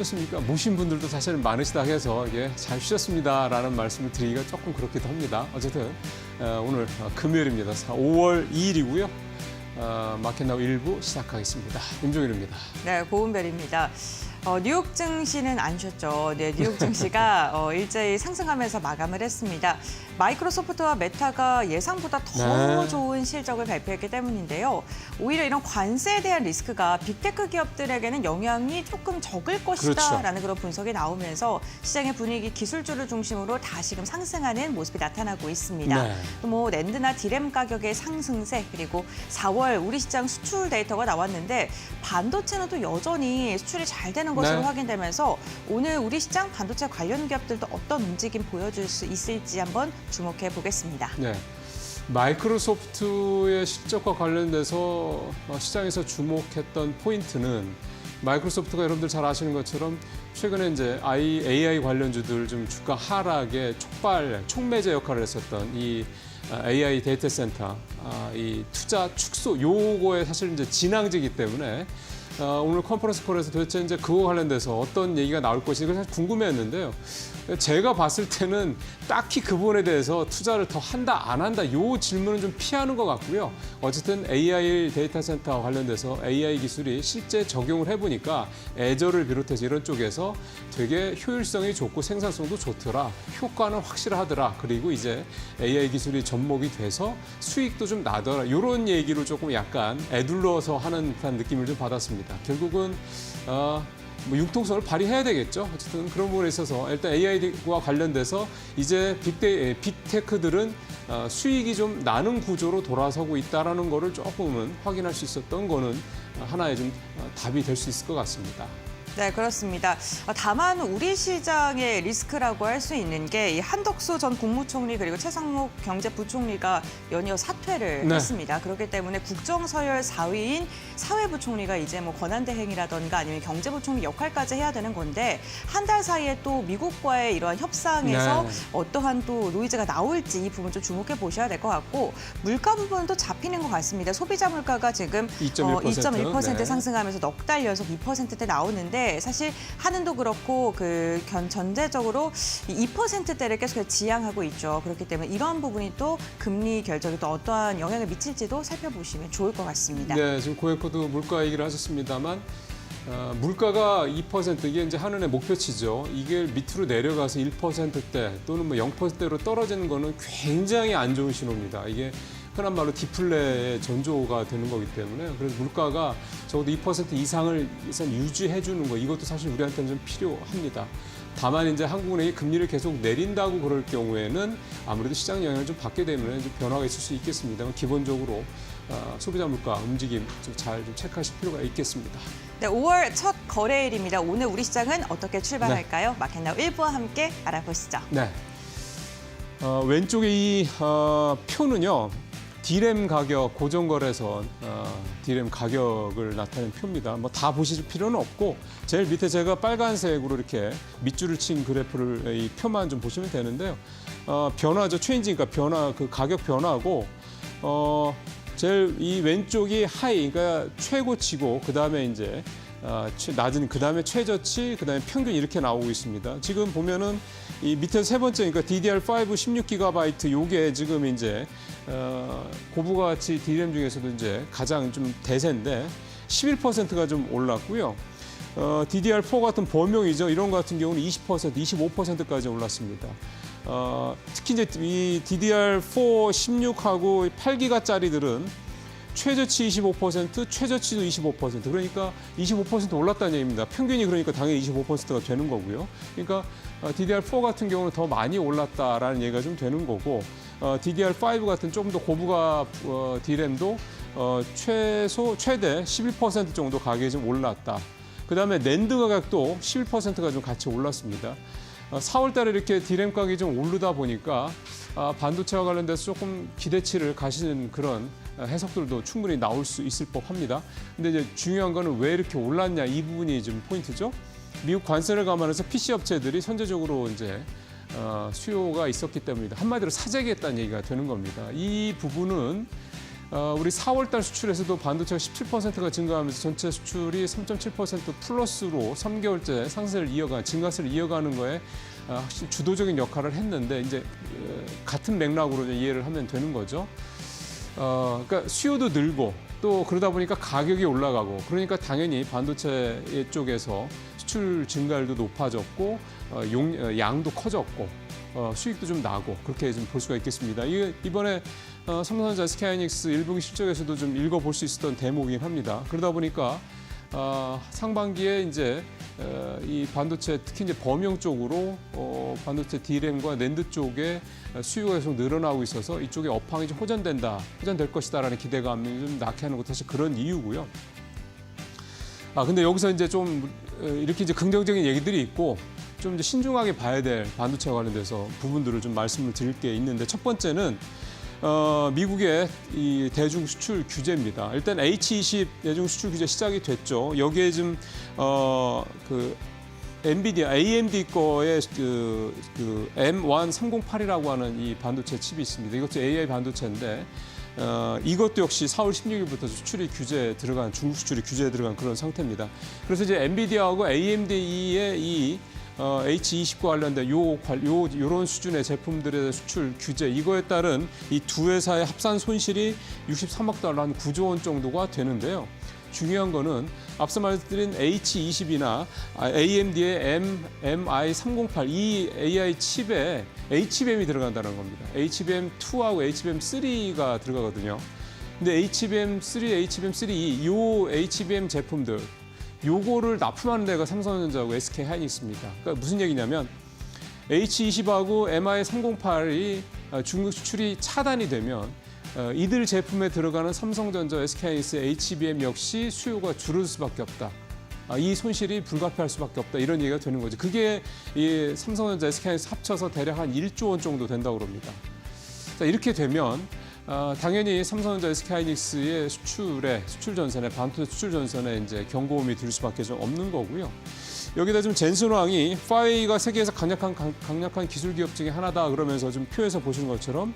그렇습니까? 모신 분들도 사실 많으시다 해서 이게 잘 쉬셨습니다라는 말씀을 드리기가 조금 그렇기도 합니다. 어쨌든 오늘 금요일입니다. 5월 2일이고요. 마켓나우 1부 시작하겠습니다. 임종일입니다. 네, 고은별입니다. 뉴욕 증시는 안 쉬었죠. 네, 뉴욕 증시가 일제히 상승하면서 마감을 했습니다. 마이크로소프트와 메타가 예상보다 더 좋은 실적을 발표했기 때문인데요. 오히려 이런 관세에 대한 리스크가 빅테크 기업들에게는 영향이 조금 적을 것이다라는 그런 분석이 나오면서 시장의 분위기 기술주를 중심으로 다시금 상승하는 모습이 나타나고 있습니다. 네. 또 뭐 랜드나 디램 가격의 상승세 그리고 4월 우리 시장 수출 데이터가 나왔는데 반도체는 또 여전히 수출이 잘 되는 것으로 확인되면서 오늘 우리 시장 반도체 관련 기업들도 어떤 움직임 보여줄 수 있을지 한번 주목해 보겠습니다. 네. 마이크로소프트의 실적과 관련돼서 시장에서 주목했던 포인트는 마이크로소프트가 여러분들 잘 아시는 것처럼 최근에 이제 AI 관련주들 좀 주가 하락에 촉매제 역할을 했었던 이 AI 데이터 센터 이 투자 축소 요거에 사실 이제 진앙지이기 때문에 오늘 컨퍼런스 콜에서 도대체 이제 그거 관련돼서 어떤 얘기가 나올 것인지 사실 궁금했는데요. 제가 봤을 때는 딱히 그 부분에 대해서 투자를 더 한다 안 한다 요 질문은 좀 피하는 것 같고요. 어쨌든 AI 데이터 센터 관련돼서 AI 기술이 실제 적용을 해보니까 애저를 비롯해서 이런 쪽에서 되게 효율성이 좋고 생산성도 좋더라. 효과는 확실하더라. 그리고 이제 AI 기술이 접목이 돼서 수익도 좀 나더라. 이런 얘기로 조금 약간 애둘러서 하는 듯한 느낌을 좀 받았습니다. 결국은 융통성을 발휘해야 되겠죠. 어쨌든 그런 부분에 있어서 일단 AI와 관련돼서 이제 빅테크들은 수익이 좀 나는 구조로 돌아서고 있다는 거를 조금은 확인할 수 있었던 거는 하나의 좀 답이 될 수 있을 것 같습니다. 네, 그렇습니다. 다만 우리 시장의 리스크라고 할 수 있는 게 이 한덕수 전 국무총리 그리고 최상목 경제부총리가 연이어 사퇴를 했습니다. 그렇기 때문에 국정서열 4위인 사회부총리가 이제 뭐 권한대행이라던가 아니면 경제부총리 역할까지 해야 되는 건데 한 달 사이에 또 미국과의 이러한 협상에서 어떠한 또 노이즈가 나올지 이 부분 좀 주목해 보셔야 될 것 같고 물가 부분도 잡히는 것 같습니다. 소비자 물가가 지금 2.1% 상승하면서 넉 달 연속 2%대 나오는데 사실 한은도 그렇고 전체적으로 2%대를 계속 지향하고 있죠. 그렇기 때문에 이런 부분이 또 금리 결정에 또 어떠한 영향을 미칠지도 살펴보시면 좋을 것 같습니다. 네, 지금 고에코도 물가 얘기를 하셨습니다만 물가가 2% 이게 이제 한은의 목표치죠. 이게 밑으로 내려가서 1%대 또는 뭐 0%대로 떨어지는 거는 굉장히 안 좋은 신호입니다. 이게 흔한 말로 디플레의 전조가 되는 거기 때문에 그래서 물가가 적어도 2% 이상을 유지해 주는 거 이것도 사실 우리한테는 좀 필요합니다. 다만 이제 한국은행이 금리를 계속 내린다고 그럴 경우에는 아무래도 시장 영향을 좀 받게 되면 좀 변화가 있을 수 있겠습니다만 기본적으로 소비자 물가 움직임 좀 잘 좀 체크하실 필요가 있겠습니다. 네, 5월 첫 거래일입니다. 오늘 우리 시장은 어떻게 출발할까요? 마켓나우 1부와 함께 알아보시죠. 네. 왼쪽에 이 표는요. 디램 가격, 고정거래선 디램 가격을 나타낸 표입니다. 뭐 다 보실 필요는 없고 제일 밑에 제가 빨간색으로 이렇게 밑줄을 친 그래프를 이 표만 좀 보시면 되는데요. 변화죠. 체인지니까 그 가격 변화고 제일 이 왼쪽이 하이, 그러니까 최고치고 그다음에 이제 낮은 그다음에 최저치, 그다음에 평균 이렇게 나오고 있습니다. 지금 보면은 이 밑에 세 번째 그러니까 DDR5 16GB 요게 지금 이제 고부가치 DRAM 중에서도 이제 가장 좀 대세인데 11%가 좀 올랐고요. DDR4 같은 범용이죠. 이런 거 같은 경우는 20%, 25%까지 올랐습니다. 특히 이제 이 DDR4 16하고 8기가짜리들은 최저치 25%, 최저치도 25%. 그러니까 25% 올랐다는 얘기입니다. 평균이 그러니까 당연히 25%가 되는 거고요. 그러니까 DDR4 같은 경우는 더 많이 올랐다라는 얘기가 좀 되는 거고 DDR5 같은 조금 더 고부가 DRAM도 최대 11% 정도 가격이 좀 올랐다. 그다음에 낸드 가격도 11%가 좀 같이 올랐습니다. 4월 달에 이렇게 디램 가격이 좀 오르다 보니까 반도체와 관련돼서 조금 기대치를 가시는 그런 해석들도 충분히 나올 수 있을 법합니다. 근데 이제 중요한 거는 왜 이렇게 올랐냐 이 부분이 좀 포인트죠. 미국 관세를 감안해서 PC 업체들이 선제적으로 이제 수요가 있었기 때문입니다. 한마디로 사재기했다는 얘기가 되는 겁니다. 이 부분은 우리 4월달 수출에서도 반도체가 17%가 증가하면서 전체 수출이 3.7% 플러스로 3개월째 증가세를 이어가는 거에 확실히 주도적인 역할을 했는데 이제 같은 맥락으로 이제 이해를 하면 되는 거죠. 그러니까 수요도 늘고 또 그러다 보니까 가격이 올라가고 그러니까 당연히 반도체 쪽에서 수출 증가율도 높아졌고 양도 커졌고 수익도 좀 나고 그렇게 좀 볼 수가 있겠습니다. 이번에 삼성전자, SK하이닉스 1분기 실적에서도 좀 읽어볼 수 있었던 대목이긴 합니다. 그러다 보니까 상반기에 이제 이 반도체 특히 이제 범용 쪽으로 반도체 D램과 낸드 쪽에 수요가 계속 늘어나고 있어서 이쪽에 업황이 좀 호전될 것이다라는 기대감이 좀 낳게 하는 것도 사실 그런 이유고요. 근데 여기서 이제 좀 이렇게 이제 긍정적인 얘기들이 있고 좀 이제 신중하게 봐야 될 반도체와 관련돼서 부분들을 좀 말씀을 드릴 게 있는데 첫 번째는 미국의 이 대중 수출 규제입니다. 일단 H20 대중 수출 규제 시작이 됐죠. 여기에 좀 엔비디아, AMD 거의 그 M1308이라고 하는 이 반도체 칩이 있습니다. 이것도 AI 반도체인데 이것도 역시 4월 16일부터 중국 수출이 규제에 들어간 그런 상태입니다. 그래서 이제 엔비디아하고 AMD의 이 H20과 관련된 요런 수준의 제품들의 수출 규제 이거에 따른 이 두 회사의 합산 손실이 63억 달러 한 9조 원 정도가 되는데요. 중요한 거는 앞서 말씀드린 H20이나 AMD의 MI308 이 AI 칩에 HBM이 들어간다는 겁니다. HBM2하고 HBM3가 들어가거든요. 근데 HBM3, HBM3E 요 HBM 제품들 요거를 납품하는 데가 삼성전자하고 SK하이닉스입니다. 그러니까 무슨 얘기냐면 H20하고 MI308이 중국 수출이 차단이 되면 이들 제품에 들어가는 삼성전자, SK하이닉스, HBM 역시 수요가 줄을 수밖에 없다. 이 손실이 불가피할 수밖에 없다. 이런 얘기가 되는 거죠. 그게 이 삼성전자, SK하이닉스 합쳐서 대략 한 1조 원 정도 된다고 그럽니다. 자, 이렇게 되면 당연히 삼성전자, SK하이닉스의 수출 전선에 반도체 수출 전선에 이제 경고음이 들 수밖에 좀 없는 거고요. 여기다 좀 젠슨왕이 파웨이가 세계에서 강력한 기술 기업 중에 하나다 그러면서 좀 표에서 보시는 것처럼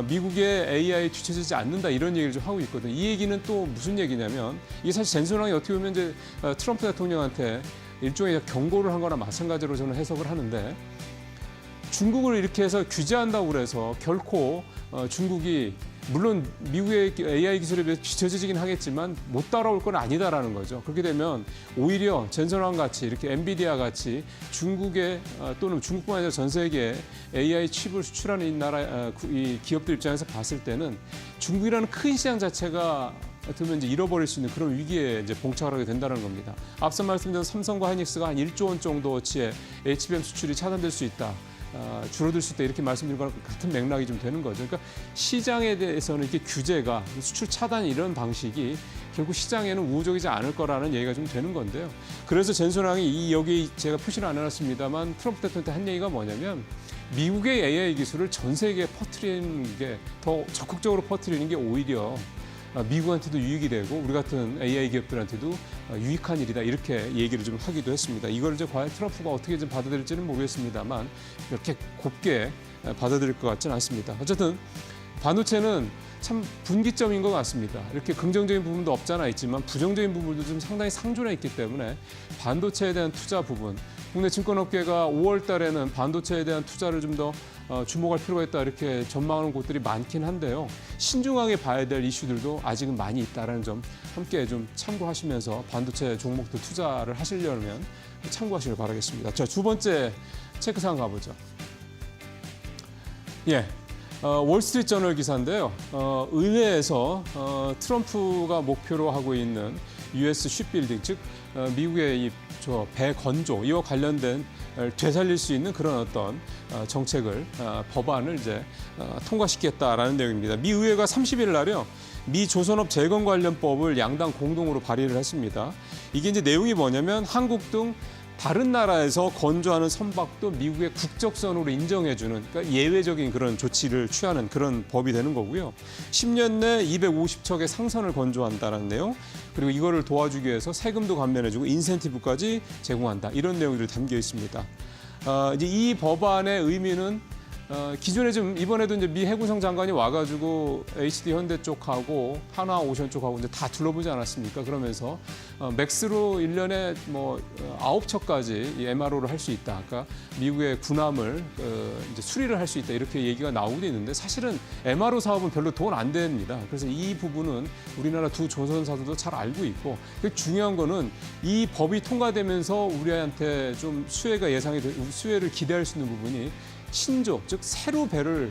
미국의 AI 뒤처지지 않는다 이런 얘기를 좀 하고 있거든요. 이 얘기는 또 무슨 얘기냐면 이게 사실 젠슨왕이 어떻게 보면 이제 트럼프 대통령한테 일종의 경고를 한 거나 마찬가지로 저는 해석을 하는데 중국을 이렇게 해서 규제한다고 그래서 결코 중국이 물론 미국의 AI 기술에 비해서 뒤처지긴 하겠지만 못 따라올 건 아니다라는 거죠. 그렇게 되면 오히려 젠슨왕 같이 이렇게 엔비디아 같이 중국의 또는 중국뿐만 아니라 전 세계에 AI 칩을 수출하는 이 기업들 입장에서 봤을 때는 중국이라는 큰 시장 자체가 어떻게 이제 잃어버릴 수 있는 그런 위기에 이제 봉착을 하게 된다는 겁니다. 앞서 말씀드린 삼성과 하이닉스가 한 1조 원 정도치의 HBM 수출이 차단될 수 있다. 줄어들 수 있다 이렇게 말씀드린 거랑 같은 맥락이 좀 되는 거죠. 그러니까 시장에 대해서는 이렇게 규제가 수출 차단 이런 방식이 결국 시장에는 우호적이지 않을 거라는 얘기가 좀 되는 건데요. 그래서 젠슨왕이 여기 제가 표시를 안 해놨습니다만 트럼프 대통령한테 한 얘기가 뭐냐면 미국의 AI 기술을 전 세계에 퍼뜨리는 게 더 적극적으로 퍼뜨리는 게 오히려 미국한테도 유익이 되고 우리 같은 AI 기업들한테도 유익한 일이다 이렇게 얘기를 좀 하기도 했습니다. 이걸 이제 과연 트럼프가 어떻게 좀 받아들일지는 모르겠습니다만 이렇게 곱게 받아들일 것 같지는 않습니다. 어쨌든 반도체는 참 분기점인 것 같습니다. 이렇게 긍정적인 부분도 없잖아 있지만 부정적인 부분도 좀 상당히 상존해 있기 때문에 반도체에 대한 투자 부분 국내 증권업계가 5월 달에는 반도체에 대한 투자를 좀 더 주목할 필요가 있다 이렇게 전망하는 곳들이 많긴 한데요. 신중하게 봐야 될 이슈들도 아직은 많이 있다는 점 함께 좀 참고하시면서 반도체 종목들 투자를 하시려면 참고하시길 바라겠습니다. 자, 두 번째 체크사항 가보죠. 예. 월스트리트 저널 기사인데요. 의회에서 트럼프가 목표로 하고 있는 US 쉽빌딩, 즉 미국의 이 배 건조 이와 관련된 되살릴 수 있는 그런 어떤 정책을 법안을 이제 통과시켰다라는 내용입니다. 미 의회가 30일 날요. 미 조선업 재건 관련법을 양당 공동으로 발의를 했습니다. 이게 이제 내용이 뭐냐면 한국 등 다른 나라에서 건조하는 선박도 미국의 국적선으로 인정해주는 그러니까 예외적인 그런 조치를 취하는 그런 법이 되는 거고요. 10년 내 250척의 상선을 건조한다는 내용 그리고 이거를 도와주기 위해서 세금도 감면해주고 인센티브까지 제공한다. 이런 내용들이 담겨 있습니다. 이제 이 법안의 의미는 기존에 좀 이번에도 이제 미 해군성 장관이 와가지고 HD 현대 쪽하고 하나 오션 쪽하고 이제 다 둘러보지 않았습니까? 그러면서 맥스로 1년에 뭐 9척까지 이 MRO를 할 수 있다. 그러니까 미국의 군함을 이제 수리를 할 수 있다. 이렇게 얘기가 나오고 있는데 사실은 MRO 사업은 별로 돈 안 됩니다. 그래서 이 부분은 우리나라 두 조선사들도 잘 알고 있고 중요한 거는 이 법이 통과되면서 우리한테 좀 수혜를 기대할 수 있는 부분이 신조, 즉 새로 배를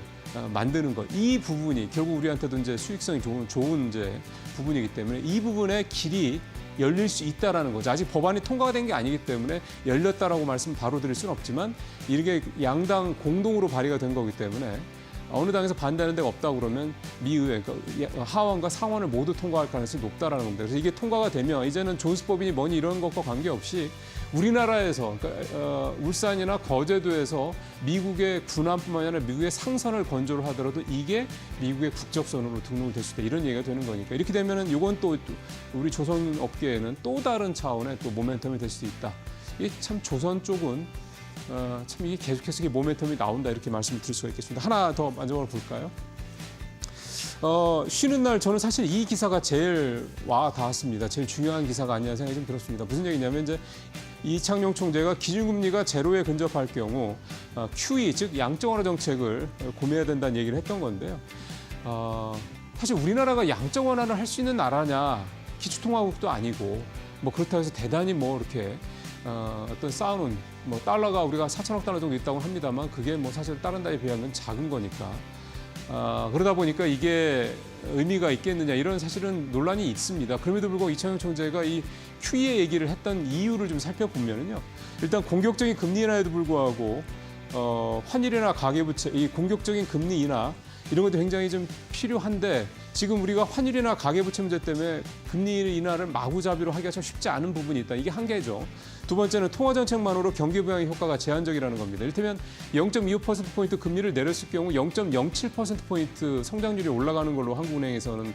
만드는 것, 이 부분이 결국 우리한테도 이제 수익성이 좋은 이제 부분이기 때문에 이 부분의 길이 열릴 수 있다라는 거죠. 아직 법안이 통과가 된 게 아니기 때문에 열렸다라고 말씀 바로 드릴 수는 없지만 이게 양당 공동으로 발의가 된 거기 때문에 어느 당에서 반대하는 데가 없다 그러면 미의회, 그러니까 하원과 상원을 모두 통과할 가능성이 높다라는 겁니다. 그래서 이게 통과가 되면 이제는 존스법이니 뭐니 이런 것과 관계없이 우리나라에서 그러니까 울산이나 거제도에서 미국의 군함뿐만 아니라 미국의 상선을 건조를 하더라도 이게 미국의 국적선으로 등록이 될 수 있다 이런 얘기가 되는 거니까 이렇게 되면은 이건 또 우리 조선 업계에는 또 다른 차원의 또 모멘텀이 될 수도 있다. 이게 참 조선 쪽은 참 이게 계속해서 이게 모멘텀이 나온다 이렇게 말씀을 드릴 수가 있겠습니다. 하나 더 마지막으로 볼까요? 쉬는 날 저는 사실 이 기사가 제일 와 닿았습니다. 제일 중요한 기사가 아니냐 생각이 좀 들었습니다. 무슨 얘기냐면 이제 이창용 총재가 기준금리가 제로에 근접할 경우 QE 즉 양적 완화 정책을 고민해야 된다는 얘기를 했던 건데요. 사실 우리나라가 양적 완화를 할 수 있는 나라냐 기축통화국도 아니고 뭐 그렇다고 해서 대단히 뭐 이렇게 어떤 쌓아놓은 뭐 달러가 우리가 4천억 달러 정도 있다고 합니다만 그게 뭐 사실 다른 나라에 비하면 작은 거니까 그러다 보니까 이게 의미가 있겠느냐 이런 사실은 논란이 있습니다. 그럼에도 불구하고 이창용 총재가 이 QE 얘기를 했던 이유를 좀 살펴보면요. 일단 공격적인 금리 인하에도 불구하고 환율이나 가계부채 이 공격적인 금리 인하 이런 것도 굉장히 좀 필요한데 지금 우리가 환율이나 가계부채 문제 때문에 금리 인하를 마구잡이로 하기가 참 쉽지 않은 부분이 있다. 이게 한계죠. 두 번째는 통화정책만으로 경기 부양의 효과가 제한적이라는 겁니다. 이를테면 0.25%포인트 금리를 내렸을 경우 0.07%포인트 성장률이 올라가는 걸로 한국은행에서는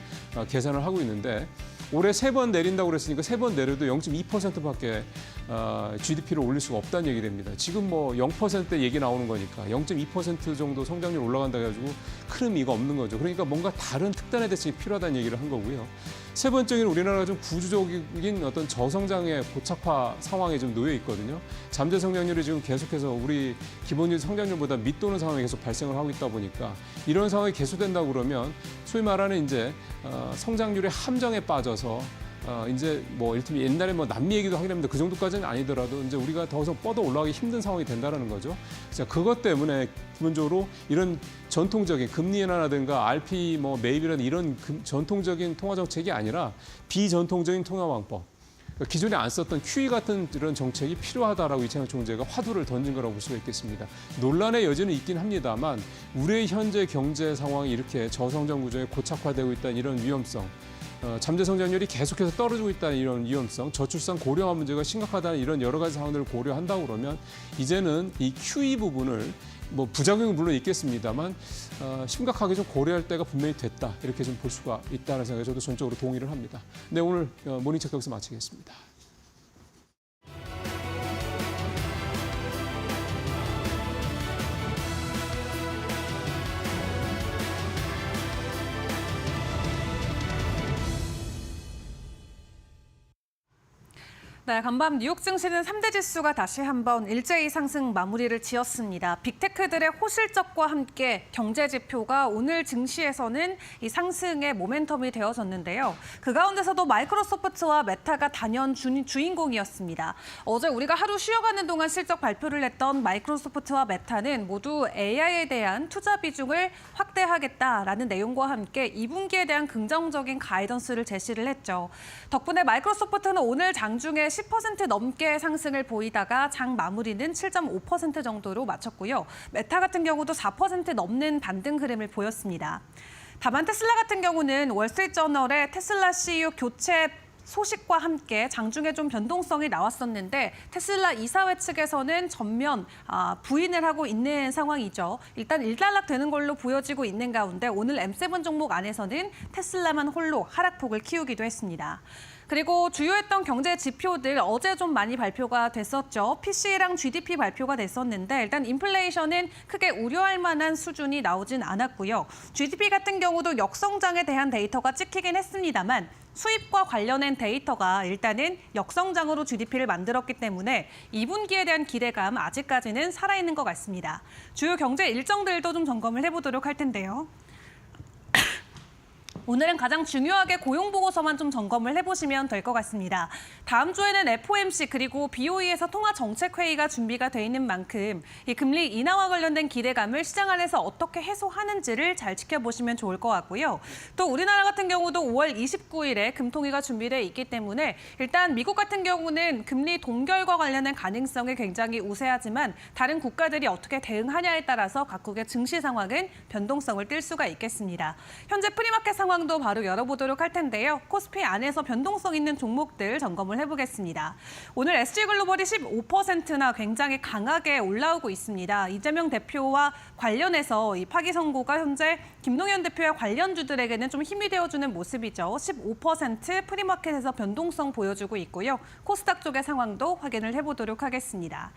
계산을 하고 있는데 올해 3번 내린다고 그랬으니까 3번 내려도 0.2%밖에 GDP를 올릴 수가 없다는 얘기 됩니다. 지금 뭐 0% 얘기 나오는 거니까 0.2% 정도 성장률 올라간다 해가지고 큰 의미가 없는 거죠. 그러니까 뭔가 다른 특단의 대책이 필요하다는 얘기를 한 거고요. 세 번째는 우리나라가 좀 구조적인 어떤 저성장의 고착화 상황에 좀 놓여 있거든요. 잠재 성장률이 지금 계속해서 우리 기본적인 성장률보다 밑도는 상황이 계속 발생을 하고 있다 보니까 이런 상황이 계속된다고 그러면 소위 말하는 이제 성장률의 함정에 빠져서 이제 뭐 이를테면 옛날에 뭐 남미 얘기도 하긴 합니다. 그 정도까지는 아니더라도 이제 우리가 더 이상 뻗어 올라가기 힘든 상황이 된다는 거죠. 그래서 그것 때문에 기본적으로 이런 전통적인 금리 인하라든가 RP 뭐 매입이라는 이런 전통적인 통화 정책이 아니라 비전통적인 통화 방법. 그러니까 기존에 안 썼던 QE 같은 이런 정책이 필요하다라고 이창용 총재가 화두를 던진 거라고 볼 수가 있겠습니다. 논란의 여지는 있긴 합니다만 우리의 현재 경제 상황이 이렇게 저성장 구조에 고착화되고 있다는 이런 위험성, 잠재 성장률이 계속해서 떨어지고 있다는 이런 위험성, 저출산 고령화 문제가 심각하다는 이런 여러 가지 상황들을 고려한다고 그러면 이제는 이 QE 부분을 뭐 부작용은 물론 있겠습니다만 심각하게 좀 고려할 때가 분명히 됐다 이렇게 좀 볼 수가 있다는 생각에 저도 전적으로 동의를 합니다. 네, 오늘 모닝체크 여기서 마치겠습니다. 네, 간밤 뉴욕 증시는 3대 지수가 다시 한번 일제히 상승 마무리를 지었습니다. 빅테크들의 호실적과 함께 경제 지표가 오늘 증시에서는 이 상승의 모멘텀이 되어졌는데요. 그 가운데서도 마이크로소프트와 메타가 단연 주인공이었습니다. 어제 우리가 하루 쉬어가는 동안 실적 발표를 했던 마이크로소프트와 메타는 모두 AI에 대한 투자 비중을 확대하겠다라는 내용과 함께 2분기에 대한 긍정적인 가이던스를 제시를 했죠. 덕분에 마이크로소프트는 오늘 장중에 10% 넘게 상승을 보이다가 장 마무리는 7.5% 정도로 마쳤고요. 메타 같은 경우도 4% 넘는 반등 흐름을 보였습니다. 다만 테슬라 같은 경우는 월스트리트저널의 테슬라 CEO 교체 소식과 함께 장중에 좀 변동성이 나왔었는데 테슬라 이사회 측에서는 전면 부인을 하고 있는 상황이죠. 일단 일단락되는 걸로 보여지고 있는 가운데 오늘 M7 종목 안에서는 테슬라만 홀로 하락폭을 키우기도 했습니다. 그리고 주요했던 경제 지표들 어제 좀 많이 발표가 됐었죠. PCE랑 GDP 발표가 됐었는데 일단 인플레이션은 크게 우려할 만한 수준이 나오진 않았고요. GDP 같은 경우도 역성장에 대한 데이터가 찍히긴 했습니다만 수입과 관련된 데이터가 일단은 역성장으로 GDP를 만들었기 때문에 2분기에 대한 기대감 아직까지는 살아있는 것 같습니다. 주요 경제 일정들도 좀 점검을 해보도록 할 텐데요. 오늘은 가장 중요하게 고용보고서만 좀 점검을 해보시면 될 것 같습니다. 다음 주에는 FOMC 그리고 BOE에서 통화정책회의가 준비가 돼 있는 만큼 이 금리 인하와 관련된 기대감을 시장 안에서 어떻게 해소하는지를 잘 지켜보시면 좋을 것 같고요. 또 우리나라 같은 경우도 5월 29일에 금통위가 준비돼 있기 때문에 일단 미국 같은 경우는 금리 동결과 관련된 가능성이 굉장히 우세하지만 다른 국가들이 어떻게 대응하냐에 따라서 각국의 증시 상황은 변동성을 띌 수가 있겠습니다. 현재 프리마켓 상황도 바로 열어보도록 할 텐데요. 코스피 안에서 변동성 있는 종목들 점검을 해보겠습니다. 오늘 SG글로벌이 15%나 굉장히 강하게 올라오고 있습니다. 이재명 대표와 관련해서 이 파기 선고가 현재 김동연 대표와 관련주들에게는 좀 힘이 되어주는 모습이죠. 15% 프리마켓에서 변동성 보여주고 있고요. 코스닥 쪽의 상황도 확인을 해보도록 하겠습니다.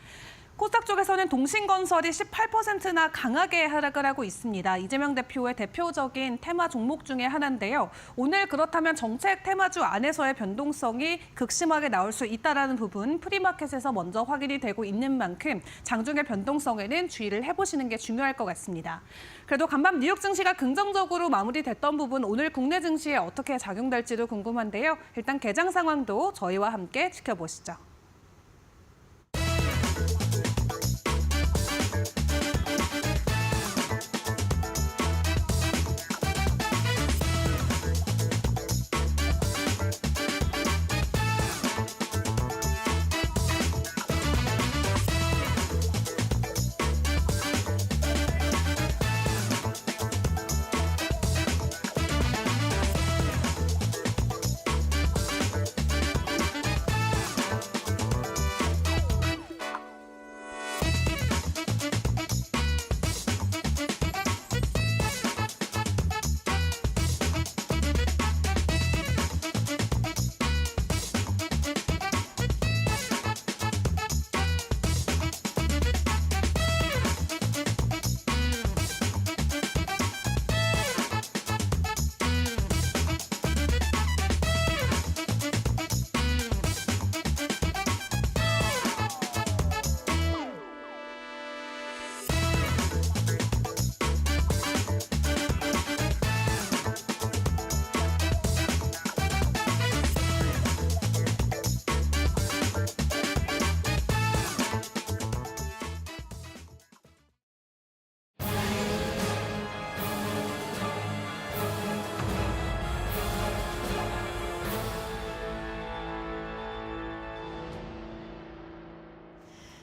코스닥 쪽에서는 동신건설이 18%나 강하게 하락을 하고 있습니다. 이재명 대표의 대표적인 테마 종목 중에 하나인데요. 오늘 그렇다면 정책 테마주 안에서의 변동성이 극심하게 나올 수 있다는 부분 프리마켓에서 먼저 확인이 되고 있는 만큼 장중의 변동성에는 주의를 해보시는 게 중요할 것 같습니다. 그래도 간밤 뉴욕 증시가 긍정적으로 마무리됐던 부분 오늘 국내 증시에 어떻게 작용될지도 궁금한데요. 일단 개장 상황도 저희와 함께 지켜보시죠.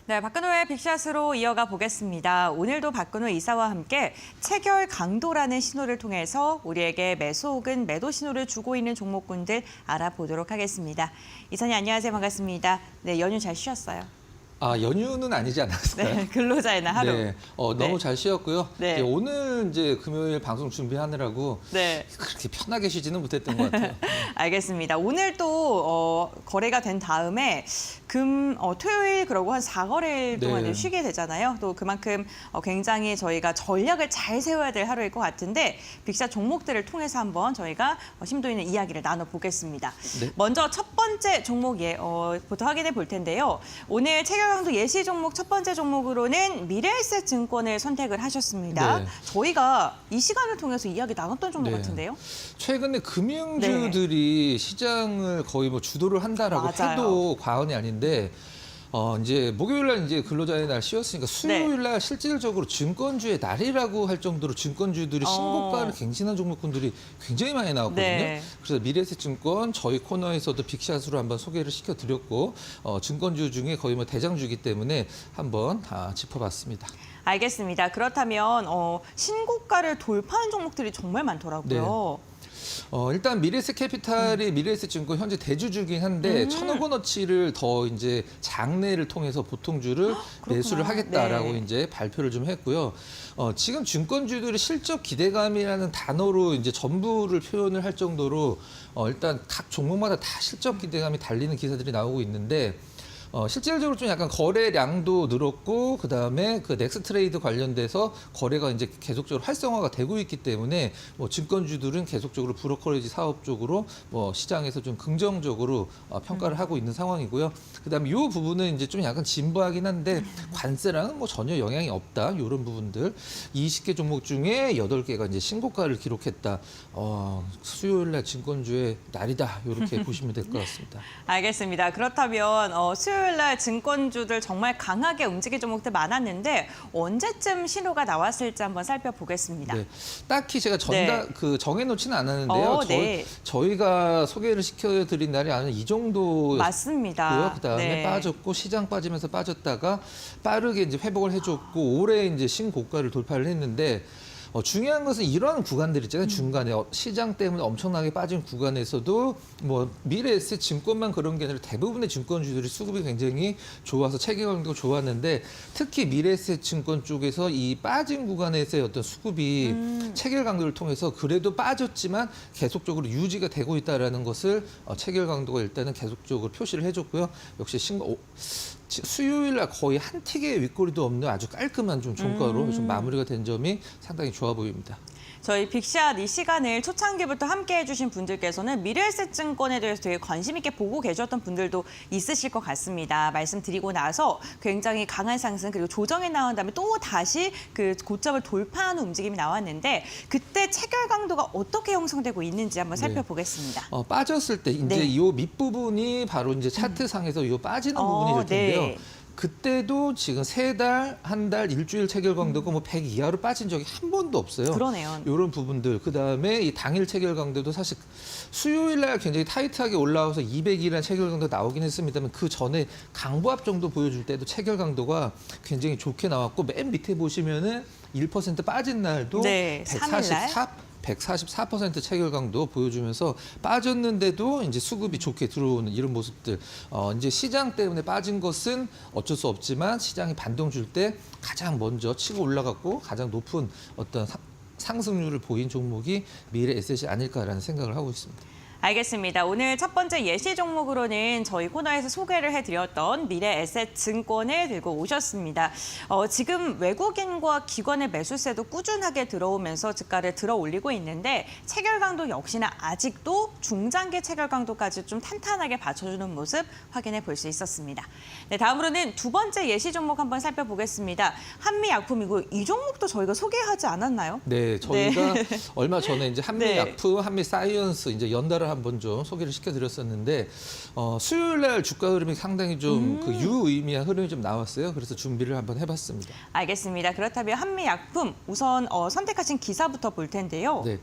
네, 박근호의 빅샷으로 이어가 보겠습니다. 오늘도 박근호 이사와 함께 체결 강도라는 신호를 통해서 우리에게 매수 혹은 매도 신호를 주고 있는 종목군들 알아보도록 하겠습니다. 이사님 안녕하세요. 반갑습니다. 네, 연휴 잘 쉬었어요? 연휴는 아니지 않았을까요? 네, 근로자의 날 하루. 네, 너무 잘 쉬었고요. 네. 오늘 이제 금요일 방송 준비하느라고 네. 그렇게 편하게 쉬지는 못했던 것 같아요. 알겠습니다. 오늘 또 거래가 된 다음에 토요일 그러고 한 4거래일 동안 네. 쉬게 되잖아요. 또 그만큼 굉장히 저희가 전략을 잘 세워야 될 하루일 것 같은데 빅샷 종목들을 통해서 한번 저희가 심도 있는 이야기를 나눠보겠습니다. 네. 먼저 첫 번째 종목부터 확인해 볼 텐데요. 오늘 체결강도 예시 종목 첫 번째 종목으로는 미래에셋 증권을 선택을 하셨습니다. 네. 저희가 이 시간을 통해서 이야기 나눴던 종목 네. 같은데요. 최근에 금융주들이 시장을 거의 뭐 주도를 한다라고 맞아요. 해도 과언이 아닌데 이제 목요일날 이제 근로자의 날 쉬었으니까 수요일날 실질적으로 증권주의 날이라고 할 정도로 증권주들이 신고가를 갱신한 종목군들이 굉장히 많이 나왔거든요. 네. 그래서 미래에셋증권 저희 코너에서도 빅샷으로 한번 소개를 시켜드렸고 증권주 중에 거의 뭐 대장주이기 때문에 한번 짚어봤습니다. 알겠습니다. 그렇다면 신고가를 돌파한 종목들이 정말 많더라고요. 일단 미래에셋 캐피탈이 미래에셋 증권 현재 대주주긴 한데 1,000억 원어치를 더 이제 장내를 통해서 보통주를 매수를 하겠다라고 네. 이제 발표를 좀 했고요. 지금 증권주들이 실적 기대감이라는 단어로 이제 전부를 표현을 할 정도로 일단 각 종목마다 다 실적 기대감이 달리는 기사들이 나오고 있는데 실질적으로 좀 약간 거래량도 늘었고 그다음에 그 넥스트레이드 관련돼서 거래가 이제 계속적으로 활성화가 되고 있기 때문에 뭐 증권주들은 계속적으로 브로커리지 사업 쪽으로 뭐 시장에서 좀 긍정적으로 평가를 하고 있는 상황이고요. 그다음에 이 부분은 이제 좀 약간 진부하긴 한데 관세랑은 뭐 전혀 영향이 없다. 이런 부분들 20개 종목 중에 8개가 이제 신고가를 기록했다. 수요일 날 증권주의 날이다. 이렇게 보시면 될 것 같습니다. 알겠습니다. 그렇다면 수요일 날 증권주들 정말 강하게 움직일 종목들 많았는데 언제쯤 신호가 나왔을지 한번 살펴보겠습니다. 네, 딱히 제가 정해놓지는 않았는데요. 네. 저희가 소개를 시켜드린 날이 한 이 정도. 맞습니다. 그다음에 네. 빠졌고 시장 빠지면서 빠졌다가 빠르게 이제 회복을 해줬고 올해 이제 신고가를 돌파를 했는데. 중요한 것은 이러한 구간들 있잖아요. 중간에 시장 때문에 엄청나게 빠진 구간에서도 뭐 미래에셋 증권만 그런 게 아니라 대부분의 증권주들이 수급이 굉장히 좋아서 체계관도 좋았는데 특히 미래에셋 증권 쪽에서 이 빠진 구간에서의 어떤 수급이 체결 강도를 통해서 그래도 빠졌지만 계속적으로 유지가 되고 있다라는 것을 체결 강도가 일단은 계속적으로 표시를 해줬고요. 역시 수요일 날 거의 한 틱의 윗꼬리도 없는 아주 깔끔한 좀 종가로 좀 마무리가 된 점이 상당히 좋아 보입니다. 저희 빅샷 이 시간을 초창기부터 함께 해주신 분들께서는 미래에셋 증권에 대해서 되게 관심 있게 보고 계셨던 분들도 있으실 것 같습니다. 말씀드리고 나서 굉장히 강한 상승 그리고 조정이 나온 다음에 또 다시 그 고점을 돌파하는 움직임이 나왔는데 그때 체결 강도가 어떻게 형성되고 있는지 한번 살펴보겠습니다. 빠졌을 때 이제 네. 이 밑부분이 바로 이제 차트상에서 이 빠지는 부분이 될 텐데요. 네. 그때도 지금 3달, 한 달, 일주일 체결 강도가 뭐 100 이하로 빠진 적이 한 번도 없어요. 그러네요. 이런 부분들. 그다음에 이 당일 체결 강도도 사실 수요일 날 굉장히 타이트하게 올라와서 200이라는 체결 강도 나오긴 했습니다만 그 전에 강보합 정도 보여줄 때도 체결 강도가 굉장히 좋게 나왔고 맨 밑에 보시면은 1% 빠진 날도 네, 144% 체결 강도 보여주면서 빠졌는데도 이제 수급이 좋게 들어오는 이런 모습들. 이제 시장 때문에 빠진 것은 어쩔 수 없지만 시장이 반동 줄 때 가장 먼저 치고 올라갔고 가장 높은 어떤 상승률을 보인 종목이 미래에셋이 아닐까라는 생각을 하고 있습니다. 알겠습니다. 오늘 첫 번째 예시 종목으로는 저희 코너에서 소개를 해드렸던 미래에셋 증권을 들고 오셨습니다. 지금 외국인과 기관의 매수세도 꾸준하게 들어오면서 주가를 들어 올리고 있는데 체결 강도 역시나 아직도 중장기 체결 강도까지 좀 탄탄하게 받쳐주는 모습 확인해 볼 수 있었습니다. 네, 다음으로는 두 번째 예시 종목 한번 살펴보겠습니다. 한미약품이고 이 종목도 저희가 소개하지 않았나요? 네, 저희가 얼마 전에 이제 한미약품, 한미사이언스 이제 연달아 한번 좀 소개를 시켜드렸었는데 수요일 날 주가 흐름이 상당히 좀 그 유의미한 흐름이 좀 나왔어요. 그래서 준비를 한번 해봤습니다. 알겠습니다. 그렇다면 한미약품 우선 선택하신 기사부터 볼 텐데요. 네,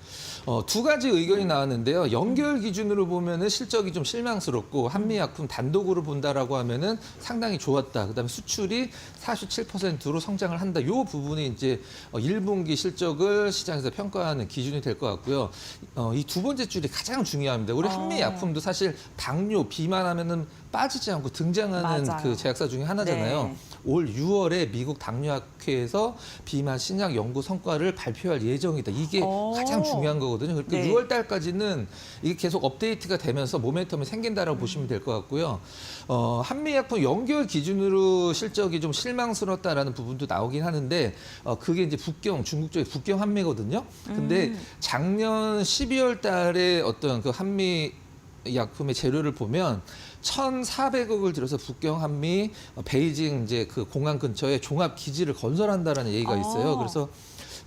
두 가지 의견이 나왔는데요. 연결 기준으로 보면은 실적이 좀 실망스럽고 한미약품 단독으로 본다라고 하면은 상당히 좋았다. 그다음에 수출이 47%로 성장을 한다. 이 부분이 이제 1분기 실적을 시장에서 평가하는 기준이 될 것 같고요. 이 두 번째 줄이 가장 중요합니다. 우리 한미약품도 사실 당뇨, 비만하면은 빠지지 않고 등장하는 맞아요. 그 제약사 중에 하나잖아요. 네. 올 6월에 미국 당뇨학회에서 비만 신약 연구 성과를 발표할 예정이다. 이게 가장 중요한 거거든요. 그러니까 네. 6월 달까지는 이게 계속 업데이트가 되면서 모멘텀이 생긴다라고 보시면 될 것 같고요. 한미약품 연결 기준으로 실적이 좀 실망스럽다라는 부분도 나오긴 하는데 그게 이제 중국 쪽의 북경 한미거든요. 근데 작년 12월 달에 어떤 그 한미 약품의 재료를 보면 1,400억을 들여서 북경 한미 베이징 이제 그 공항 근처에 종합 기지를 건설한다라는 얘기가 있어요. 그래서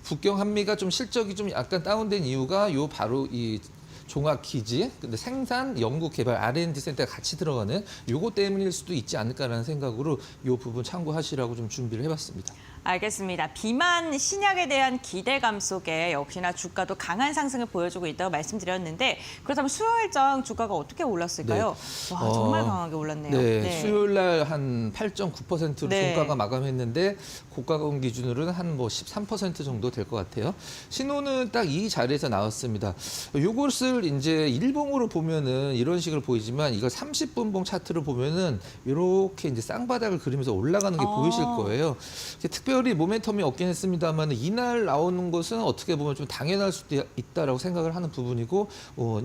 북경 한미가 좀 실적이 좀 약간 다운된 이유가 바로 이 종합 기지, 근데 생산, 연구, 개발, R&D 센터가 같이 들어가는 요거 때문일 수도 있지 않을까라는 생각으로 요 부분 참고하시라고 좀 준비를 해봤습니다. 알겠습니다. 비만 신약에 대한 기대감 속에 역시나 주가도 강한 상승을 보여주고 있다고 말씀드렸는데 그렇다면 수요일장 주가가 어떻게 올랐을까요? 네. 와, 정말 강하게 올랐네요. 네, 수요일 날 한 8.9%로 네. 종가가 마감했는데 고가공 기준으로는 한 뭐 13% 정도 될 것 같아요. 신호는 딱 이 자리에서 나왔습니다. 요것을 차트를 이제 일봉으로 보면은 이런 식으로 보이지만 이걸 30분봉 차트를 보면은 이렇게 이제 쌍바닥을 그리면서 올라가는 게 보이실 거예요. 이제 특별히 모멘텀이 없긴 했습니다만 이날 나오는 것은 어떻게 보면 좀 당연할 수도 있다라고 생각을 하는 부분이고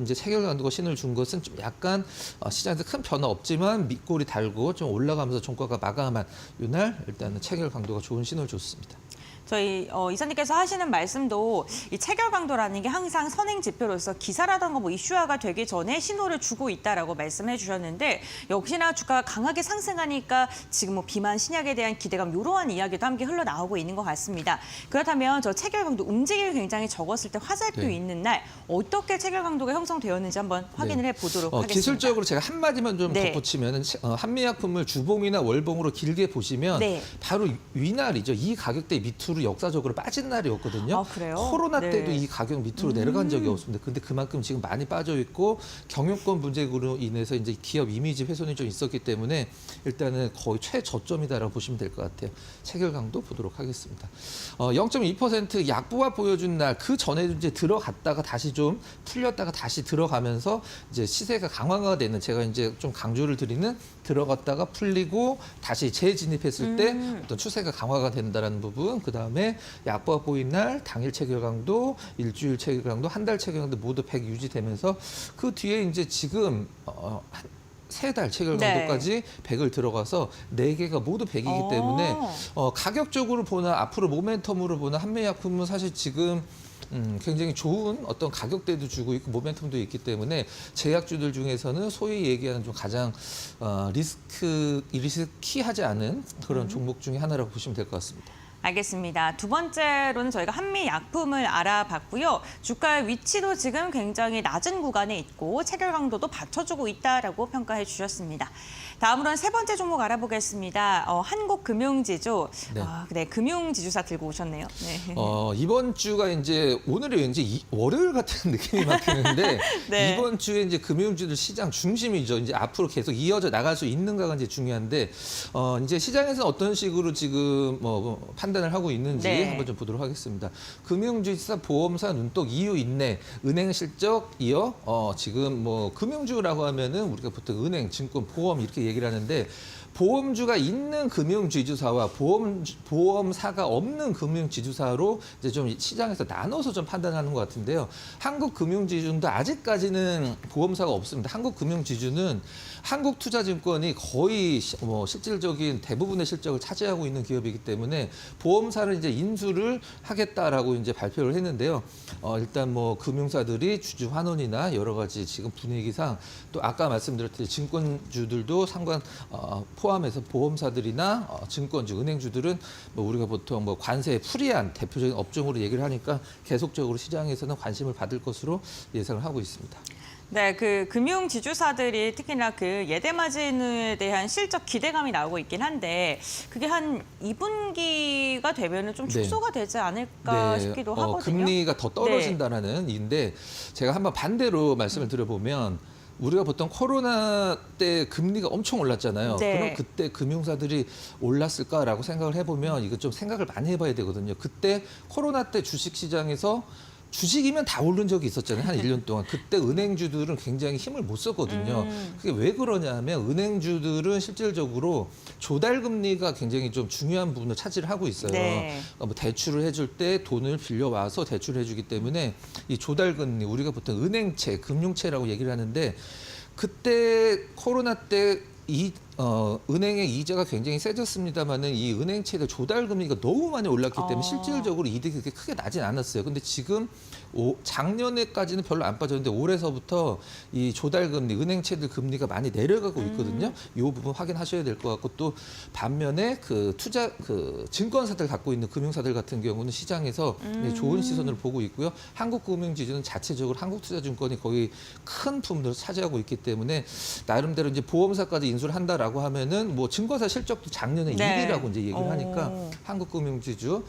이제 체결 강도가 신호를 준 것은 좀 약간 시장에서 큰 변화 없지만 밑골이 달고 좀 올라가면서 종가가 마감한 이날 일단은 체결 강도가 좋은 신호를 줬습니다. 저희 이사님께서 하시는 말씀도 이 체결 강도라는 게 항상 선행 지표로서 기사라던가 뭐 이슈화가 되기 전에 신호를 주고 있다라고 말씀해 주셨는데 역시나 주가가 강하게 상승하니까 지금 뭐 비만 신약에 대한 기대감 이러한 이야기도 함께 흘러나오고 있는 것 같습니다. 그렇다면 저 체결 강도 움직임이 굉장히 적었을 때 화살표 네. 있는 날 어떻게 체결 강도가 형성되었는지 한번 확인을 해보도록 하겠습니다. 기술적으로 제가 한마디만 좀 네. 덧붙이면 한미약품을 주봉이나 월봉으로 길게 보시면 네. 바로 위날이죠. 이 가격대 밑으로 역사적으로 빠진 날이었거든요. 아, 그래요? 코로나 네. 때도 이 가격 밑으로 내려간 적이 없습니다. 근데 그만큼 지금 많이 빠져 있고 경영권 분쟁으로 인해서 이제 기업 이미지 훼손이 좀 있었기 때문에 일단은 거의 최저점이다라고 보시면 될 것 같아요. 체결 강도 보도록 하겠습니다. 0.2% 약보가 보여준 날 그 전에도 이제 들어갔다가 다시 좀 풀렸다가 다시 들어가면서 이제 시세가 강화가 되는 제가 이제 좀 강조를 드리는 들어갔다가 풀리고 다시 재진입했을 때 어떤 추세가 강화가 된다라는 부분, 그 다음에 약보가 보인 날 당일 체결 강도, 일주일 체결 강도, 한 달 체결 강도 모두 100 유지되면서 그 뒤에 이제 지금 세 달 체결 네. 강도까지 100을 들어가서 4개가 모두 100이기 때문에 가격적으로 보나 앞으로 모멘텀으로 보나 한미약품은 사실 지금 굉장히 좋은 어떤 가격대도 주고 있고 모멘텀도 있기 때문에 제약주들 중에서는 소위 얘기하는 좀 가장 리스키하지 않은 그런 종목 중에 하나라고 보시면 될 것 같습니다. 알겠습니다. 두 번째로는 저희가 한미약품을 알아봤고요. 주가의 위치도 지금 굉장히 낮은 구간에 있고 체결 강도도 받쳐주고 있다라고 평가해 주셨습니다. 다음으로는 세 번째 종목 알아보겠습니다. 한국금융지주. 네. 네, 금융지주사 들고 오셨네요. 네. 이번 주가 이제 오늘이 왠지 월요일 같은 느낌이 막 드는데 네. 이번 주에 이제 금융주들 시장 중심이죠. 이제 앞으로 계속 이어져 나갈 수 있는가가 이제 중요한데 이제 시장에서는 어떤 식으로 지금 판단을 하고 있는지 네. 한번 좀 보도록 하겠습니다. 금융주사, 보험사, 눈독, 이유, 인내, 은행 실적 이어 지금 뭐 금융주라고 하면은 우리가 보통 은행, 증권, 보험 이렇게 얘기를 하는데 보험주가 있는 금융지주사와 보험사가 없는 금융지주사로 이제 좀 시장에서 나눠서 좀 판단하는 것 같은데요. 한국금융지주도 아직까지는 보험사가 없습니다. 한국금융지주는 한국투자증권이 거의 실질적인 대부분의 실적을 차지하고 있는 기업이기 때문에 보험사를 이제 인수를 하겠다라고 이제 발표를 했는데요. 일단 뭐 금융사들이 주주 환원이나 여러 가지 지금 분위기상 또 아까 말씀드렸듯이 증권주들도 포함해서 보험사들이나 증권주, 은행주들은 뭐 우리가 보통 뭐 관세에 풀이한 대표적인 업종으로 얘기를 하니까 계속적으로 시장에서는 관심을 받을 것으로 예상을 하고 있습니다. 네, 그 금융 지주사들이 특히나 그 예대 마진에 대한 실적 기대감이 나오고 있긴 한데 그게 한 2분기가 되면은 좀 축소가 되지 않을까 싶기도 하거든요. 금리가 더 떨어진다라는 인데 제가 한번 반대로 말씀을 드려보면 우리가 보통 코로나 때 금리가 엄청 올랐잖아요. 네. 그럼 그때 금융사들이 올랐을까라고 생각을 해보면 이거 좀 생각을 많이 해봐야 되거든요. 그때 코로나 때 주식시장에서 주식이면 다 오른 적이 있었잖아요. 한 1년 동안. 그때 은행주들은 굉장히 힘을 못 썼거든요. 그게 왜 그러냐 하면 은행주들은 실질적으로 조달금리가 굉장히 좀 중요한 부분을 차지를 하고 있어요. 네. 뭐 대출을 해줄 때 돈을 빌려와서 대출을 해주기 때문에 이 조달금리, 우리가 보통 은행채, 금융채라고 얘기를 하는데 그때 코로나 때 은행의 이자가 굉장히 세졌습니다만은 이 은행채의 조달금리가 너무 많이 올랐기 때문에 실질적으로 이득이 그렇게 크게 나진 않았어요. 근데 지금 작년에까지는 별로 안 빠졌는데 올해서부터 이 조달금리, 은행채들 금리가 많이 내려가고 있거든요. 이 부분 확인하셔야 될 것 같고 또 반면에 그 증권사들 갖고 있는 금융사들 같은 경우는 시장에서 좋은 시선으로 보고 있고요. 한국금융지주는 자체적으로 한국투자증권이 거의 큰 품들을 차지하고 있기 때문에 나름대로 이제 보험사까지 인수를 한다라고 있다라고 하면은 뭐 증거사 실적도 작년에 네. 1위라고 이제 얘기를 하니까 오. 한국금융지주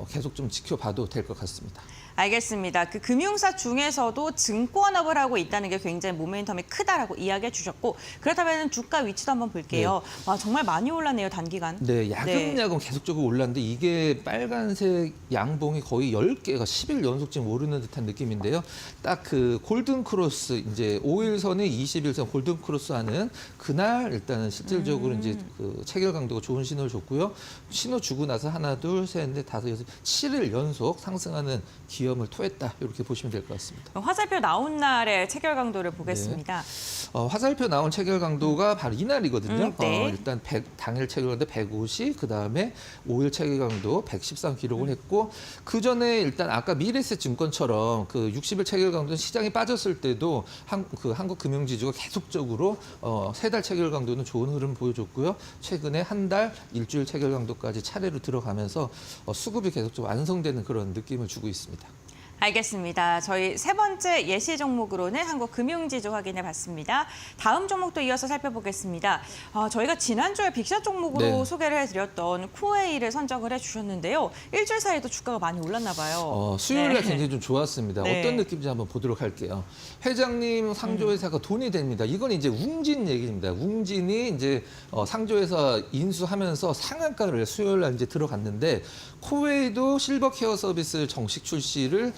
계속 좀 지켜봐도 될 것 같습니다. 알겠습니다. 그 금융사 중에서도 증권업을 하고 있다는 게 굉장히 모멘텀이 크다라고 이야기해 주셨고 그렇다면 주가 위치도 한번 볼게요. 와, 정말 많이 올랐네요, 단기간. 네, 야금야금 계속적으로 올랐는데 이게 빨간색 양봉이 거의 10개가 10일 연속 지금 오르는 듯한 느낌인데요. 딱 그 골든 크로스 이제 5일선에 21선 골든 크로스 하는 그날 일단은 실질적으로 이제 그 체결 강도가 좋은 신호를 줬고요. 신호 주고 나서 하나, 둘, 셋, 넷, 다섯, 여섯, 7일 연속 상승하는 기염을 토했다. 이렇게 보시면 될 것 같습니다. 화살표 나온 날의 체결 강도를 보겠습니다. 화살표 나온 체결 강도가 바로 이날이거든요. 네. 일단 당일 체결 강도 150, 그다음에 5일 체결 강도 113 기록을 했고 그 전에 일단 아까 미래에셋 증권처럼 그 60일 체결 강도는 시장이 빠졌을 때도 한국금융지주가 계속적으로 3달 체결 강도는 좋은 흐름 보여줬고요. 최근에 한 달, 일주일 체결 강도까지 차례로 들어가면서 수급이 계속 좀 완성되는 그런 느낌을 주고 있습니다. 알겠습니다. 저희 세 번째 예시 종목으로는 한국금융지주 확인해 봤습니다. 다음 종목도 이어서 살펴보겠습니다. 저희가 지난주에 빅샷 종목으로 네. 소개를 해드렸던 코웨이를 선정을 해주셨는데요. 일주일 사이에도 주가가 많이 올랐나 봐요. 수요일 날 네. 굉장히 좀 좋았습니다. 네. 어떤 느낌인지 한번 보도록 할게요. 회장님 상조회사가 돈이 됩니다. 이건 이제 웅진 얘기입니다. 웅진이 이제 상조회사 인수하면서 상한가를 수요일 날 이제 들어갔는데 코웨이도 실버 케어 서비스 정식 출시를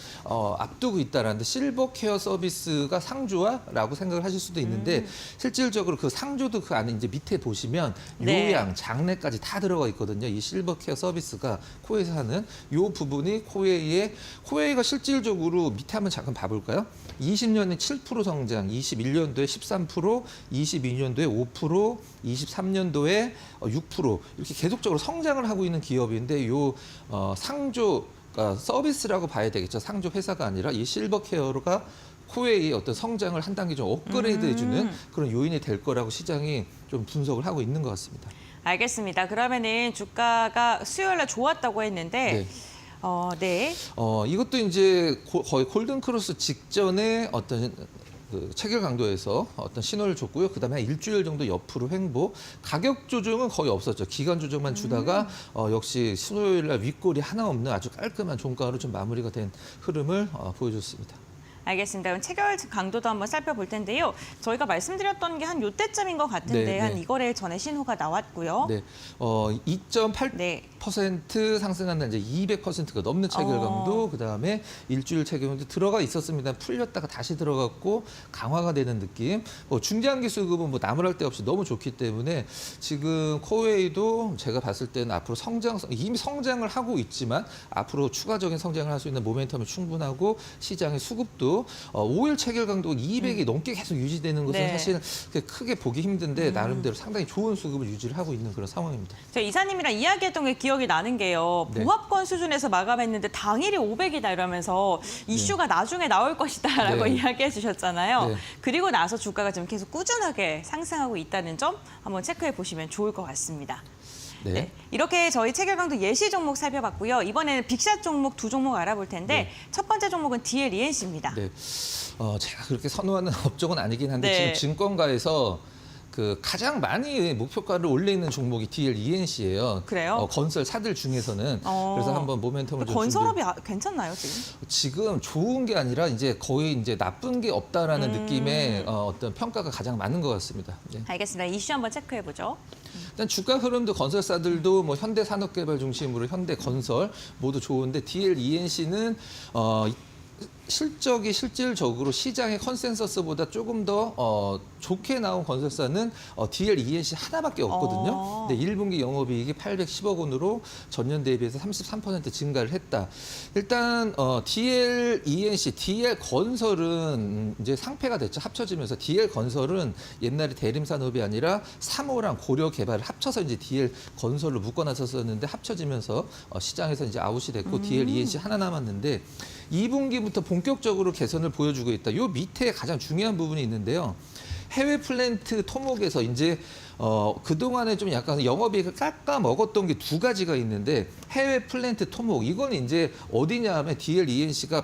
앞두고 있다라는데 실버 케어 서비스가 상조화라고 생각을 하실 수도 있는데 실질적으로 그 상조도 그 안에 이제 밑에 보시면 네. 요양, 장례까지 다 들어가 있거든요. 이 실버 케어 서비스가 코웨이에서 하는 요 부분이 코웨이가 실질적으로 밑에 한번 잠깐 봐볼까요? 20년에 7% 성장, 21년도에 13%, 22년도에 5%, 23년도에 6% 이렇게 계속적으로 성장을 하고 있는 기업인데 요 상조 서비스라고 봐야 되겠죠. 상조 회사가 아니라 이 실버 케어가 코웨이의 어떤 성장을 한 단계 좀 업그레이드해주는 그런 요인이 될 거라고 시장이 좀 분석을 하고 있는 것 같습니다. 알겠습니다. 그러면은 주가가 수요일날 좋았다고 했는데 네. 이것도 이제 거의 골든 크로스 직전에 어떤 그 체결 강도에서 어떤 신호를 줬고요. 그다음에 한 일주일 정도 옆으로 횡보. 가격 조정은 거의 없었죠. 기간 조정만 주다가 역시 수요일 날 윗골이 하나 없는 아주 깔끔한 종가로 좀 마무리가 된 흐름을 보여줬습니다. 알겠습니다. 그럼 체결 강도도 한번 살펴볼 텐데요. 저희가 말씀드렸던 게 한 요때쯤인 것 같은데 네, 한 네. 이거래 전에 신호가 나왔고요. 네, 2.8% 네. 상승한 날 이제 200%가 넘는 체결 강도, 그다음에 일주일 체결 강도 들어가 있었습니다. 풀렸다가 다시 들어갔고 강화가 되는 느낌. 중장기 수급은 뭐 나무랄 데 없이 너무 좋기 때문에 지금 코웨이도 제가 봤을 때는 앞으로 이미 성장을 하고 있지만 앞으로 추가적인 성장을 할 수 있는 모멘텀이 충분하고 시장의 수급도 5일 체결 강도 200이 넘게 계속 유지되는 것은 네. 사실 크게 보기 힘든데 나름대로 상당히 좋은 수급을 유지를 하고 있는 그런 상황입니다. 저 이사님이랑 이야기했던 게 기억이 나는 게요. 네. 보합권 수준에서 마감했는데 당일이 500이다 이러면서 이슈가 나중에 나올 것이다라고 네. 이야기해 주셨잖아요. 네. 그리고 나서 주가가 지금 계속 꾸준하게 상승하고 있다는 점 한번 체크해 보시면 좋을 것 같습니다. 네. 네, 이렇게 저희 체결 강도 예시 종목 살펴봤고요. 이번에는 빅샷 종목 두 종목 알아볼 텐데 첫 번째 종목은 DLENC입니다. 네. 제가 그렇게 선호하는 업종은 아니긴 한데 네. 지금 증권가에서 그 가장 많이 목표가를 올리는 종목이 DLENC예요. 그래요? 건설사들 중에서는 그래서 한번 모멘텀을 좀 건설업이 괜찮나요 지금? 지금 좋은 게 아니라 이제 거의 이제 나쁜 게 없다라는 느낌의 어떤 평가가 가장 많은 것 같습니다. 네. 알겠습니다. 이슈 한번 체크해 보죠. 일단 주가 흐름도 건설사들도 뭐 현대산업개발 중심으로 현대건설 모두 좋은데 DLENC는 실적이 실질적으로 시장의 컨센서스보다 조금 더 좋게 나온 건설사는 DLENC 하나밖에 없거든요. 근데 1분기 영업이익이 810억 원으로 전년 대비해서 33% 증가를 했다. 일단 DLENC, DL건설은 이제 상폐가 됐죠. 합쳐지면서 DL건설은 옛날에 대림산업이 아니라 3호랑 고려개발을 합쳐서 이제 DL건설로 묶어놨었는데 합쳐지면서 시장에서 이제 아웃이 됐고 DLENC 하나 남았는데 2분기부터 본격적으로 개선을 보여주고 있다. 요 밑에 가장 중요한 부분이 있는데요. 해외 플랜트 토목에서 이제 그동안에 좀 약간 영업이익을 깎아 먹었던 게 두 가지가 있는데 해외 플랜트 토목 이건 이제 어디냐 하면 DLENC가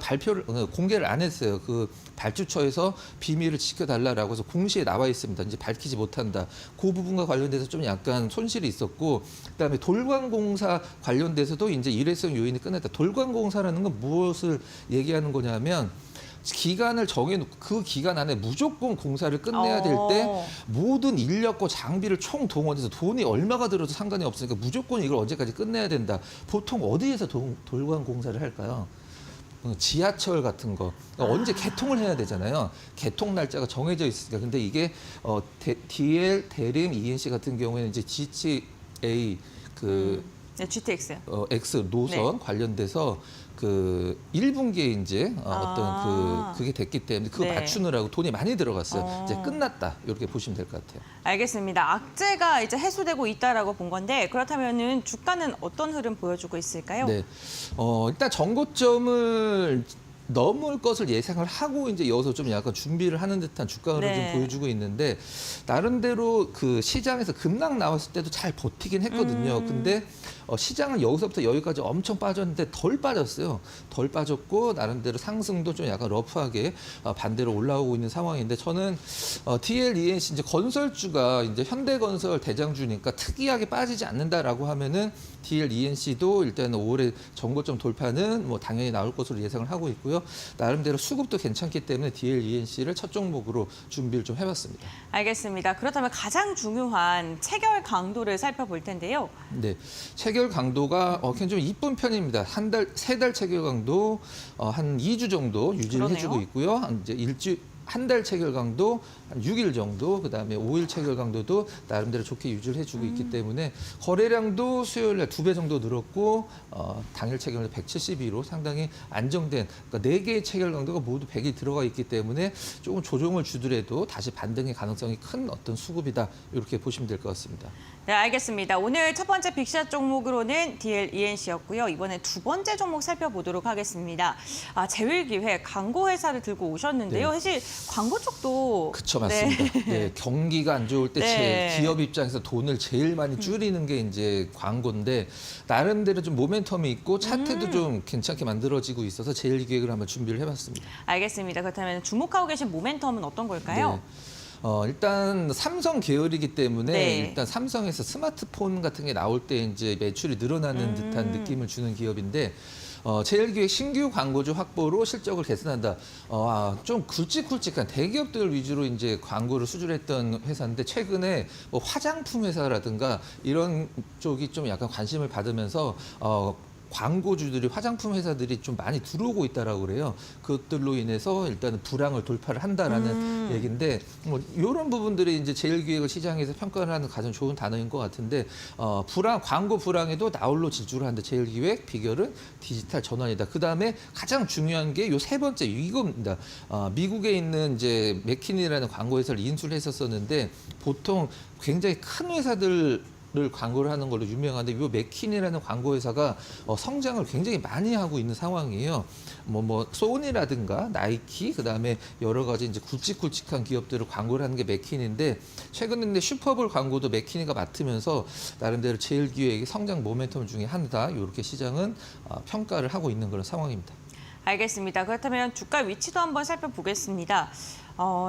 공개를 안 했어요. 그 발주처에서 비밀을 지켜달라고 해서 공시에 나와 있습니다. 이제 밝히지 못한다. 그 부분과 관련돼서 좀 약간 손실이 있었고 그다음에 돌관공사 관련돼서도 이제 일회성 요인이 끝났다. 돌관공사라는 건 무엇을 얘기하는 거냐면 기간을 정해놓고 그 기간 안에 무조건 공사를 끝내야 될 때 모든 인력과 장비를 총 동원해서 돈이 얼마가 들어도 상관이 없으니까 무조건 이걸 언제까지 끝내야 된다. 보통 어디에서 돌관 공사를 할까요? 지하철 같은 거 언제 개통을 해야 되잖아요. 개통 날짜가 정해져 있으니까. 근데 이게 DL, 대림, ENC 같은 경우에는 이제 GTA 네, GTX요. X 노선 네. 관련돼서 그 1분기에 이제 그게 됐기 때문에 그거 네. 맞추느라고 돈이 많이 들어갔어요. 이제 끝났다. 이렇게 보시면 될 것 같아요. 알겠습니다. 악재가 이제 해소되고 있다라고 본 건데 그렇다면은 주가는 어떤 흐름 보여주고 있을까요? 네. 일단 정고점을 넘을 것을 예상을 하고 이제 여기서 좀 약간 준비를 하는 듯한 주가 흐름을 네. 좀 보여주고 있는데 나름대로 그 시장에서 급락 나왔을 때도 잘 버티긴 했거든요. 근데 시장은 여기서부터 여기까지 엄청 빠졌는데 덜 빠졌어요. 덜 빠졌고 나름대로 상승도 좀 약간 러프하게 반대로 올라오고 있는 상황인데 저는 DLENC 이제 건설주가 이제 현대건설 대장주니까 특이하게 빠지지 않는다라고 하면은 DLENC도 일단 올해 정고점 돌파는 뭐 당연히 나올 것으로 예상을 하고 있고요. 나름대로 수급도 괜찮기 때문에 DLENC를 첫 종목으로 준비를 좀 해봤습니다. 알겠습니다. 그렇다면 가장 중요한 체결 강도를 살펴볼 텐데요. 네, 체결 강도가 굉장히 이쁜 편입니다. 세 달 체결 강도 한 2주 정도 유지를 그러네요. 해주고 있고요. 이제 한 달 체결 강도 한 6일 정도, 그다음에 5일 체결 강도도 나름대로 좋게 유지를 해주고 있기 때문에 거래량도 수요일에 2배 정도 늘었고 당일 체결 172로 상당히 안정된 그러니까 4개의 체결 강도가 모두 100이 들어가 있기 때문에 조금 조정을 주더라도 다시 반등의 가능성이 큰 어떤 수급이다 이렇게 보시면 될 것 같습니다. 네, 알겠습니다. 오늘 첫 번째 빅샷 종목으로는 DLENC였고요. 이번에 두 번째 종목 살펴보도록 하겠습니다. 제일기획 광고 회사를 들고 오셨는데요. 네. 사실 광고 쪽도 그쵸, 맞습니다. 네, 경기가 안 좋을 때 네. 기업 입장에서 돈을 제일 많이 줄이는 게 이제 광고인데 나름대로 좀 모멘텀이 있고 차트도 좀 괜찮게 만들어지고 있어서 제일 기획을 한번 준비를 해봤습니다. 알겠습니다. 그렇다면 주목하고 계신 모멘텀은 어떤 걸까요? 네. 일단 삼성 계열이기 때문에 네. 일단 삼성에서 스마트폰 같은 게 나올 때 이제 매출이 늘어나는 듯한 느낌을 주는 기업인데 제일기획 신규 광고주 확보로 실적을 개선한다. 좀 굵직굵직한 대기업들 위주로 이제 광고를 수주했던 회사인데 최근에 뭐 화장품 회사라든가 이런 쪽이 좀 약간 관심을 받으면서 광고주들이 화장품 회사들이 좀 많이 들어오고 있다라고 그래요. 그것들로 인해서 일단은 불황을 돌파를 한다라는 얘기인데 뭐 이런 부분들이 이제 제일기획을 시장에서 평가를 하는 가장 좋은 단어인 것 같은데 광고 불황에도 나홀로 질주를 하는데 제일기획 비결은 디지털 전환이다. 그 다음에 가장 중요한 게 요 세 번째 이겁니다. 미국에 있는 이제 맥키니라는 광고 회사를 인수를 했었었는데 보통 굉장히 큰 회사들 를 광고를 하는 걸로 유명한데 이 맥킨이라는 광고 회사가 성장을 굉장히 많이 하고 있는 상황이에요. 뭐 소니라든가 나이키 그다음에 여러 가지 이제 굵직굵직한 기업들을 광고를 하는 게 맥킨인데 최근에 근데 슈퍼볼 광고도 맥키니가 맡으면서 나름대로 제일기획의 성장 모멘텀 중에 하나다. 이렇게 시장은 평가를 하고 있는 그런 상황입니다. 알겠습니다. 그렇다면 주가 위치도 한번 살펴보겠습니다.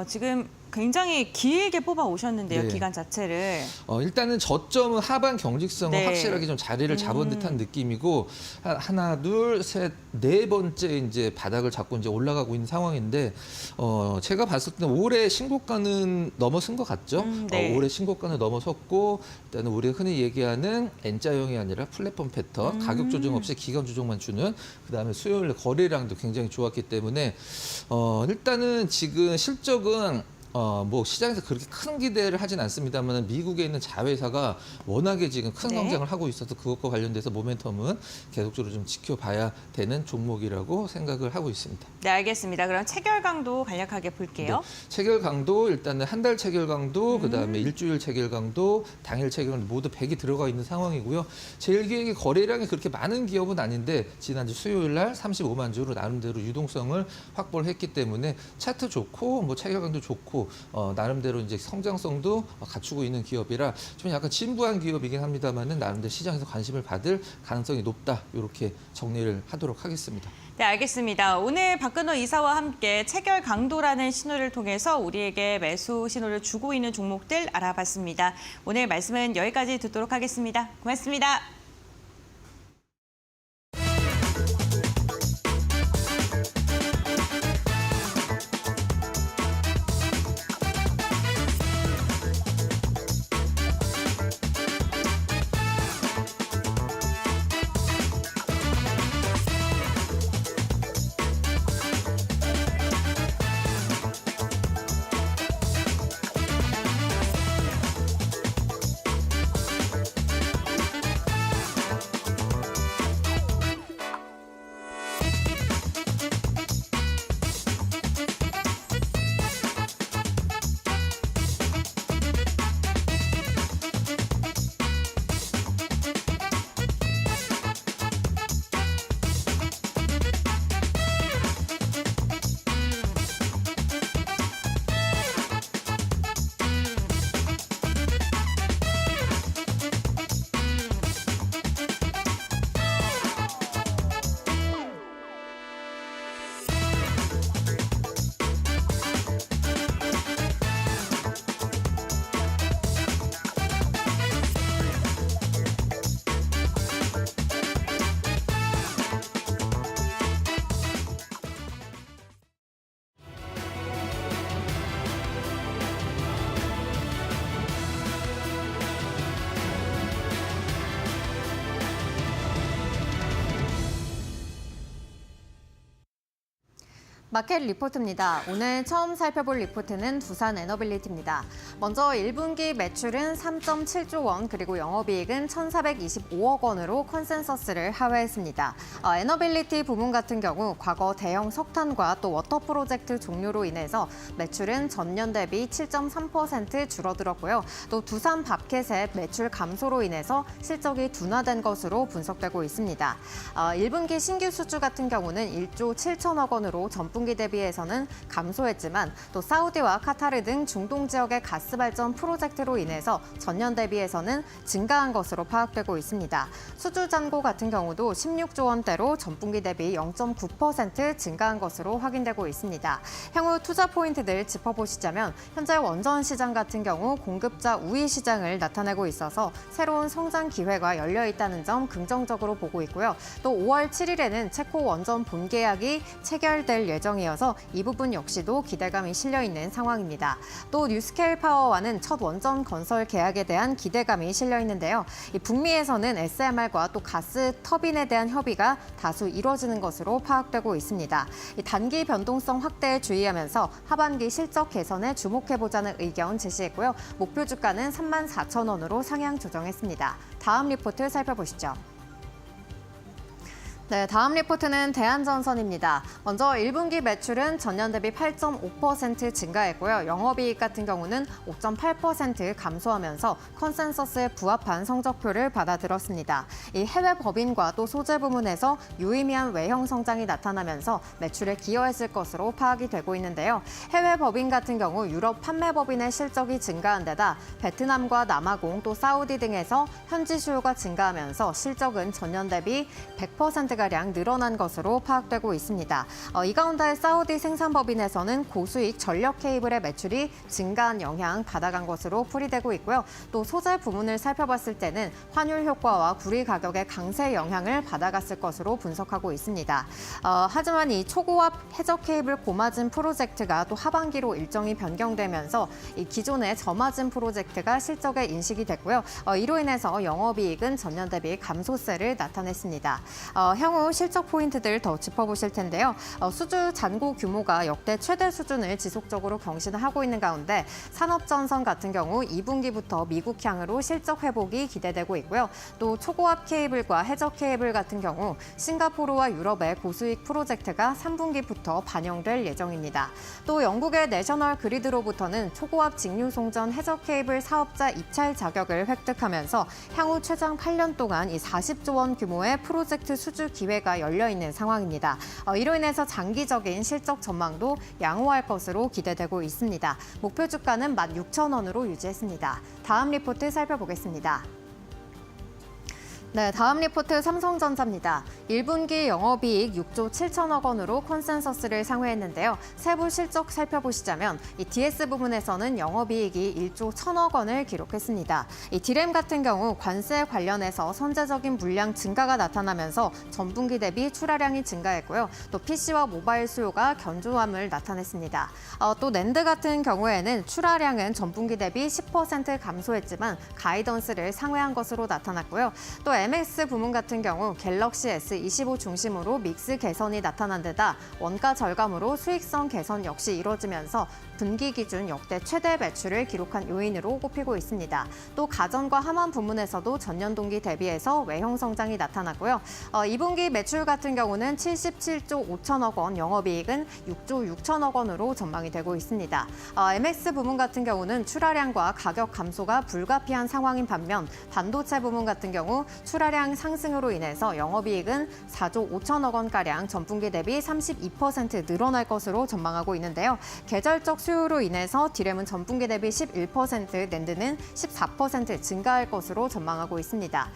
지금 굉장히 길게 뽑아 오셨는데요, 네. 기간 자체를. 일단은 저점은 하반 경직성은 네. 확실하게 좀 자리를 잡은 듯한 느낌이고 하나, 둘, 셋, 네 번째 이제 바닥을 잡고 이제 올라가고 있는 상황인데 제가 봤을 때는 올해 신고가는 넘어선 것 같죠? 네. 올해 신고가는 넘어섰고 일단은 우리가 흔히 얘기하는 N자형이 아니라 플랫폼 패턴, 가격 조정 없이 기간 조정만 주는 그다음에 수요일 거래량도 굉장히 좋았기 때문에 일단은 지금 실적은 뭐 시장에서 그렇게 큰 기대를 하진 않습니다만 미국에 있는 자회사가 워낙에 지금 큰 네. 성장을 하고 있어서 그것과 관련돼서 모멘텀은 계속적으로 좀 지켜봐야 되는 종목이라고 생각을 하고 있습니다. 네, 알겠습니다. 그럼 체결 강도 간략하게 볼게요. 네, 체결 강도 일단은 한 달 체결 강도 그다음에 일주일 체결 강도 당일 체결 강도 모두 100이 들어가 있는 상황이고요. 제일기획의 거래량이 그렇게 많은 기업은 아닌데 지난주 수요일 날 35만 주로 나름대로 유동성을 확보를 했기 때문에 차트 좋고 뭐 체결 강도 좋고 있고 나름대로 이제 성장성도 갖추고 있는 기업이라 좀 약간 진부한 기업이긴 합니다만은 나름대로 시장에서 관심을 받을 가능성이 높다. 이렇게 정리를 하도록 하겠습니다. 네, 알겠습니다. 오늘 박근호 이사와 함께 체결 강도라는 신호를 통해서 우리에게 매수 신호를 주고 있는 종목들 알아봤습니다. 오늘 말씀은 여기까지 듣도록 하겠습니다. 고맙습니다. 마켓 리포트입니다. 오늘 처음 살펴볼 리포트는 두산 에너빌리티입니다. 먼저 1분기 매출은 3.7조 원 그리고 영업이익은 1,425억 원으로 컨센서스를 하회했습니다. 에너빌리티 부문 같은 경우 과거 대형 석탄과 또 워터 프로젝트 종료로 인해서 매출은 전년 대비 7.3% 줄어들었고요. 또 두산 밥켓의 매출 감소로 인해서 실적이 둔화된 것으로 분석되고 있습니다. 1분기 신규 수주 같은 경우는 1조 7천억 원으로 전분기 대비해서는 감소했지만 또 사우디와 카타르 등 중동 지역의 가스 발전 프로젝트로 인해서 전년 대비해서는 증가한 것으로 파악되고 있습니다. 수주 잔고 같은 경우도 16조 원대로 전분기 대비 0.9% 증가한 것으로 확인되고 있습니다. 향후 투자 포인트들 짚어보시자면 현재 원전 시장 같은 경우 공급자 우위 시장을 나타내고 있어서 새로운 성장 기회가 열려 있다는 점 긍정적으로 보고 있고요. 또 5월 7일에는 체코 원전 본계약이 체결될 예정이어서 이 부분 역시도 기대감이 실려 있는 상황입니다. 또 뉴스케일 파워와는 첫 원전 건설 계약에 대한 기대감이 실려 있는데요. 북미에서는 SMR과 또 가스 터빈에 대한 협의가 다수 이루어지는 것으로 파악되고 있습니다. 단기 변동성 확대에 주의하면서 하반기 실적 개선에 주목해보자는 의견 제시했고요. 목표 주가는 34,000원으로 상향 조정했습니다. 다음 리포트 살펴보시죠. 네, 다음 리포트는 대한전선입니다. 먼저 1분기 매출은 전년 대비 8.5% 증가했고요. 영업이익 같은 경우는 5.8% 감소하면서 컨센서스에 부합한 성적표를 받아들었습니다. 이 해외 법인과 또 소재 부문에서 유의미한 외형 성장이 나타나면서 매출에 기여했을 것으로 파악이 되고 있는데요. 해외 법인 같은 경우 유럽 판매 법인의 실적이 증가한 데다 베트남과 남아공 또 사우디 등에서 현지 수요가 증가하면서 실적은 전년 대비 100%가량 늘어난 것으로 파악되고 있습니다. 이 가운데 사우디 생산법인에서는 고수익 전력 케이블의 매출이 증가한 영향 받아간 것으로 풀이되고 있고요. 또 소재 부문을 살펴봤을 때는 환율 효과와 구리 가격의 강세 영향을 받아갔을 것으로 분석하고 있습니다. 하지만 이 초고압 해저 케이블 고마진 프로젝트가 또 하반기로 일정이 변경되면서 이 기존의 저마진 프로젝트가 실적에 인식이 됐고요. 이로 인해서 영업이익은 전년 대비 감소세를 나타냈습니다. 향후 실적 포인트들 더 짚어보실 텐데요. 수주 잔고 규모가 역대 최대 수준을 지속적으로 경신하고 있는 가운데 산업전선 같은 경우 2분기부터 미국향으로 실적 회복이 기대되고 있고요. 또 초고압 케이블과 해저 케이블 같은 경우 싱가포르와 유럽의 고수익 프로젝트가 3분기부터 반영될 예정입니다. 또 영국의 내셔널 그리드로부터는 초고압 직류송전 해저 케이블 사업자 입찰 자격을 획득하면서 향후 최장 8년 동안 이 40조 원 규모의 프로젝트 수주 기회가 열려 있는 상황입니다. 이로 인해서 장기적인 실적 전망도 양호할 것으로 기대되고 있습니다. 목표 주가는 16,000원으로 유지했습니다. 다음 리포트 살펴보겠습니다. 네, 다음 리포트 삼성전자입니다. 1분기 영업이익 6조 7천억 원으로 컨센서스를 상회했는데요. 세부 실적 살펴보시자면 이 DS 부분에서는 영업이익이 1조 1천억 원을 기록했습니다. 이 D램 같은 경우 관세 관련해서 선제적인 물량 증가가 나타나면서 전분기 대비 출하량이 증가했고요. 또 PC와 모바일 수요가 견조함을 나타냈습니다. 또 낸드 같은 경우에는 출하량은 전분기 대비 10% 감소했지만 가이던스를 상회한 것으로 나타났고요. 또 MX 부문 같은 경우 갤럭시 S25 중심으로 믹스 개선이 나타난 데다 원가 절감으로 수익성 개선 역시 이루어지면서 분기 기준 역대 최대 매출을 기록한 요인으로 꼽히고 있습니다. 또 가전과 하만 부문에서도 전년 동기 대비해서 외형 성장이 나타났고요. 2분기 매출 같은 경우는 77조 5천억 원, 영업이익은 6조 6천억 원으로 전망이 되고 있습니다. MX 부문 같은 경우는 출하량과 가격 감소가 불가피한 상황인 반면 반도체 부문 같은 경우 출하량 상승으로 인해서 영업이익은 4조 5천억 원가량 전분기 대비 32% 늘어날 것으로 전망하고 있는데요. 계절적 수요로 인해서 D램은 전분기 대비 11%, 낸드는 14% 증가할 것으로 전망하고 있습니다.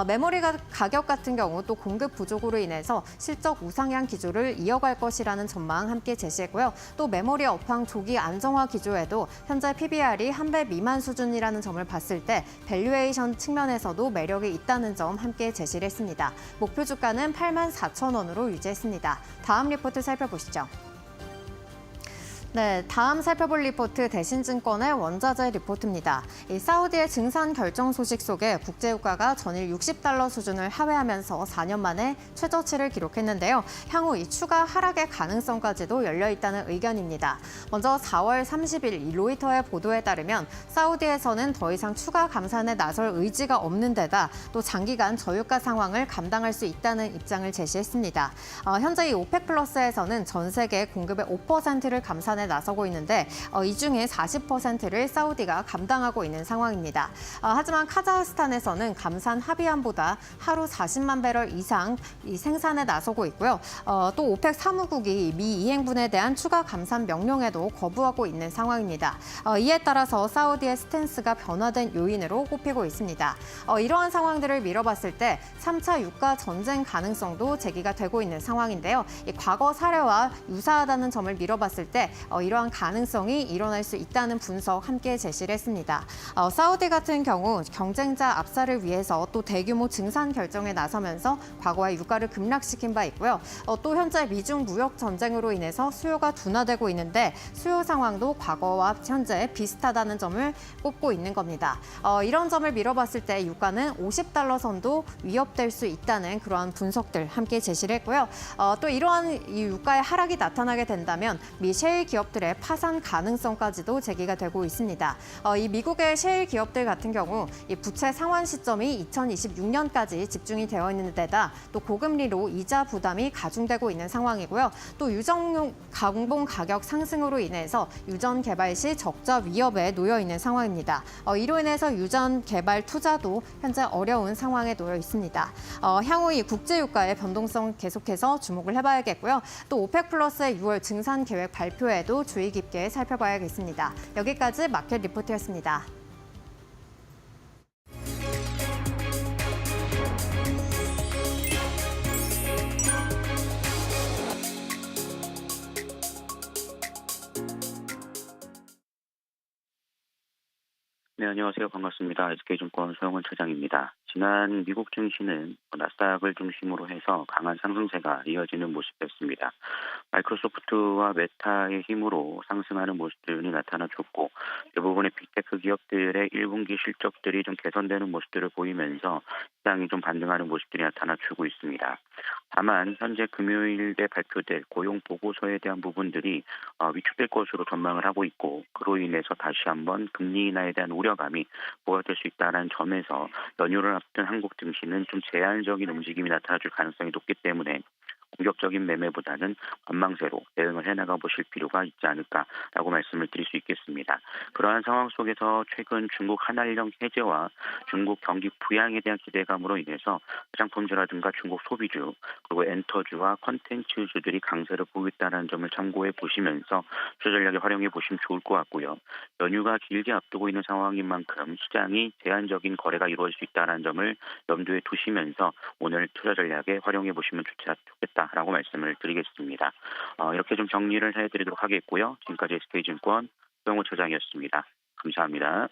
메모리 가격 같은 경우 또 공급 부족으로 인해서 실적 우상향 기조를 이어갈 것이라는 전망 함께 제시했고요. 또 메모리 업황 조기 안정화 기조에도 현재 PBR이 1배 미만 수준이라는 점을 봤을 때 밸류에이션 측면에서도 매력이 있다는 점 함께 제시를 했습니다. 목표 주가는 84,000원으로 유지했습니다. 다음 리포트 살펴보시죠. 네, 다음 살펴볼 리포트 대신증권의 원자재 리포트입니다. 이 사우디의 증산 결정 소식 속에 국제유가가 전일 60달러 수준을 하회하면서 4년 만에 최저치를 기록했는데요. 향후 이 추가 하락의 가능성까지도 열려 있다는 의견입니다. 먼저 4월 30일 이 로이터의 보도에 따르면 사우디에서는 더 이상 추가 감산에 나설 의지가 없는 데다 또 장기간 저유가 상황을 감당할 수 있다는 입장을 제시했습니다. 현재 이 오펙 플러스에서는 전 세계 공급의 5%를 감산해 나서고 있는데 이 중에 40%를 사우디가 감당하고 있는 상황입니다. 하지만 카자흐스탄에서는 감산 합의안보다 하루 40만 배럴 이상 이 생산에 나서고 있고요. 또 오펙 사무국이 미 이행분에 대한 추가 감산 명령에도 거부하고 있는 상황입니다. 이에 따라서 사우디의 스탠스가 변화된 요인으로 꼽히고 있습니다. 이러한 상황들을 미뤄봤을 때 3차 유가 전쟁 가능성도 제기가 되고 있는 상황인데요. 이 과거 사례와 유사하다는 점을 미뤄봤을 때 이러한 가능성이 일어날 수 있다는 분석 함께 제시를 했습니다. 사우디 같은 경우 경쟁자 압살을 위해서 또 대규모 증산 결정에 나서면서 과거의 유가를 급락시킨 바 있고요. 또 현재 미중 무역 전쟁으로 인해서 수요가 둔화되고 있는데 수요 상황도 과거와 현재 비슷하다는 점을 꼽고 있는 겁니다. 이런 점을 미뤄봤을 때 유가는 50달러 선도 위협될 수 있다는 그러한 분석들 함께 제시를 했고요. 또 이러한 이 유가의 하락이 나타나게 된다면 미 셰일 기업들의 파산 가능성까지도 제기가 되고 있습니다. 이 미국의 셰일 기업들 같은 경우 이 부채 상환 시점이 2026년까지 집중이 되어 있는 데다 또 고금리로 이자 부담이 가중되고 있는 상황이고요. 또 유정용 강봉 가격 상승으로 인해서 유전 개발 시 적자 위협에 놓여 있는 상황입니다. 이로 인해서 유전 개발 투자도 현재 어려운 상황에 놓여 있습니다. 향후 이 국제 유가의 변동성 계속해서 주목을 해봐야겠고요. 또 오펙 플러스의 6월 증산 계획 발표에도 주의 깊게 살펴봐야겠습니다. 여기까지 마켓 리포트였습니다. 네, 안녕하세요. 반갑습니다. SK증권 소영원 차장입니다. 지난 미국 증시는 나스닥을 중심으로 해서 강한 상승세가 이어지는 모습이었습니다. 마이크로소프트와 메타의 힘으로 상승하는 모습들이 나타나줬고 대부분의 빅테크 기업들의 1분기 실적들이 좀 개선되는 모습들을 보이면서 시장이 좀 반등하는 모습들이 나타나주고 있습니다. 다만 현재 금요일에 발표될 고용 보고서에 대한 부분들이 위축될 것으로 전망을 하고 있고 그로 인해서 다시 한번 금리 인하에 대한 우려감이 부각될 수 있다는 점에서 연휴를 앞둔 한국 증시는 좀 제한적인 움직임이 나타나줄 가능성이 높기 때문에 공격적인 매매보다는 관망세로 대응을 해나가 보실 필요가 있지 않을까라고 말씀을 드릴 수 있겠습니다. 그러한 상황 속에서 최근 중국 한한령 해제와 중국 경기 부양에 대한 기대감으로 인해서 화장품주라든가 중국 소비주 그리고 엔터주와 콘텐츠주들이 강세를 보이겠다는 점을 참고해 보시면서 투자 전략에 활용해 보시면 좋을 것 같고요. 연휴가 길게 앞두고 있는 상황인 만큼 시장이 제한적인 거래가 이루어질 수 있다는 점을 염두에 두시면서 오늘 투자 전략에 활용해 보시면 좋겠다라고 말씀을 드리겠습니다. 이렇게 좀 정리를 해드리도록 하겠고요. 지금까지 SK증권 소영호 차장이었습니다. 감사합니다.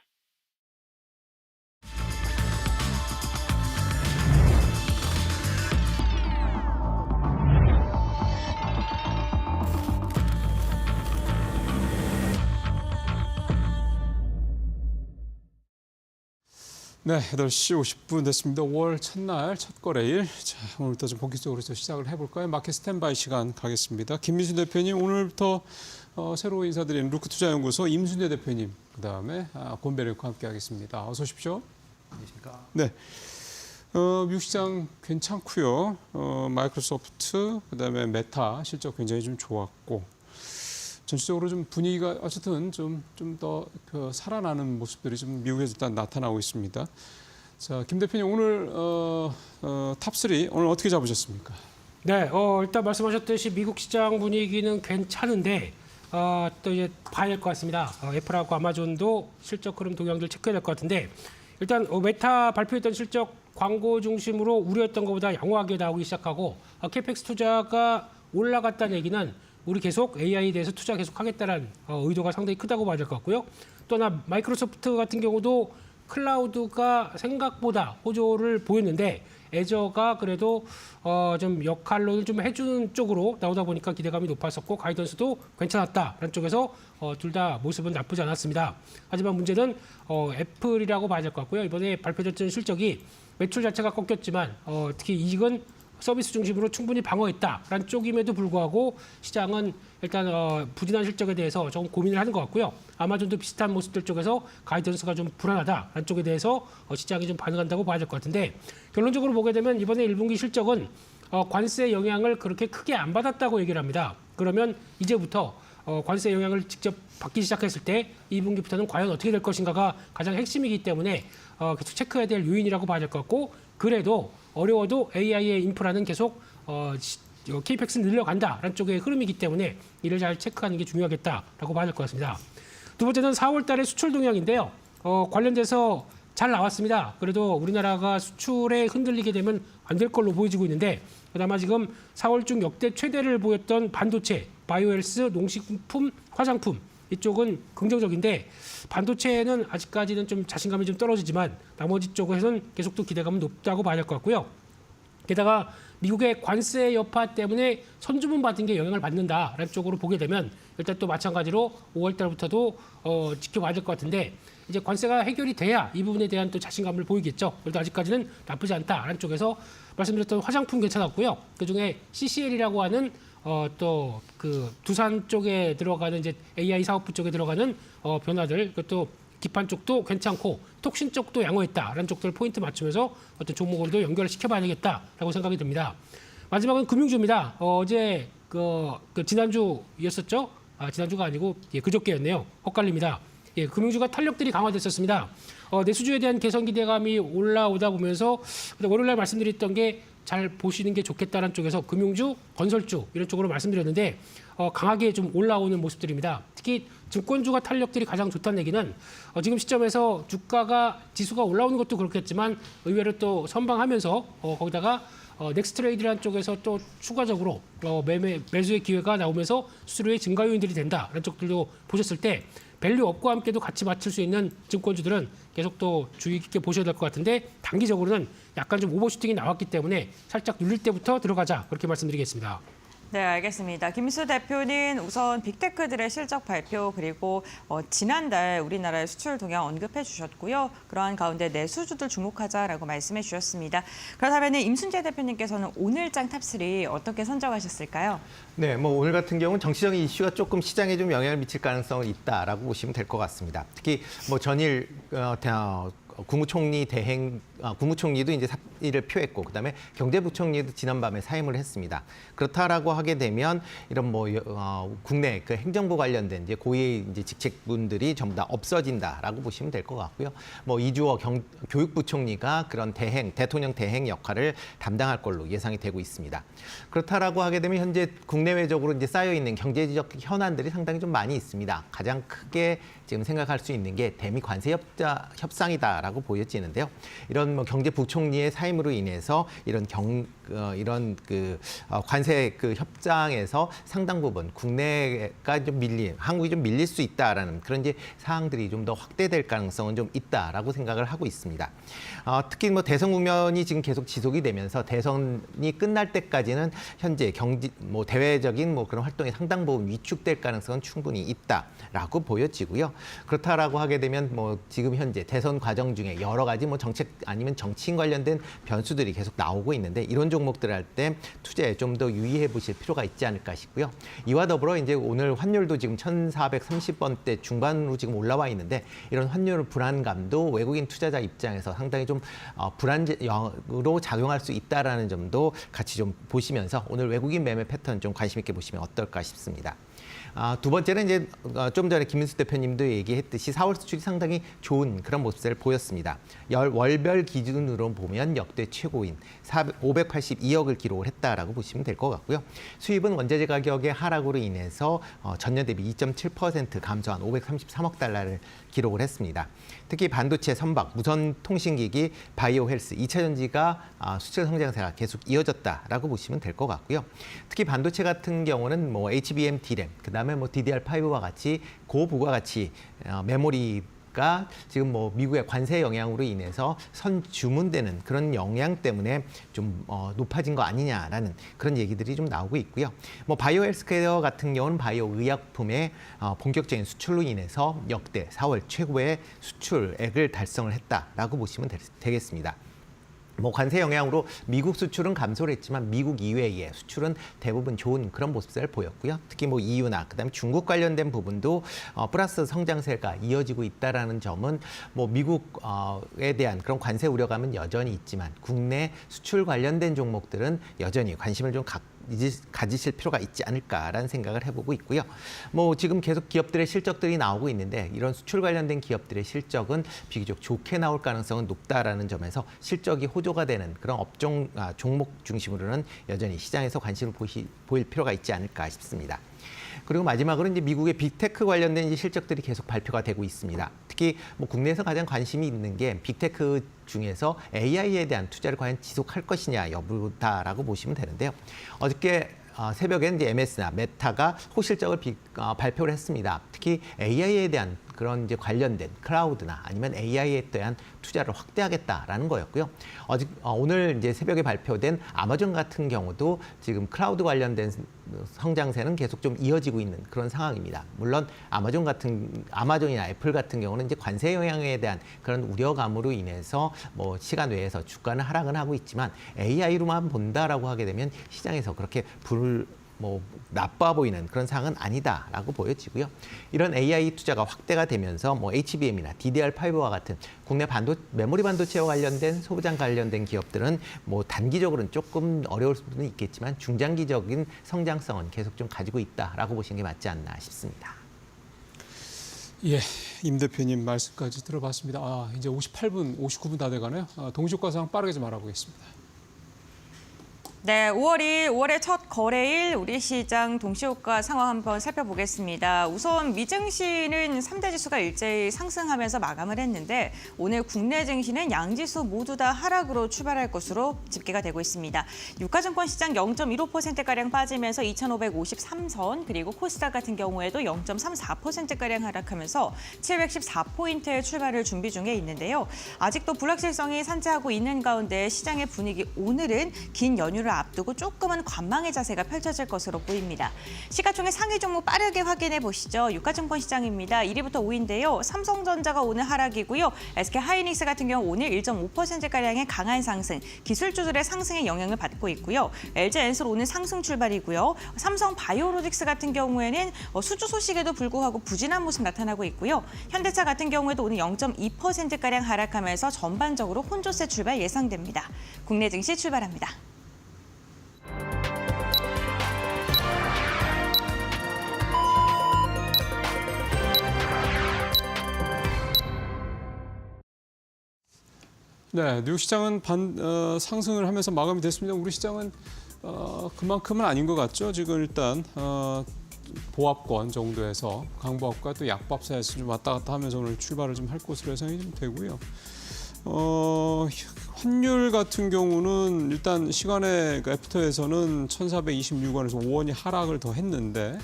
네, 8시 50분 됐습니다. 5월 첫날 첫 거래일. 자, 오늘부터 좀 본격적으로 시작을 해볼까요? 마켓 스탠바이 시간 가겠습니다. 김민순 대표님, 오늘부터 새로 인사드리는 루크투자연구소 임순재 대표님, 그다음에 권배력과 함께하겠습니다. 어서 오십시오. 안녕하십니까. 네, 미국 시장 괜찮고요. 마이크로소프트, 그다음에 메타 실적 굉장히 좀 좋았고. 전체적으로 좀 분위기가 어쨌든 좀 더 살아나는 모습들이 좀 미국에서 일단 나타나고 있습니다. 자, 김 대표님 오늘 탑3 오늘 어떻게 잡으셨습니까? 네, 일단 말씀하셨듯이 미국 시장 분위기는 괜찮은데 또 이제 봐야 될 것 같습니다. 애플하고 아마존도 실적 흐름 동향들 체크해야 될 것 같은데 일단 메타 발표했던 실적 광고 중심으로 우려했던 것보다 양호하게 나오기 시작하고 캐펙스 투자가 올라갔다는 얘기는 우리 계속 AI에 대해서 투자 계속하겠다는 의도가 상당히 크다고 봐야 될 것 같고요. 또 하나 마이크로소프트 같은 경우도 클라우드가 생각보다 호조를 보였는데 애저가 그래도 좀 역할로 좀 해주는 쪽으로 나오다 보니까 기대감이 높았었고 가이던스도 괜찮았다라는 쪽에서 둘 다 모습은 나쁘지 않았습니다. 하지만 문제는 애플이라고 봐야 될 것 같고요. 이번에 발표됐던 실적이 매출 자체가 꺾였지만 특히 이익은 서비스 중심으로 충분히 방어했다라는 쪽임에도 불구하고 시장은 일단 부진한 실적에 대해서 조금 고민을 하는 것 같고요. 아마존도 비슷한 모습들 쪽에서 가이던스가 좀 불안하다라는 쪽에 대해서 시장이 좀 반응한다고 봐야 될 것 같은데 결론적으로 보게 되면 이번에 1분기 실적은 관세 영향을 그렇게 크게 안 받았다고 얘기를 합니다. 그러면 이제부터 관세 영향을 직접 받기 시작했을 때 2분기부터는 과연 어떻게 될 것인가가 가장 핵심이기 때문에 계속 체크해야 될 요인이라고 봐야 될 것 같고 그래도 어려워도 AI의 인프라는 계속 KPX는 늘려간다라는 쪽의 흐름이기 때문에 이를 잘 체크하는 게 중요하겠다라고 봐야 될 것 같습니다. 두 번째는 4월 달에 수출 동향인데요. 관련돼서 잘 나왔습니다. 그래도 우리나라가 수출에 흔들리게 되면 안 될 걸로 보여지고 있는데 그나마 지금 4월 중 역대 최대를 보였던 반도체, 바이오헬스, 농식품, 화장품 이쪽은 긍정적인데 반도체는 아직까지는 좀 자신감이 좀 떨어지지만 나머지 쪽에서는 계속 또 기대감은 높다고 봐야 할 것 같고요. 게다가 미국의 관세 여파 때문에 선주문 받은 게 영향을 받는다라는 쪽으로 보게 되면 일단 또 마찬가지로 5월 달부터도 지켜봐야 될 것 같은데 이제 관세가 해결이 돼야 이 부분에 대한 또 자신감을 보이겠죠. 그래도 아직까지는 나쁘지 않다라는 쪽에서 말씀드렸던 화장품 괜찮았고요. 그중에 CCL이라고 하는 또 그 두산 쪽에 들어가는 이제 AI 사업부 쪽에 들어가는 변화들 그것도 기판 쪽도 괜찮고 톡신 쪽도 양호했다라는 쪽들을 포인트 맞추면서 어떤 종목으로도 연결을 시켜봐야 되겠다라고 생각이 듭니다. 마지막은 금융주입니다. 어제 그 지난주였었죠? 지난주가 아니고 그저께였네요. 헛갈립니다. 금융주가 탄력들이 강화됐었습니다. 내수주에 대한 개선 기대감이 올라오다 보면서 월요일날 말씀드렸던 게 잘 보시는 게 좋겠다는 쪽에서 금융주, 건설주 이런 쪽으로 말씀드렸는데 강하게 좀 올라오는 모습들입니다. 특히 증권주가 탄력들이 가장 좋다는 얘기는 지금 시점에서 주가가 지수가 올라오는 것도 그렇겠지만 의외로 또 선방하면서 거기다가 넥스트레이드라는 쪽에서 또 추가적으로 매수의 기회가 나오면서 수수료의 증가 요인들이 된다라는 쪽들도 보셨을 때 밸류업과 함께도 같이 맞출 수 있는 증권주들은 계속 또 주의 깊게 보셔야 될 것 같은데 단기적으로는 약간 좀 오버슈팅이 나왔기 때문에 살짝 눌릴 때부터 들어가자 그렇게 말씀드리겠습니다. 네, 알겠습니다. 김수 대표는 우선 빅테크들의 실적 발표 그리고 지난달 우리나라의 수출 동향 언급해 주셨고요. 그러한 가운데 내수주들 주목하자라고 말씀해 주셨습니다. 그렇다면 임순재 대표님께서는 오늘장 탑3 어떻게 선정하셨을까요? 네, 뭐 오늘 같은 경우는 정치적인 이슈가 조금 시장에 좀 영향을 미칠 가능성은 있다라고 보시면 될 것 같습니다. 특히 뭐 전일 국무총리 대행 국무총리도 이제 사의를 표했고, 그다음에 경제부총리도 지난밤에 사임을 했습니다. 그렇다라고 하게 되면 이런 국내 그 행정부 관련된 이제 고위 이제 직책분들이 전부 다 없어진다라고 보시면 될 것 같고요. 이주호 교육부총리가 그런 대통령 대행 역할을 담당할 걸로 예상이 되고 있습니다. 그렇다라고 하게 되면 현재 국내외적으로 이제 쌓여 있는 경제적 현안들이 상당히 좀 많이 있습니다. 가장 크게 지금 생각할 수 있는 게 대미 관세 협상이다라고 보여지는데요. 이런 경제부총리의 사임으로 인해서 이런 관세 협상에서 상당 부분 국내가 좀 한국이 좀 밀릴 수 있다라는 그런 이제 사항들이 좀 더 확대될 가능성은 좀 있다라고 생각을 하고 있습니다. 특히 대선 국면이 지금 계속 지속이 되면서 대선이 끝날 때까지는 현재 대외적인 그런 활동이 상당 부분 위축될 가능성은 충분히 있다라고 보여지고요. 그렇다라고 하게 되면 지금 현재 대선 과정 중에 여러 가지 정책 아니면 정치인 관련된 변수들이 계속 나오고 있는데 이런 종목들 할 때 투자에 좀 더 유의해 보실 필요가 있지 않을까 싶고요. 이와 더불어 이제 오늘 환율도 지금 1,430원대 중반으로 지금 올라와 있는데 이런 환율 불안감도 외국인 투자자 입장에서 상당히 좀 불안으로 작용할 수 있다라는 점도 같이 좀 보시면서 오늘 외국인 매매 패턴 좀 관심 있게 보시면 어떨까 싶습니다. 두 번째는 이제 좀 전에 김민수 대표님도 얘기했듯이 4월 수출이 상당히 좋은 그런 모습을 보였습니다. 월별 기준으로 보면 역대 최고인 582억을 기록을 했다라고 보시면 될 것 같고요. 수입은 원자재 가격의 하락으로 인해서 전년 대비 2.7% 감소한 533억 달러를 기록을 했습니다. 특히 반도체, 선박, 무선 통신기기, 바이오 헬스, 2차 전지가 수출 성장세가 계속 이어졌다라고 보시면 될 것 같고요. 특히 반도체 같은 경우는 HBM, DRAM, 그다음에 DDR5와 같이 고부가가치 메모리가 지금 미국의 관세 영향으로 인해서 선주문되는 그런 영향 때문에 좀 높아진 거 아니냐라는 그런 얘기들이 좀 나오고 있고요. 바이오 헬스케어 같은 경우는 바이오 의약품의 본격적인 수출로 인해서 역대 4월 최고의 수출액을 달성을 했다라고 보시면 되겠습니다. 관세 영향으로 미국 수출은 감소를 했지만 미국 이외의 수출은 대부분 좋은 그런 모습을 보였고요. 특히 EU나 그다음에 중국 관련된 부분도 플러스 성장세가 이어지고 있다라는 점은 미국에 대한 그런 관세 우려감은 여전히 있지만 국내 수출 관련된 종목들은 여전히 관심을 좀 가지실 필요가 있지 않을까라는 생각을 해보고 있고요. 지금 계속 기업들의 실적들이 나오고 있는데 이런 수출 관련된 기업들의 실적은 비교적 좋게 나올 가능성은 높다라는 점에서 실적이 호조가 되는 그런 종목 중심으로는 여전히 시장에서 관심을 보일 필요가 있지 않을까 싶습니다. 그리고 마지막으로 이제 미국의 빅테크 관련된 실적들이 계속 발표가 되고 있습니다. 특히 국내에서 가장 관심이 있는 게 빅테크 중에서 AI에 대한 투자를 과연 지속할 것이냐 여부다라고 보시면 되는데요. 어저께 새벽에 이제 MS나 메타가 호실적을 발표를 했습니다. 특히 AI에 대한 그런 이제 관련된 클라우드나 아니면 AI에 대한 투자를 확대하겠다라는 거였고요. 오늘 이제 새벽에 발표된 아마존 같은 경우도 지금 클라우드 관련된 성장세는 계속 좀 이어지고 있는 그런 상황입니다. 물론 아마존이나 애플 같은 경우는 이제 관세 영향에 대한 그런 우려감으로 인해서 시간 외에서 주가는 하락은 하고 있지만 AI로만 본다라고 하게 되면 시장에서 그렇게 나빠 보이는 그런 상황은 아니다라고 보여지고요. 이런 AI 투자가 확대가 되면서 HBM이나 DDR5와 같은 국내 메모리 반도체와 관련된 소부장 관련된 기업들은 단기적으로는 조금 어려울 수는 있겠지만 중장기적인 성장성은 계속 좀 가지고 있다라고 보시는 게 맞지 않나 싶습니다. 예, 임 대표님 말씀까지 들어봤습니다. 이제 58분, 59분 다 돼가네요. 동시효과 상황 빠르게 좀 알아보겠습니다. 네, 5월의 첫 거래일 우리 시장 동시효과 상황 한번 살펴보겠습니다. 우선 미증시는 3대 지수가 일제히 상승하면서 마감을 했는데 오늘 국내 증시는 양지수 모두 다 하락으로 출발할 것으로 집계가 되고 있습니다. 유가증권 시장 0.15%가량 빠지면서 2,553선, 그리고 코스닥 같은 경우에도 0.34%가량 하락하면서 714포인트의 출발을 준비 중에 있는데요. 아직도 불확실성이 산재하고 있는 가운데 시장의 분위기 오늘은 긴 연휴를 앞두고 조금은 관망의 자세가 펼쳐질 것으로 보입니다. 시가총액 상위 종목 빠르게 확인해 보시죠. 유가증권 시장입니다. 1위부터 5위인데요. 삼성전자가 오늘 하락이고요. SK하이닉스 같은 경우 오늘 1.5%가량의 강한 상승, 기술주들의 상승에 영향을 받고 있고요. LG엔솔 오늘 상승 출발이고요. 삼성바이오로직스 같은 경우에는 수주 소식에도 불구하고 부진한 모습 나타나고 있고요. 현대차 같은 경우에도 오늘 0.2%가량 하락하면서 전반적으로 혼조세 출발 예상됩니다. 국내 증시 출발합니다. 네, 뉴욕 시장은 상승을 하면서 마감이 됐습니다. 우리 시장은 그만큼은 아닌 것 같죠. 지금 일단 보합권 정도에서 강보합과 또 약보합 사이에서 좀 왔다 갔다 하면서 오늘 출발을 좀 할 것으로 예상이 좀 되고요. 환율 같은 경우는 일단 시간의 애프터에서는 1,426원에서 5원이 하락을 더 했는데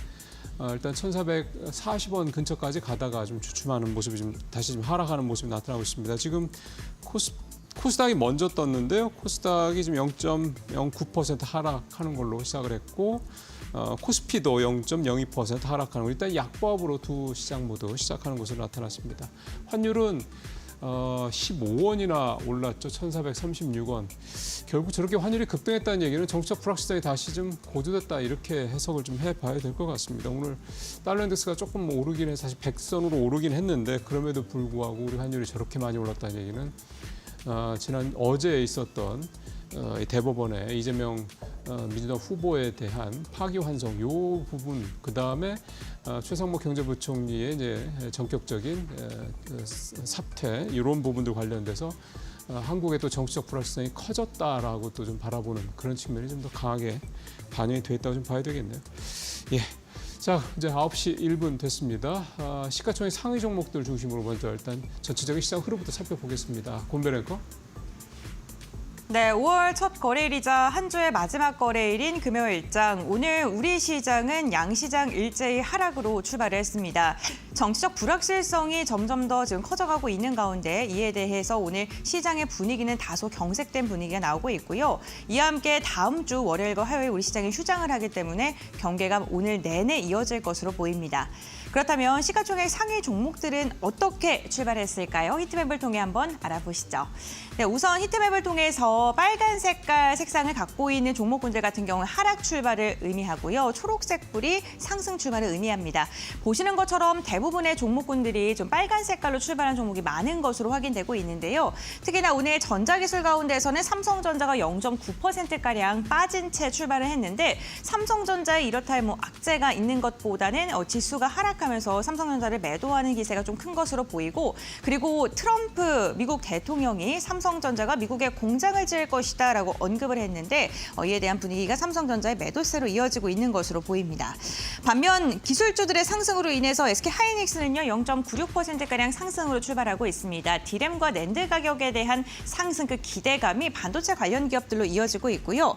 일단 1,440원 근처까지 가다가 좀 주춤하는 모습이 좀 다시 좀 하락하는 모습이 나타나고 있습니다. 지금 코스닥이 먼저 떴는데요. 코스닥이 지금 0.09% 하락하는 걸로 시작을 했고 코스피도 0.02% 하락하는 거. 일단 약보합으로 두 시장 모두 시작하는 것으로 나타났습니다. 환율은 15원이나 올랐죠. 1,436원. 결국 저렇게 환율이 급등했다는 얘기는 정치적 불확실성이 다시 좀 고조됐다 이렇게 해석을 좀 해봐야 될 것 같습니다. 오늘 달러 인덱스가 조금 오르긴 해서 사실 100선으로 오르긴 했는데 그럼에도 불구하고 우리 환율이 저렇게 많이 올랐다는 얘기는 어제 있었던 대법원의 이재명 민주당 후보에 대한 파기환송 요 부분 그다음에 최상목 경제부총리의 이제 전격적인 사퇴 이런 부분들 관련돼서 한국의 또 정치적 불확실성이 커졌다라고 또 좀 바라보는 그런 측면이 좀 더 강하게 반영이 돼 있다고 좀 봐야 되겠네요. 예. 자, 이제 9시 1분 됐습니다. 시가총액 상위 종목들 중심으로 먼저 일단 전체적인 시장 흐름부터 살펴보겠습니다. 권별 앵커. 네, 5월 첫 거래일이자 한 주의 마지막 거래일인 금요일장. 오늘 우리 시장은 양시장 일제히 하락으로 출발을 했습니다. 정치적 불확실성이 점점 더 지금 커져가고 있는 가운데 이에 대해서 오늘 시장의 분위기는 다소 경색된 분위기가 나오고 있고요. 이와 함께 다음 주 월요일과 화요일 우리 시장이 휴장을 하기 때문에 경계가 오늘 내내 이어질 것으로 보입니다. 그렇다면 시가총액 상위 종목들은 어떻게 출발했을까요? 히트맵을 통해 한번 알아보시죠. 네, 우선 히트맵을 통해서 빨간 색깔 색상을 갖고 있는 종목군들 같은 경우는 하락 출발을 의미하고요. 초록색 불이 상승 출발을 의미합니다. 보시는 것처럼 대부분의 종목군들이 좀 빨간 색깔로 출발한 종목이 많은 것으로 확인되고 있는데요. 특히나 오늘 전자기술 가운데서는 삼성전자가 0.9%가량 빠진 채 출발을 했는데 삼성전자에 이렇다 할 악재가 있는 것보다는 지수가 하락하면서 삼성전자를 매도하는 기세가 좀 큰 것으로 보이고 그리고 트럼프 미국 대통령이 삼성전자가 미국에 공장을 지을 것이다라고 언급을 했는데 이에 대한 분위기가 삼성전자의 매도세로 이어지고 있는 것으로 보입니다. 반면 기술주들의 상승으로 인해서 SK하이닉스는요 0.96%가량 상승으로 출발하고 있습니다. 디램과 낸드 가격에 대한 상승 그 기대감이 반도체 관련 기업들로 이어지고 있고요.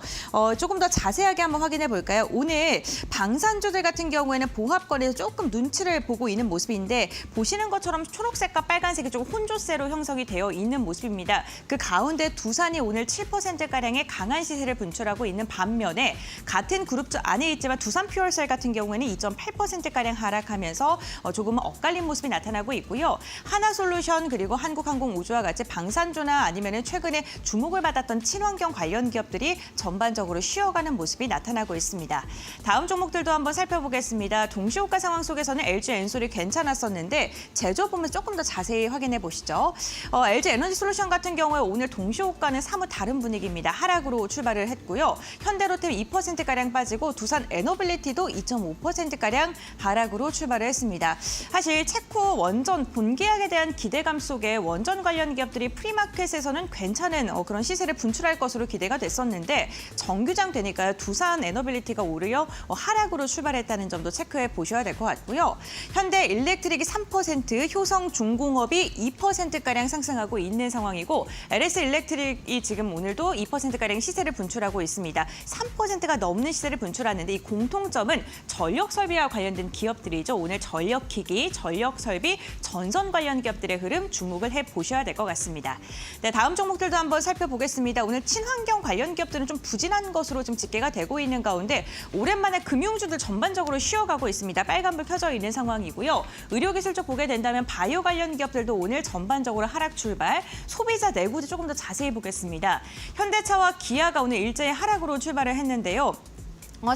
조금 더 자세하게 한번 확인해 볼까요? 오늘 방산주들 같은 경우에는 보합권에서 조금 눈치를 보고 있는 모습인데 보시는 것처럼 초록색과 빨간색이 조금 혼조세로 형성이 되어 있는 모습입니다. 그 가운데 두산이 오늘 7%가량의 강한 시세를 분출하고 있는 반면에 같은 그룹 안에 있지만 두산 퓨얼셀 같은 경우에는 2.8%가량 하락하면서 조금은 엇갈린 모습이 나타나고 있고요. 하나솔루션 그리고 한국항공우주와 같이 방산주나 아니면 최근에 주목을 받았던 친환경 관련 기업들이 전반적으로 쉬어가는 모습이 나타나고 있습니다. 다음 종목들도 한번 살펴보겠습니다. 동시호가 상황 속에서는 LG엔솔이 괜찮았었는데 제조 보면서 조금 더 자세히 확인해 보시죠. LG에너지솔루션 같은 경우에 오늘 동시호가는 사뭇 다른 분위기입니다. 하락으로 출발을 했고요. 현대로템 2%가량 빠지고 두산 에너빌리티도 2.5%가량 하락으로 출발을 했습니다. 사실 체코 원전 본계약에 대한 기대감 속에 원전 관련 기업들이 프리마켓에서는 괜찮은 그런 시세를 분출할 것으로 기대가 됐었는데 정규장 되니까요. 두산 에너빌리티가 오히려 하락으로 출발했다는 점도 체크해 보셔야 될 것 같고요. 있고요. 현대 일렉트릭이 3%, 효성중공업이 2%가량 상승하고 있는 상황이고 LS 일렉트릭이 지금 오늘도 2%가량 시세를 분출하고 있습니다. 3%가 넘는 시세를 분출하는데 이 공통점은 전력 설비와 관련된 기업들이죠. 오늘 전력기기, 전력설비, 전선 관련 기업들의 흐름 주목을 해보셔야 될 것 같습니다. 네, 다음 종목들도 한번 살펴보겠습니다. 오늘 친환경 관련 기업들은 좀 부진한 것으로 좀 집계가 되고 있는 가운데 오랜만에 금융주들 전반적으로 쉬어가고 있습니다. 빨간불 켜져 있는 상황이고요. 의료기술 쪽 보게 된다면 바이오 관련 기업들도 오늘 전반적으로 하락 출발, 소비자 내구도 조금 더 자세히 보겠습니다. 현대차와 기아가 오늘 일제히 하락으로 출발을 했는데요.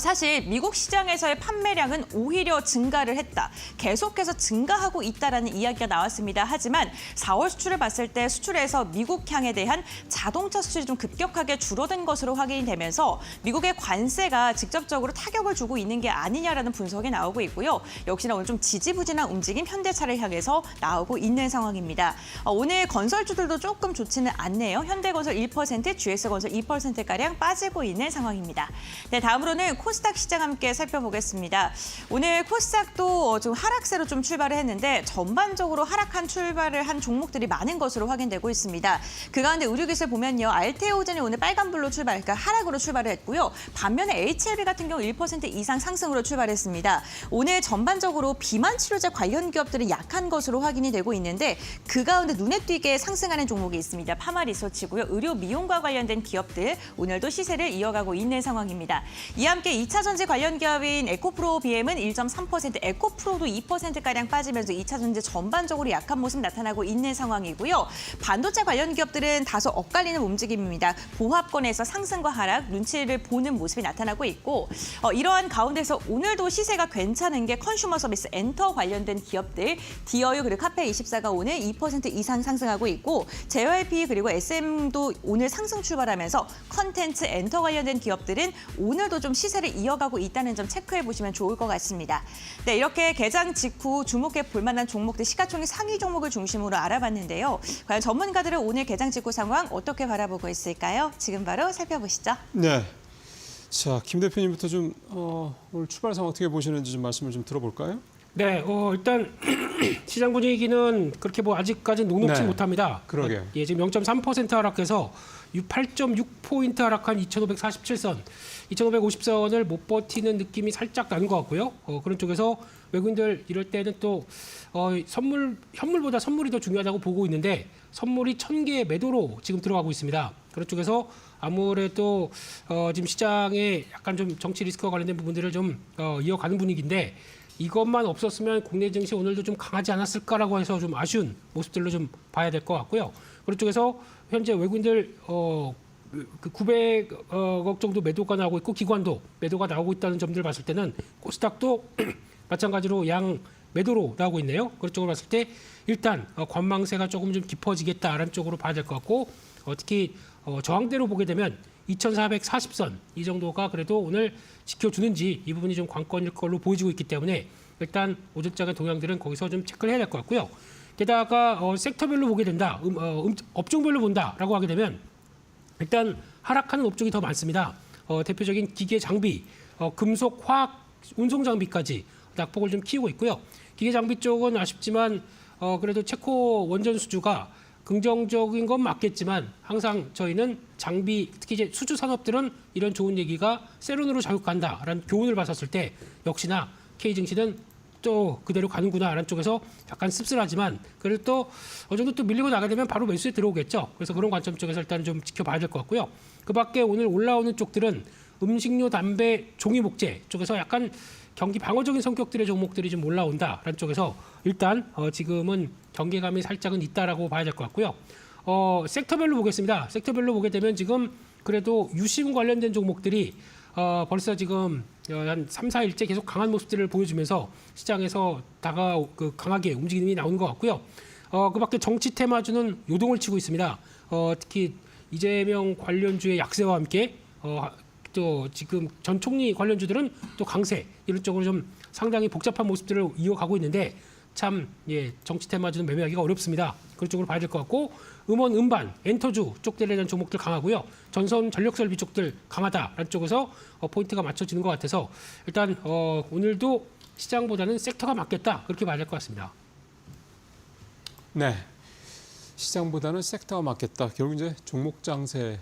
사실 미국 시장에서의 판매량은 오히려 증가를 했다. 계속해서 증가하고 있다라는 이야기가 나왔습니다. 하지만 4월 수출을 봤을 때 수출에서 미국향에 대한 자동차 수출이 좀 급격하게 줄어든 것으로 확인이 되면서 미국의 관세가 직접적으로 타격을 주고 있는 게 아니냐라는 분석이 나오고 있고요. 역시나 오늘 좀 지지부진한 움직임 현대차를 향해서 나오고 있는 상황입니다. 오늘 건설주들도 조금 좋지는 않네요. 현대건설 1%, GS건설 2%가량 빠지고 있는 상황입니다. 네, 다음으로는 코스닥 시장 함께 살펴보겠습니다. 오늘 코스닥도 좀 하락세로 좀 출발을 했는데 전반적으로 하락한 출발을 한 종목들이 많은 것으로 확인되고 있습니다. 그 가운데 의료기술 보면요. 알테오젠이 오늘 빨간불로 출발, 그러니까 하락으로 출발을 했고요. 반면에 HLB 같은 경우 1% 이상 상승으로 출발했습니다. 오늘 전반적으로 비만 치료제 관련 기업들이 약한 것으로 확인이 되고 있는데 그 가운데 눈에 띄게 상승하는 종목이 있습니다. 파마리서치고요. 의료 미용과 관련된 기업들 오늘도 시세를 이어가고 있는 상황입니다. 이와 함께 2차전지 관련 기업인 에코프로 BM은 1.3%, 에코프로도 2%가량 빠지면서 2차전지 전반적으로 약한 모습 나타나고 있는 상황이고요. 반도체 관련 기업들은 다소 엇갈리는 움직임입니다. 보합권에서 상승과 하락, 눈치를 보는 모습이 나타나고 있고 이러한 가운데서 오늘도 시세가 괜찮은 게 컨슈머 서비스, 엔터 관련된 기업들, 디어유 그리고 카페24가 오늘 2% 이상 상승하고 있고 JYP 그리고 SM도 오늘 상승 출발하면서 컨텐츠, 엔터 관련된 기업들은 오늘도 좀 시세를 이어가고 있다는 점 체크해 보시면 좋을 것 같습니다. 네, 이렇게 개장 직후 주목해 볼 만한 종목들 시가총액 상위 종목을 중심으로 알아봤는데요. 과연 전문가들은 오늘 개장 직후 상황 어떻게 바라보고 있을까요? 지금 바로 살펴보시죠. 네. 자, 김 대표님부터 좀 오늘 출발 상황 어떻게 보시는지 좀 말씀을 좀 들어볼까요? 네, 일단 시장 분위기는 그렇게 뭐 아직까지는 녹록지 네, 못합니다. 그러게요. 예, 지금 0.3% 하락해서 8.6포인트 하락한 2,547선, 2,550선을 못 버티는 느낌이 살짝 나는 것 같고요. 그런 쪽에서 외국인들 이럴 때는 또 현물보다 선물이 더 중요하다고 보고 있는데 선물이 1,000개의 매도로 지금 들어가고 있습니다. 그런 쪽에서 아무래도 지금 시장에 약간 좀 정치 리스크와 관련된 부분들을 좀 이어가는 분위기인데 이것만 없었으면 국내 증시 오늘도 좀 강하지 않았을까라고 해서 좀 아쉬운 모습들로 좀 봐야 될 것 같고요. 그런 쪽에서 현재 외국인들 900억 정도 매도가 나오고 있고 기관도 매도가 나오고 있다는 점들을 봤을 때는 코스닥도 마찬가지로 양 매도로 나오고 있네요. 그런 쪽으로 봤을 때 일단 관망세가 조금 좀 깊어지겠다라는 쪽으로 봐야 될 것 같고 특히 저항대로 보게 되면 2,440선 이 정도가 그래도 오늘 지켜주는지 이 부분이 좀 관건일 걸로 보여지고 있기 때문에 일단 오전장의 동향들은 거기서 좀 체크를 해야 될 것 같고요. 게다가 섹터별로 보게 된다, 업종별로 본다라고 하게 되면 일단 하락하는 업종이 더 많습니다. 대표적인 기계 장비, 금속, 화학, 운송 장비까지 낙폭을 좀 키우고 있고요. 기계 장비 쪽은 아쉽지만 그래도 체코 원전 수주가 긍정적인 건 맞겠지만 항상 저희는 장비, 특히 이제 수주 산업들은 이런 좋은 얘기가 세론으로 자극한다라는 교훈을 받았을 때 역시나 K증시는 또 그대로 가는구나라는 쪽에서 약간 씁쓸하지만 그래도 또 어느 정도 또 밀리고 나가게 되면 바로 매수에 들어오겠죠. 그래서 그런 관점 쪽에서 일단 좀 지켜봐야 될 것 같고요. 그 밖에 오늘 올라오는 쪽들은 음식료, 담배, 종이 목재 쪽에서 약간 경기 방어적인 성격들의 종목들이 좀 올라온다라는 쪽에서 일단 지금은 경계감이 살짝은 있다라고 봐야 될 것 같고요. 섹터별로 보겠습니다. 섹터별로 보게 되면 지금 그래도 유심 관련된 종목들이 벌써 지금 한 3, 4일째 계속 강한 모습들을 보여주면서 시장에서 강하게 움직임이 나오는 것 같고요. 그 밖에 정치 테마주는 요동을 치고 있습니다. 특히 이재명 관련주의 약세와 함께 또 지금 전 총리 관련주들은 또 강세 이런 쪽으로 좀 상당히 복잡한 모습들을 이어가고 있는데 참 정치 테마주는 매매하기가 어렵습니다. 그런 쪽으로 봐야 될 것 같고 음원, 음반, 엔터주 쪽들에 대한 종목들 강하고요. 전선, 전력설비 쪽들 강하다라는 쪽에서 포인트가 맞춰지는 것 같아서 일단 오늘도 시장보다는 섹터가 맞겠다 그렇게 봐야 될 것 같습니다. 네. 시장보다는 섹터가 맞겠다. 결국 이제 종목 장세가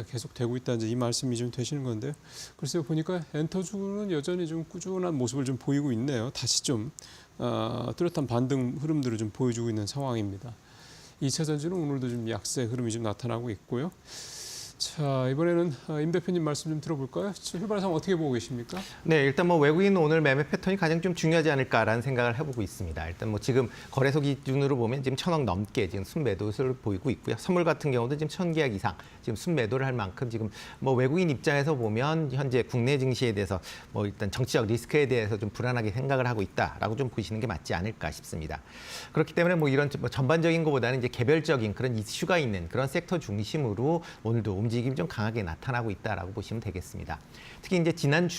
계속 되고 있다 이제 이 말씀이 좀 되시는 건데요. 글쎄요 보니까 엔터주는 여전히 좀 꾸준한 모습을 좀 보이고 있네요. 다시 좀 뚜렷한 반등 흐름들을 좀 보여주고 있는 상황입니다. 2차 전지는 오늘도 좀 약세 흐름이 좀 나타나고 있고요. 자, 이번에는 임 대표님 말씀 좀 들어볼까요? 출발 상황 어떻게 보고 계십니까? 네, 일단 뭐 외국인 오늘 매매 패턴이 가장 좀 중요하지 않을까라는 생각을 해보고 있습니다. 일단 뭐 지금 거래소 기준으로 보면 지금 1,000억 넘게 지금 순매도를 보이고 있고요. 선물 같은 경우도 지금 1,000계약 이상 지금 순매도를 할 만큼 지금 뭐 외국인 입장에서 보면 현재 국내 증시에 대해서 뭐 일단 정치적 리스크에 대해서 좀 불안하게 생각을 하고 있다라고 좀 보시는 게 맞지 않을까 싶습니다. 그렇기 때문에 뭐 이런 뭐 전반적인 것보다는 이제 개별적인 그런 이슈가 있는 그런 섹터 중심으로 오늘도 움직임이 좀 강하게 나타나고 있다라고 보시면 되겠습니다. 특히 이제 지난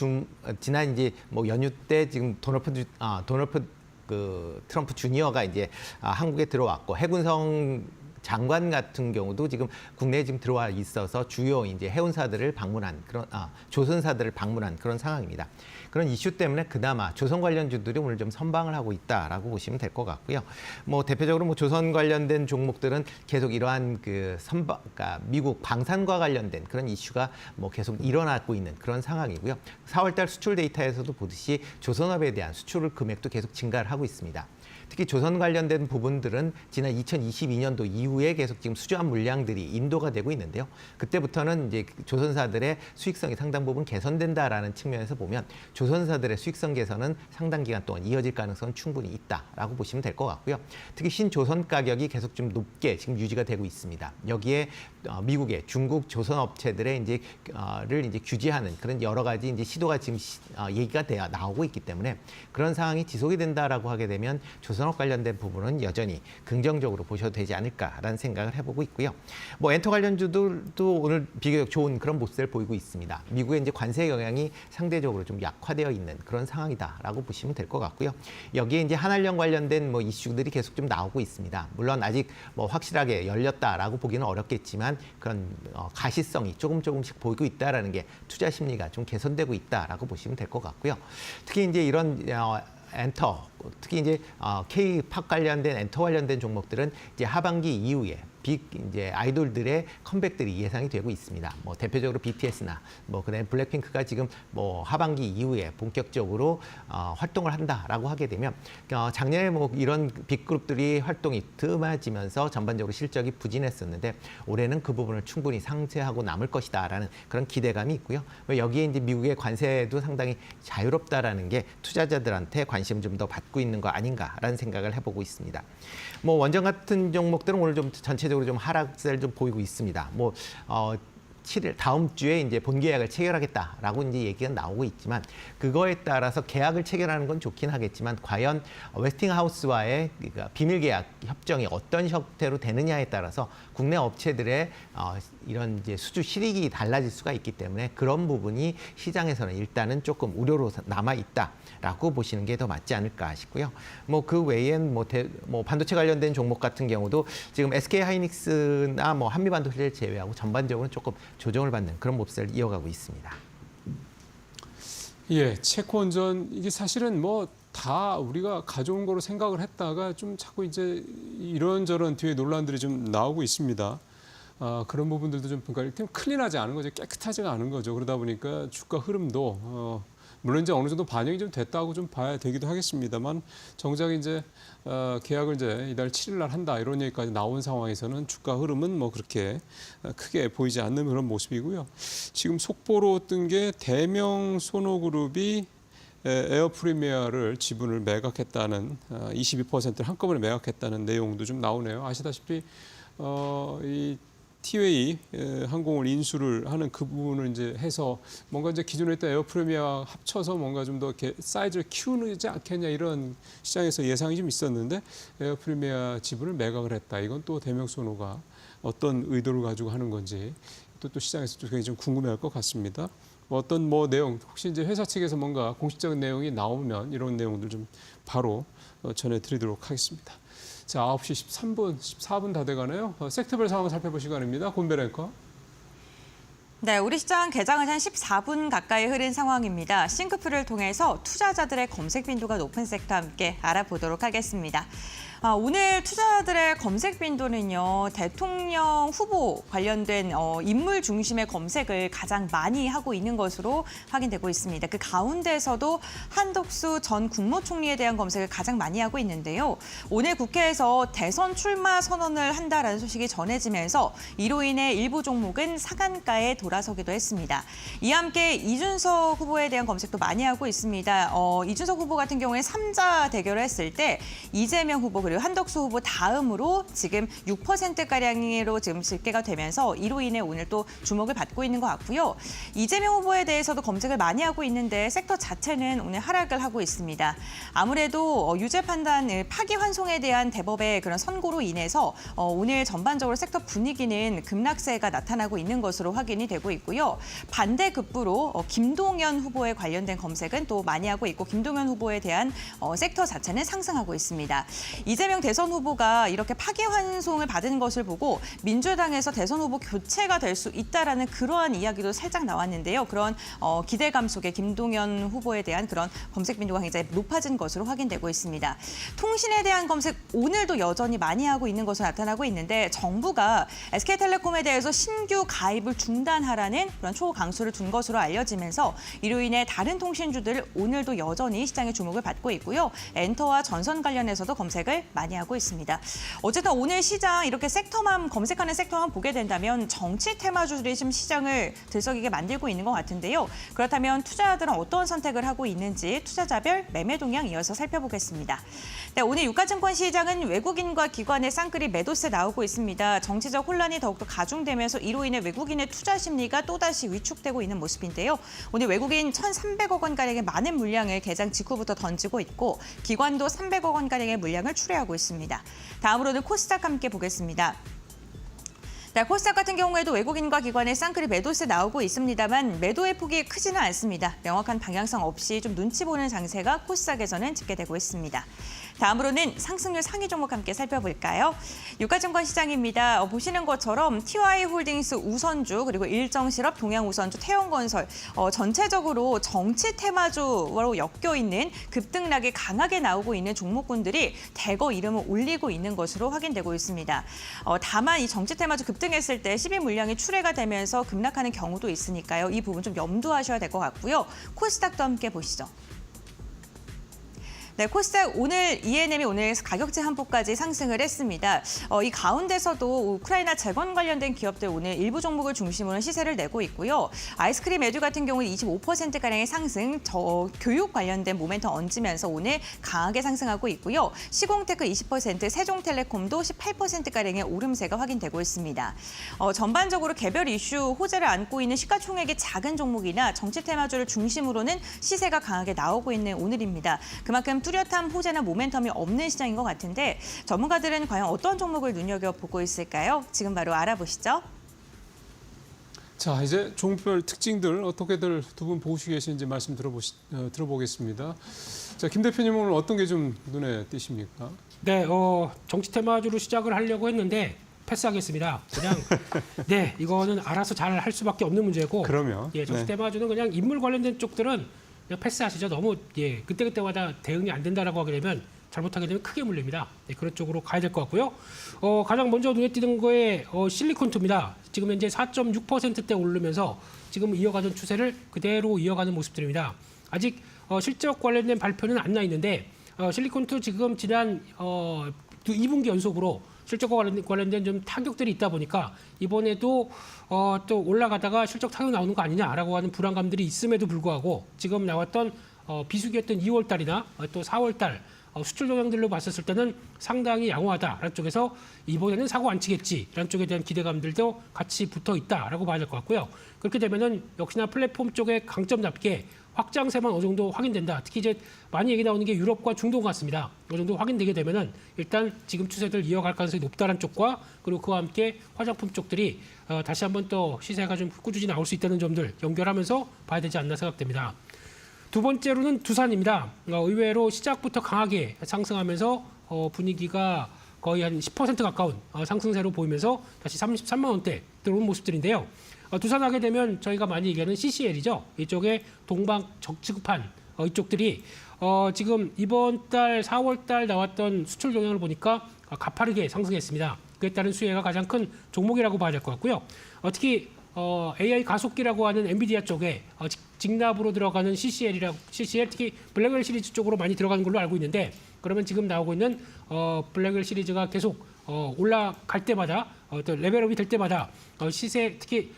이제 뭐 연휴 때 지금 도널드 트럼프 주니어가 이제 한국에 들어왔고 해군성 장관 같은 경우도 지금 국내에 지금 들어와 있어서 주요 이제 해운사들을 방문한 그런 조선사들을 방문한 그런 상황입니다. 그런 이슈 때문에 그나마 조선 관련주들이 오늘 좀 선방을 하고 있다라고 보시면 될 것 같고요. 뭐 대표적으로 뭐 조선 관련된 종목들은 계속 이러한 그 그러니까 미국 방산과 관련된 그런 이슈가 뭐 계속 일어나고 있는 그런 상황이고요. 4월달 수출 데이터에서도 보듯이 조선업에 대한 수출 금액도 계속 증가를 하고 있습니다. 특히 조선 관련된 부분들은 지난 2022년도 이후에 계속 지금 수주한 물량들이 인도가 되고 있는데요. 그때부터는 이제 조선사들의 수익성이 상당 부분 개선된다라는 측면에서 보면 조선사들의 수익성 개선은 상당 기간 동안 이어질 가능성은 충분히 있다라고 보시면 될 것 같고요. 특히 신조선 가격이 계속 좀 높게 지금 유지가 되고 있습니다. 여기에 미국의 중국 조선 업체들의 를 이제 규제하는 그런 여러 가지 이제 시도가 지금 얘기가 나오고 있기 때문에 그런 상황이 지속이 된다라고 하게 되면 조선업 관련된 부분은 여전히 긍정적으로 보셔도 되지 않을까라는 생각을 해보고 있고요. 뭐 엔터 관련주들도 오늘 비교적 좋은 그런 모습을 보이고 있습니다. 미국의 이제 관세 영향이 상대적으로 좀 약화되어 있는 그런 상황이다라고 보시면 될 것 같고요. 여기에 이제 한한령 관련된 뭐 이슈들이 계속 좀 나오고 있습니다. 물론 아직 뭐 확실하게 열렸다라고 보기는 어렵겠지만 그런 가시성이 조금씩 보이고 있다라는 게 투자 심리가 좀 개선되고 있다라고 보시면 될 것 같고요. 특히 이제 이런 엔터, 특히 이제 K-팝 관련된 엔터 관련된 종목들은 이제 하반기 이후에 빅 이제 아이돌들의 컴백들이 예상이 되고 있습니다. 뭐 대표적으로 BTS나 뭐 그다음에 블랙핑크가 지금 뭐 하반기 이후에 본격적으로 활동을 한다라고 하게 되면 작년에 뭐 이런 빅 그룹들이 활동이 뜸해지면서 전반적으로 실적이 부진했었는데 올해는 그 부분을 충분히 상쇄하고 남을 것이다라는 그런 기대감이 있고요. 여기에 이제 미국의 관세도 상당히 자유롭다라는 게 투자자들한테 관심을 좀 더 받고 있는 거 아닌가라는 생각을 해보고 있습니다. 뭐 원전 같은 종목들은 오늘 좀 전체적으로 좀 하락세를 좀 보이고 있습니다. 뭐 7일 다음 주에 이제 본계약을 체결하겠다라고 이제 얘기가 나오고 있지만 그거에 따라서 계약을 체결하는 건 좋긴 하겠지만 과연 웨스팅하우스와의 그러니까 비밀 계약 협정이 어떤 형태로 되느냐에 따라서 국내 업체들의 이런 이제 수주 실익이 달라질 수가 있기 때문에 그런 부분이 시장에서는 일단은 조금 우려로 남아 있다라고 보시는 게 더 맞지 않을까 싶고요. 뭐 그 외엔 뭐 반도체 관련된 종목 같은 경우도 지금 SK 하이닉스나 뭐 한미 반도체를 제외하고 전반적으로 조금 조정을 받는 그런 모습을 이어가고 있습니다. 예, 채권전 이게 사실은 뭐 다 우리가 가져온 거로 생각을 했다가 좀 자꾸 이제 이런저런 뒤에 논란들이 좀 나오고 있습니다. 그런 부분들도 좀 그러니까 클린하지 않은 거죠. 깨끗하지가 않은 거죠. 그러다 보니까 주가 흐름도 물론 이제 어느 정도 반영이 좀 됐다고 좀 봐야 되기도 하겠습니다만 정작 이제 계약을 이제 이달 7일 날 한다 이런 얘기까지 나온 상황에서는 주가 흐름은 뭐 그렇게 크게 보이지 않는 그런 모습이고요. 지금 속보로 뜬 게 대명 소노그룹이 에어 프리미어를 지분을 매각했다는 22%를 한꺼번에 매각했다는 내용도 좀 나오네요. 아시다시피 이 티웨이 항공을 인수를 하는 그 부분을 이제 해서 뭔가 이제 기존에 있던 에어 프리미어와 합쳐서 뭔가 좀 더 사이즈를 키우지 않겠냐 이런 시장에서 예상이 좀 있었는데 에어 프리미어 지분을 매각을 했다. 이건 또 대명소노가 어떤 의도를 가지고 하는 건지 또 시장에서 굉장히 좀 궁금해할 것 같습니다. 어떤 뭐 내용 혹시 이제 회사 측에서 뭔가 공식적인 내용이 나오면 이런 내용들 좀 바로 전해드리도록 하겠습니다. 자, 9시 13분, 14분 다 돼가네요. 섹터별 상황 살펴볼 시간입니다. 곤배 랭커. 네, 우리 시장 개장은 한 14분 가까이 흐른 상황입니다. 싱크표를 통해서 투자자들의 검색 빈도가 높은 섹터 함께 알아보도록 하겠습니다. 오늘 투자자들의 검색 빈도는요, 대통령 후보 관련된 인물 중심의 검색을 가장 많이 하고 있는 것으로 확인되고 있습니다. 그 가운데서도 한덕수 전 국무총리에 대한 검색을 가장 많이 하고 있는데요. 오늘 국회에서 대선 출마 선언을 한다라는 소식이 전해지면서 이로 인해 일부 종목은 상한가에 돌아서기도 했습니다. 이와 함께 이준석 후보에 대한 검색도 많이 하고 있습니다. 이준석 후보 같은 경우에 3자 대결을 했을 때 이재명 후보 그리고 한덕수 후보 다음으로 지금 6%가량으로 지금 집계가 되면서 이로 인해 오늘 또 주목을 받고 있는 것 같고요. 이재명 후보에 대해서도 검색을 많이 하고 있는데 섹터 자체는 오늘 하락을 하고 있습니다. 아무래도 유죄 판단, 파기환송에 대한 대법의 그런 선고로 인해서 오늘 전반적으로 섹터 분위기는 급락세가 나타나고 있는 것으로 확인이 되고 있고요. 반대급부로 김동연 후보에 관련된 검색은 또 많이 하고 있고 김동연 후보에 대한 섹터 자체는 상승하고 있습니다. 이재명 대선 후보가 이렇게 파기환송을 받은 것을 보고 민주당에서 대선 후보 교체가 될 수 있다라는 그러한 이야기도 살짝 나왔는데요. 그런 기대감 속에 김동연 후보에 대한 그런 검색 빈도가 굉장히 높아진 것으로 확인되고 있습니다. 통신에 대한 검색 오늘도 여전히 많이 하고 있는 것으로 나타나고 있는데 정부가 SK텔레콤에 대해서 신규 가입을 중단하라는 그런 초강수를 둔 것으로 알려지면서 이로 인해 다른 통신주들 오늘도 여전히 시장의 주목을 받고 있고요. 엔터와 전선 관련해서도 검색을 많이 하고 있습니다. 어쨌든 오늘 시장 이렇게 섹터만 검색하는 섹터만 보게 된다면 정치 테마주들이 지금 시장을 들썩이게 만들고 있는 것 같은데요. 그렇다면 투자자들은 어떤 선택을 하고 있는지 투자자별 매매 동향 이어서 살펴보겠습니다. 네, 오늘 유가증권 시장은 외국인과 기관의 쌍끌이 매도세 나오고 있습니다. 정치적 혼란이 더욱더 가중되면서 이로 인해 외국인의 투자 심리가 또다시 위축되고 있는 모습인데요. 오늘 외국인 1,300억 원가량의 많은 물량을 개장 직후부터 던지고 있고 기관도 300억 원가량의 물량을 출회하고 있습니다. 다음으로는 코스닥 함께 보겠습니다. 네, 코스닥 같은 경우에도 외국인과 기관의 쌍끌이 매도세 나오고 있습니다만 매도의 폭이 크지는 않습니다. 명확한 방향성 없이 좀 눈치 보는 장세가 코스닥에서는 집계되고 있습니다. 다음으로는 상승률 상위 종목 함께 살펴볼까요? 유가증권 시장입니다. 보시는 것처럼 TY홀딩스 우선주 그리고 일정실업, 동양우선주, 태영건설 전체적으로 정치 테마주로 엮여있는 급등락이 강하게 나오고 있는 종목군들이 대거 이름을 올리고 있는 것으로 확인되고 있습니다. 다만 이 정치 테마주 급등했을 때 시비 물량이 출회가 되면서 급락하는 경우도 있으니까요. 이 부분 좀 염두하셔야 될 것 같고요. 코스닥도 함께 보시죠. 네, 코스닥 오늘 ENM이 오늘 가격제 한포까지 상승을 했습니다. 이 가운데서도 우크라이나 재건 관련된 기업들 오늘 일부 종목을 중심으로 시세를 내고 있고요. 아이스크림 에듀 같은 경우는 25%가량의 상승, 교육 관련된 모멘텀 얹으면서 오늘 강하게 상승하고 있고요. 시공테크 20%, 세종텔레콤도 18%가량의 오름세가 확인되고 있습니다. 전반적으로 개별 이슈 호재를 안고 있는 시가총액이 작은 종목이나 정치 테마주를 중심으로는 시세가 강하게 나오고 있는 오늘입니다. 그만큼 뚜렷한 호재나 모멘텀이 없는 시장인 것 같은데 전문가들은 과연 어떤 종목을 눈여겨보고 있을까요? 지금 바로 알아보시죠. 자, 이제 종목별 특징들 어떻게들 두 분 보시고 계시는지 말씀 들어보겠습니다. 자, 김 대표님 오늘 어떤 게 좀 눈에 띄십니까? 네, 정치 테마주로 시작을 하려고 했는데 패스하겠습니다. 그냥 네, 이거는 알아서 잘 할 수밖에 없는 문제고. 그러면 예, 정치 네. 테마주는 그냥 인물 관련된 쪽들은 그냥 패스하시죠. 너무 그때그때마다 대응이 안 된다라고 하게 되면 잘못하게 되면 크게 물립니다. 네, 그런 쪽으로 가야 될 것 같고요. 가장 먼저 눈에 띄는 거에 실리콘투입니다. 지금 현재 4.6%대 오르면서 지금 이어가던 추세를 그대로 이어가는 모습들입니다. 아직 실적 관련된 발표는 안 나 있는데 실리콘투 지금 지난 2분기 연속으로 실적과 관련된 좀 타격들이 있다 보니까 이번에도 또 올라가다가 실적 타격 나오는 거 아니냐라고 하는 불안감들이 있음에도 불구하고 지금 나왔던 비수기였던 2월 달이나 또 4월 달 수출 동향들로 봤었을 때는 상당히 양호하다라는 쪽에서 이번에는 사고 안 치겠지라는 쪽에 대한 기대감들도 같이 붙어 있다라고 봐야 될 것 같고요. 그렇게 되면은 역시나 플랫폼 쪽의 강점답게 확장세만 어느 정도 확인된다. 특히 이제 많이 얘기 나오는 게 유럽과 중동 같습니다. 어느 정도 확인되게 되면은 일단 지금 추세들 이어갈 가능성이 높다는 쪽과 그리고 그와 함께 화장품 쪽들이 다시 한번 또 시세가 좀 꾸준히 나올 수 있다는 점들 연결하면서 봐야 되지 않나 생각됩니다. 두 번째로는 두산입니다. 의외로 시작부터 강하게 상승하면서 분위기가 거의 한 10% 가까운 상승세로 보이면서 다시 33만 원대 들어온 모습들인데요. 두산하게 되면 저희가 많이 얘기하는 CCL이죠. 이쪽에 동방 적지급한 이쪽들이 지금 이번 달 4월 달 나왔던 수출 경향을 보니까 가파르게 상승했습니다. 그에 따른 수혜가 가장 큰 종목이라고 봐야 될 것 같고요. 특히 AI 가속기라고 하는 엔비디아 쪽에 직납으로 들어가는 CCL 특히 블랙웰 시리즈 쪽으로 많이 들어가는 걸로 알고 있는데 그러면 지금 나오고 있는 블랙웰 시리즈가 계속 올라갈 때마다 어떤 레벨업이 될 때마다 시세 특히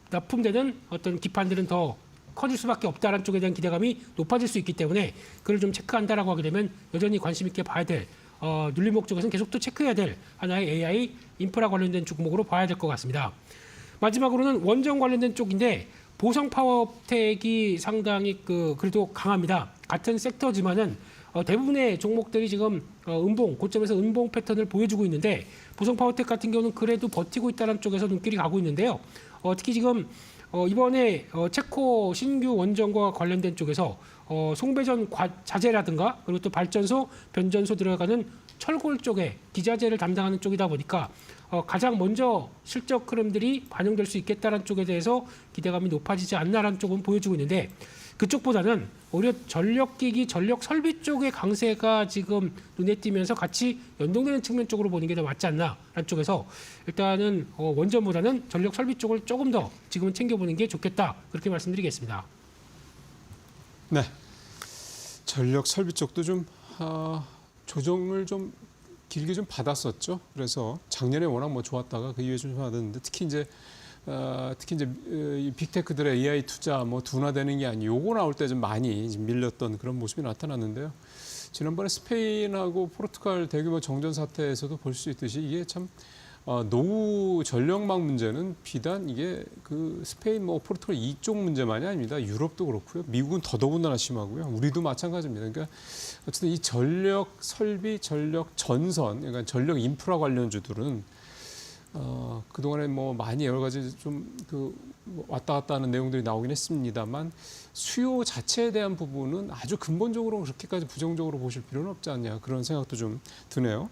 납품되는 어떤 기판들은 더 커질 수밖에 없다라는 쪽에 대한 기대감이 높아질 수 있기 때문에 그걸 좀 체크한다라고 하게 되면 여전히 관심 있게 봐야 될 눌림목 쪽에서는 계속 또 체크해야 될 하나의 AI 인프라 관련된 종목으로 봐야 될 것 같습니다. 마지막으로는 원전 관련된 쪽인데 보성 파워텍이 상당히 그래도 강합니다. 같은 섹터지만은 대부분의 종목들이 지금 고점에서 음봉 패턴을 보여주고 있는데 보성 파워텍 같은 경우는 그래도 버티고 있다는 쪽에서 눈길이 가고 있는데요. 특히 지금 이번에 체코 신규 원전과 관련된 쪽에서 송배전 자재라든가 그리고 또 발전소, 변전소 들어가는 철골 쪽에 기자재를 담당하는 쪽이다 보니까 가장 먼저 실적 흐름들이 반영될 수 있겠다는 쪽에 대해서 기대감이 높아지지 않나라는 쪽은 보여주고 있는데 그쪽보다는 오히려 전력기기, 전력 설비 쪽의 강세가 지금 눈에 띄면서 같이 연동되는 측면 쪽으로 보는 게 더 맞지 않나라는 쪽에서 일단은 원전보다는 전력 설비 쪽을 조금 더 지금은 챙겨보는 게 좋겠다 그렇게 말씀드리겠습니다. 네, 전력 설비 쪽도 좀 조정을 좀 길게 좀 받았었죠. 그래서 작년에 워낙 뭐 좋았다가 그 이후에 좀 받았는데 특히 이제 이 빅테크들의 AI 투자 뭐 둔화되는 게 아니고 요거 나올 때 좀 많이 밀렸던 그런 모습이 나타났는데요. 지난번에 스페인하고 포르투갈 대규모 정전 사태에서도 볼 수 있듯이 이게 참 노후 전력망 문제는 비단 이게 그 스페인 뭐 포르투갈 이쪽 문제만이 아닙니다. 유럽도 그렇고요. 미국은 더더군다나 심하고요. 우리도 마찬가지입니다. 그러니까 어쨌든 이 전력 설비, 전력 전선, 그러니까 전력 인프라 관련주들은 그동안에 뭐 많이 여러 가지 좀 왔다 갔다 하는 내용들이 나오긴 했습니다만 수요 자체에 대한 부분은 아주 근본적으로 그렇게까지 부정적으로 보실 필요는 없지 않냐 그런 생각도 좀 드네요.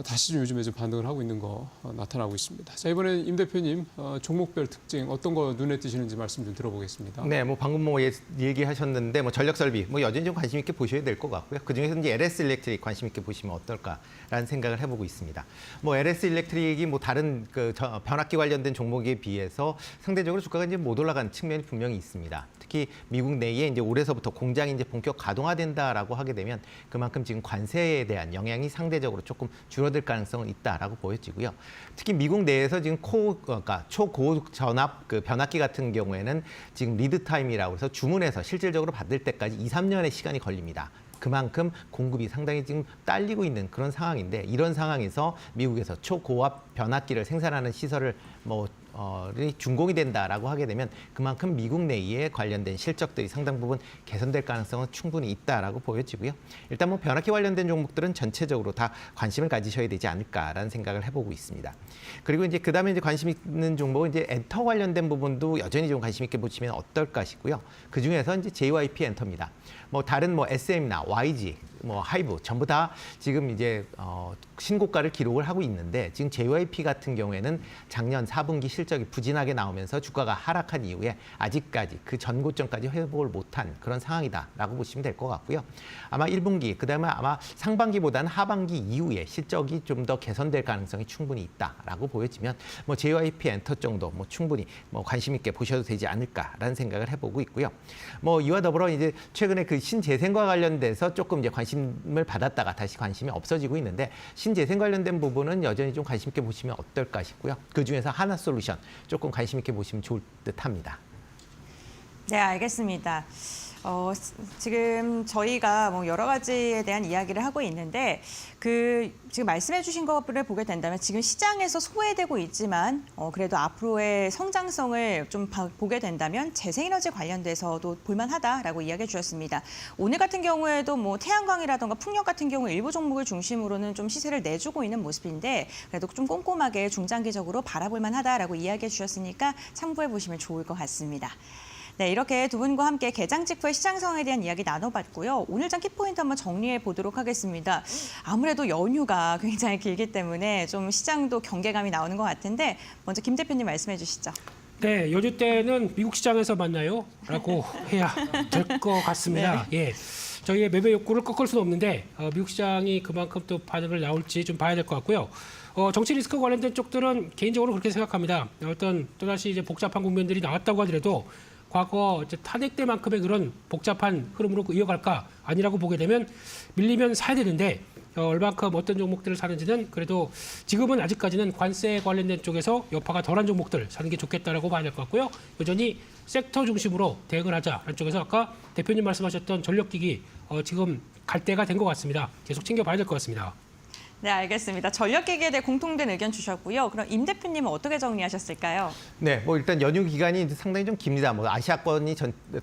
다시 좀 요즘에 좀 반등을 하고 있는 거 나타나고 있습니다. 자, 이번에 임 대표님 종목별 특징 어떤 거 눈에 띄시는지 말씀 좀 들어보겠습니다. 네, 뭐 방금 얘기하셨는데 뭐 전력 설비 뭐 여전히 좀 관심 있게 보셔야 될 것 같고요. 그 중에서 이제 LS 일렉트릭 관심 있게 보시면 어떨까라는 생각을 해보고 있습니다. 뭐 LS 일렉트릭이 뭐 다른 변압기 관련된 종목에 비해서 상대적으로 주가가 이제 못 올라간 측면이 분명히 있습니다. 특히 미국 내에 이제 올해서부터 공장이 이제 본격 가동화된다라고 하게 되면 그만큼 지금 관세에 대한 영향이 상대적으로 조금 줄어들 가능성은 있다라고 보여지고요. 특히 미국 내에서 지금 그러니까 초고전압 변압기 같은 경우에는 지금 리드 타임이라고 해서 주문해서 실질적으로 받을 때까지 2, 3년의 시간이 걸립니다. 그만큼 공급이 상당히 지금 딸리고 있는 그런 상황인데 이런 상황에서 미국에서 초고압 변압기를 생산하는 시설을 준공이 된다라고 하게 되면 그만큼 미국 내에 관련된 실적들이 상당 부분 개선될 가능성은 충분히 있다라고 보여지고요. 일단 뭐 변압기 관련된 종목들은 전체적으로 다 관심을 가지셔야 되지 않을까라는 생각을 해보고 있습니다. 그리고 이제 그다음에 이제 관심 있는 종목은 이제 엔터 관련된 부분도 여전히 좀 관심 있게 보시면 어떨까 싶고요. 그 중에서 이제 JYP 엔터입니다. 뭐 다른 뭐 SM이나 YG, 뭐 하이브 전부 다 지금 이제 신고가를 기록을 하고 있는데 지금 JYP 같은 경우에는 작년 4분기 실적이 부진하게 나오면서 주가가 하락한 이후에 아직까지 그 전고점까지 회복을 못한 그런 상황이다라고 보시면 될 것 같고요. 아마 1분기 그다음에 아마 상반기보다는 하반기 이후에 실적이 좀 더 개선될 가능성이 충분히 있다라고 보여지면 뭐 JYP 엔터 정도 뭐 충분히 뭐 관심 있게 보셔도 되지 않을까라는 생각을 해보고 있고요. 뭐 이와 더불어 이제 최근에 그 신재생과 관련돼서 조금 이제 관심을 받았다가 다시 관심이 없어지고 있는데 신재생 관련된 부분은 여전히 좀 관심 있게 보시면 어떨까 싶고요. 그 중에서 하나솔루션 조금 관심 있게 보시면 좋을 듯합니다. 네, 알겠습니다. 지금 저희가 뭐 여러 가지에 대한 이야기를 하고 있는데 지금 말씀해 주신 것을 보게 된다면 지금 시장에서 소외되고 있지만 그래도 앞으로의 성장성을 좀 보게 된다면 재생에너지 관련돼서도 볼만하다라고 이야기해 주셨습니다. 오늘 같은 경우에도 뭐 태양광이라든가 풍력 같은 경우 일부 종목을 중심으로는 좀 시세를 내주고 있는 모습인데 그래도 좀 꼼꼼하게 중장기적으로 바라볼 만하다라고 이야기해 주셨으니까 참고해 보시면 좋을 것 같습니다. 네, 이렇게 두 분과 함께 개장 직후의 시장 상황에 대한 이야기 나눠봤고요. 오늘장 키포인트 한번 정리해 보도록 하겠습니다. 아무래도 연휴가 굉장히 길기 때문에 좀 시장도 경계감이 나오는 것 같은데 먼저 김 대표님 말씀해 주시죠. 네, 연휴 때는 미국 시장에서 만나요? 라고 해야 될 것 같습니다. 예. 저희의 매매 욕구를 꺾을 수는 없는데 미국 시장이 그만큼 또 반응을 나올지 좀 봐야 될 것 같고요. 정치 리스크 관련된 쪽들은 개인적으로 그렇게 생각합니다. 어떤 또다시 이제 복잡한 국면들이 나왔다고 하더라도 과거 이제 탄핵 때만큼의 그런 복잡한 흐름으로 이어갈까 아니라고 보게 되면 밀리면 사야 되는데 얼만큼 어떤 종목들을 사는지는 그래도 지금은 아직까지는 관세 관련된 쪽에서 여파가 덜한 종목들 사는 게 좋겠다라고 봐야 될 것 같고요. 여전히 섹터 중심으로 대응을 하자라는 쪽에서 아까 대표님 말씀하셨던 전력기기 지금 갈 때가 된 것 같습니다. 계속 챙겨봐야 될 것 같습니다. 네, 알겠습니다. 전력기기에 대해 공통된 의견 주셨고요. 그럼 임 대표님은 어떻게 정리하셨을까요? 네, 뭐 일단 연휴 기간이 이제 상당히 좀 깁니다. 뭐 아시아권이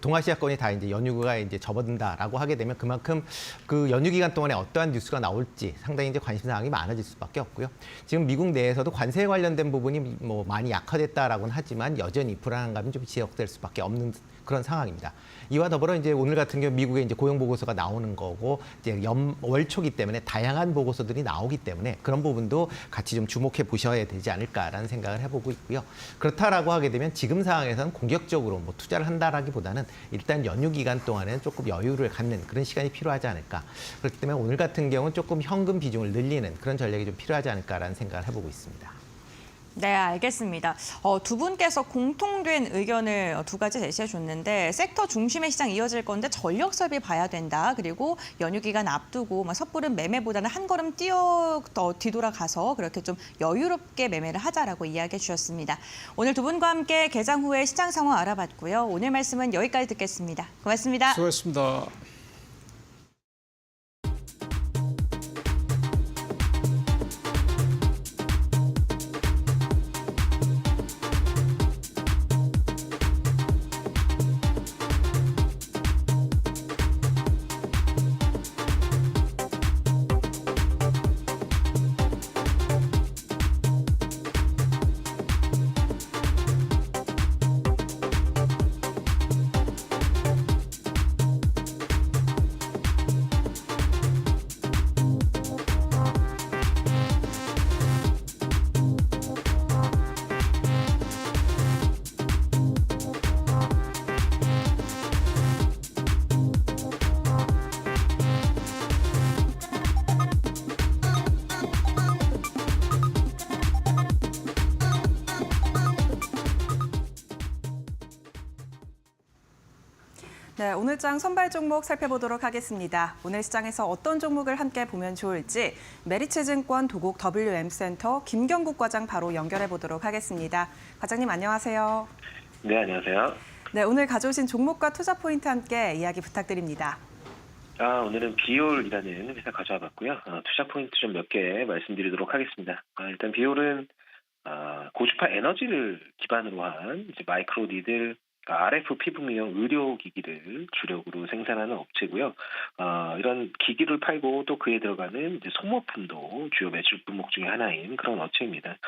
동아시아권이 다 이제 연휴가 이제 접어든다라고 하게 되면 그만큼 그 연휴 기간 동안에 어떠한 뉴스가 나올지 상당히 이제 관심 사항이 많아질 수밖에 없고요. 지금 미국 내에서도 관세 관련된 부분이 뭐 많이 약화됐다라고는 하지만 여전히 불안한 감이 좀 지속될 수밖에 없는 그런 상황입니다. 이와 더불어 이제 오늘 같은 경우 미국의 이제 고용 보고서가 나오는 거고 이제 월초기 때문에 다양한 보고서들이 나오기 때문에 그런 부분도 같이 좀 주목해 보셔야 되지 않을까라는 생각을 해보고 있고요. 그렇다라고 하게 되면 지금 상황에서는 공격적으로 뭐 투자를 한다라기보다는 일단 연휴 기간 동안에는 조금 여유를 갖는 그런 시간이 필요하지 않을까. 그렇기 때문에 오늘 같은 경우는 조금 현금 비중을 늘리는 그런 전략이 좀 필요하지 않을까라는 생각을 해보고 있습니다. 네, 알겠습니다. 두 분께서 공통된 의견을 두 가지 제시해 줬는데 섹터 중심의 시장 이어질 건데 전력 설비 봐야 된다. 그리고 연휴 기간 앞두고 섣부른 매매보다는 한 걸음 뒤돌아가서 그렇게 좀 여유롭게 매매를 하자라고 이야기해 주셨습니다. 오늘 두 분과 함께 개장 후에 시장 상황 알아봤고요. 오늘 말씀은 여기까지 듣겠습니다. 고맙습니다. 수고하셨습니다. 네, 오늘 장 선발 종목 살펴보도록 하겠습니다. 오늘 시장에서 어떤 종목을 함께 보면 좋을지 메리츠증권 도곡 WM센터 김경국 과장 바로 연결해 보도록 하겠습니다. 과장님 안녕하세요. 네, 안녕하세요. 네, 오늘 가져오신 종목과 투자 포인트 함께 이야기 부탁드립니다. 오늘은 비올이라는 회사 가져와 봤고요. 투자 포인트 좀 몇 개 말씀드리도록 하겠습니다. 일단 비올은 고주파 에너지를 기반으로 한 이제 마이크로 니들 RF 피부미용 의료기기를 주력으로 생산하는 업체고요. 이런 기기를 팔고 또 그에 들어가는 이제 소모품도 주요 매출 품목 중에 하나인 그런 업체입니다.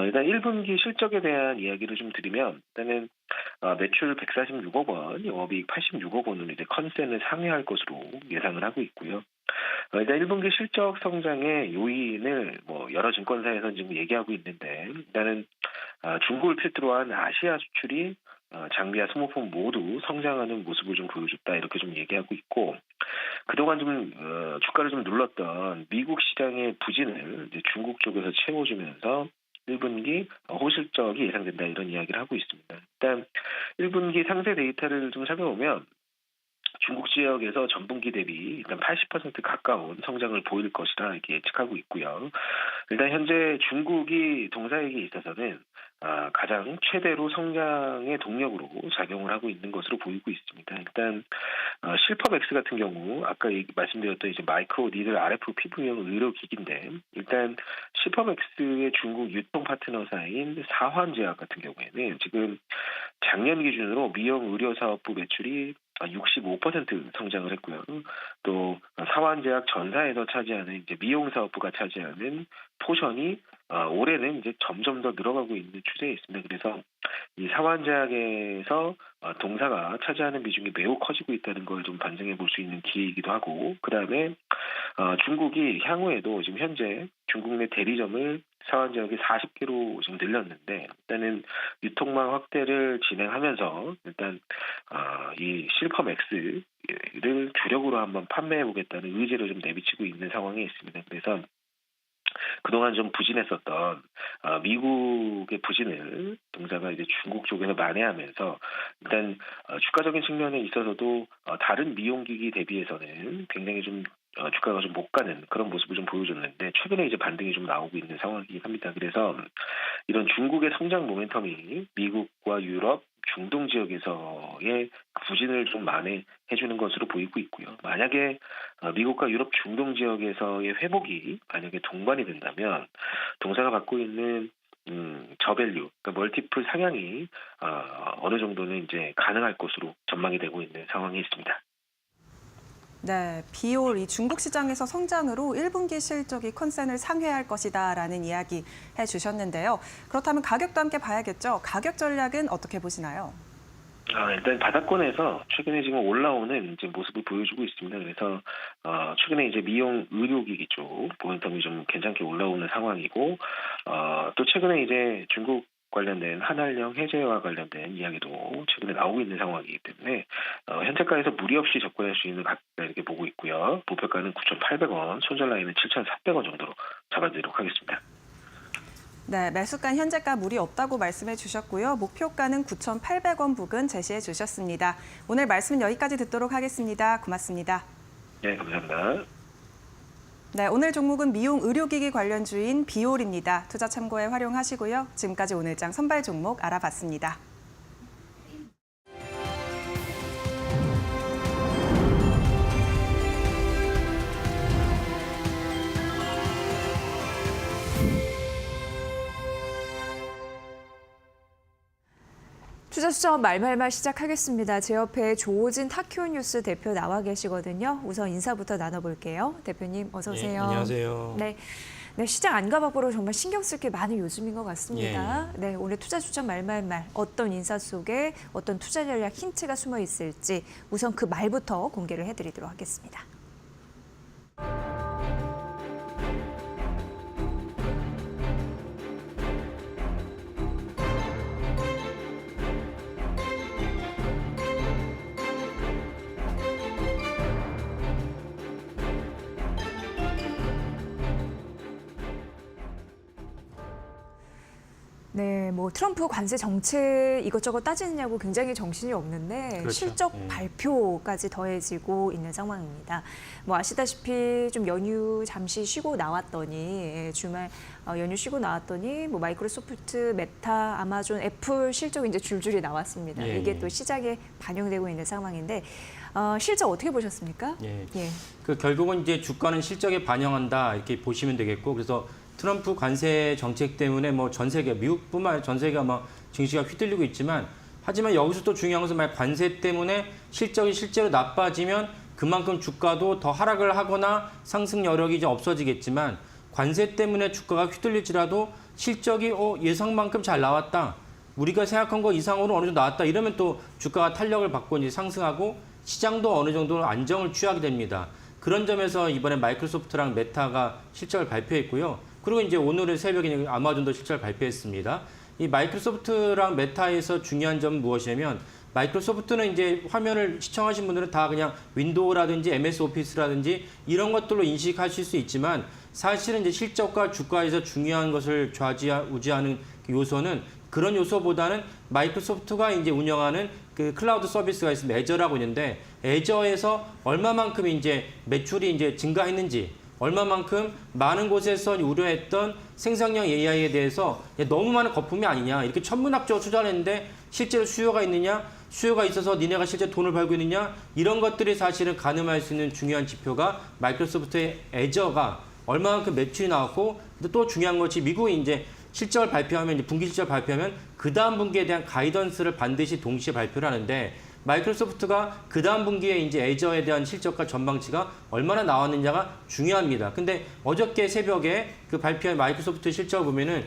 일단 1분기 실적에 대한 이야기를 좀 드리면 일단은 매출 146억 원, 영업이익 86억 원으로 이제 컨센을 상회할 것으로 예상을 하고 있고요. 일단 1분기 실적 성장의 요인을 여러 증권사에서 지금 얘기하고 있는데 일단은 중국을 필두로 한 아시아 수출이 장비와 소모품 모두 성장하는 모습을 좀 보여줬다 이렇게 좀 얘기하고 있고 그동안 좀 주가를 좀 눌렀던 미국 시장의 부진을 이제 중국 쪽에서 채워주면서 1분기 호실적이 예상된다 이런 이야기를 하고 있습니다. 일단 1분기 상세 데이터를 좀 살펴보면 중국 지역에서 전분기 대비 일단 80% 가까운 성장을 보일 것이라 이렇게 예측하고 있고요. 일단 현재 중국이 동사액에 있어서는 가장 최대로 성장의 동력으로 작용을 하고 있는 것으로 보이고 있습니다. 일단 실퍼맥스 같은 경우 아까 말씀드렸던 이제 마이크로 니들 RF 피부용 의료기기인데 일단 실퍼맥스의 중국 유통 파트너사인 사환제약 같은 경우에는 지금 작년 기준으로 미용 의료 사업부 매출이 65% 성장을 했고요. 또 사환제약 전사에서 차지하는 이제 미용 사업부가 차지하는 포션이 올해는 이제 점점 더 늘어가고 있는 추세에 있습니다. 그래서 이 사환제약에서 동사가 차지하는 비중이 매우 커지고 있다는 걸 좀 반증해 볼 수 있는 기회이기도 하고, 그 다음에 중국이 향후에도 지금 현재 중국 내 대리점을 사원 지역이 40개로 지금 늘렸는데 일단은 유통망 확대를 진행하면서 일단 이 실퍼맥스를 주력으로 한번 판매해보겠다는 의지를 좀 내비치고 있는 상황에 있습니다. 그래서 그동안 좀 부진했었던 미국의 부진을 동사가 이제 중국 쪽에서 만회하면서 일단 주가적인 측면에 있어서도 다른 미용기기 대비해서는 굉장히 좀 주가가 좀 못 가는 그런 모습을 좀 보여줬는데 최근에 이제 반등이 좀 나오고 있는 상황이긴 합니다. 그래서 이런 중국의 성장 모멘텀이 미국과 유럽, 중동 지역에서의 부진을 좀 만회해주는 것으로 보이고 있고요. 만약에 미국과 유럽, 중동 지역에서의 회복이 만약에 동반이 된다면 동사가 갖고 있는 저밸류, 그러니까 멀티플 상향이 어느 정도는 이제 가능할 것으로 전망이 되고 있는 상황이 있습니다. 네, 비올 이 중국 시장에서 성장으로 1분기 실적이 컨센을 상회할 것이다라는 이야기 해주셨는데요. 그렇다면 가격도 함께 봐야겠죠. 가격 전략은 어떻게 보시나요? 일단 바닥권에서 최근에 지금 올라오는 이제 모습을 보여주고 있습니다. 그래서 최근에 이제 미용 의료기기 쪽 모멘텀이 좀 괜찮게 올라오는 상황이고 또 최근에 이제 중국 관련된 한한령 해제와 관련된 이야기도 최근에 나오고 있는 상황이기 때문에 현재가에서 무리 없이 접근할 수 있는 가격이다 이렇게 보고 있고요. 목표가는 9,800원, 손절 라인은 7,400원 정도로 잡아드리도록 하겠습니다. 네, 매수가 현재가 무리 없다고 말씀해 주셨고요. 목표가는 9,800원 부근 제시해 주셨습니다. 오늘 말씀은 여기까지 듣도록 하겠습니다. 고맙습니다. 네, 감사합니다. 네, 오늘 종목은 미용 의료기기 관련주인 비올입니다. 투자 참고에 활용하시고요. 지금까지 오늘장 선발 종목 알아봤습니다. 투자 수첩 말말말 시작하겠습니다. 제 옆에 조호진 타큐뉴스 대표 나와 계시거든요. 우선 인사부터 나눠볼게요. 대표님 어서 오세요. 예, 안녕하세요. 네. 네, 시장 안과 밖으로 정말 신경 쓸 게 많은 요즘인 것 같습니다. 네, 오늘 투자 수첩 말말말 어떤 인사 속에 어떤 투자 전략 힌트가 숨어 있을지 우선 그 말부터 공개를 해드리도록 하겠습니다. 네, 뭐 트럼프 관세 정책 이것저것 따지느냐고 굉장히 정신이 없는데 그렇죠. 실적 발표까지 더해지고 있는 상황입니다. 뭐 아시다시피 좀 연휴 잠시 쉬고 나왔더니 주말 연휴 쉬고 나왔더니 뭐 마이크로소프트, 메타, 아마존, 애플 실적이 이제 줄줄이 나왔습니다. 이게 또 시장에 반영되고 있는 상황인데 실적 어떻게 보셨습니까? 그 결국은 이제 주가는 실적에 반영한다 이렇게 보시면 되겠고 그래서 트럼프 관세 정책 때문에 뭐 전 세계, 미국뿐만 아니라 전 세계가 뭐 증시가 휘둘리고 있지만 하지만 여기서 또 중요한 것은 만약 관세 때문에 실적이 실제로 나빠지면 그만큼 주가도 더 하락을 하거나 상승 여력이 이제 없어지겠지만 관세 때문에 주가가 휘둘릴지라도 실적이 예상만큼 잘 나왔다. 우리가 생각한 거 이상으로 어느 정도 나왔다. 이러면 또 주가가 탄력을 받고 이제 상승하고 시장도 어느 정도 안정을 취하게 됩니다. 그런 점에서 이번에 마이크로소프트랑 메타가 실적을 발표했고요. 그리고 이제 오늘은 새벽에 아마존도 실적을 발표했습니다. 이 마이크로소프트랑 메타에서 중요한 점은 무엇이냐면 마이크로소프트는 이제 화면을 시청하신 분들은 다 그냥 윈도우라든지 MS 오피스라든지 이런 것들로 인식하실 수 있지만 사실은 이제 실적과 주가에서 중요한 것을 좌지우지하는 요소는 그런 요소보다는 마이크로소프트가 이제 운영하는 그 클라우드 서비스가 있으면 애저라고 있는데 애저에서 얼마만큼 이제 매출이 이제 증가했는지 얼마만큼 많은 곳에서 우려했던 생성형 AI에 대해서 너무 많은 거품이 아니냐 이렇게 천문학적으로 투자를 했는데 실제로 수요가 있느냐 수요가 있어서 니네가 실제 돈을 벌고 있느냐 이런 것들이 사실은 가늠할 수 있는 중요한 지표가 마이크로소프트의 애저가 얼마만큼 매출이 나왔고 또 중요한 것이 미국이 이제 실적을 발표하면 이제 분기 실적을 발표하면 그 다음 분기에 대한 가이던스를 반드시 동시에 발표를 하는데 마이크로소프트가 그 다음 분기에 이제 애저에 대한 실적과 전망치가 얼마나 나왔느냐가 중요합니다. 근데 어저께 새벽에 그 발표한 마이크로소프트 실적을 보면은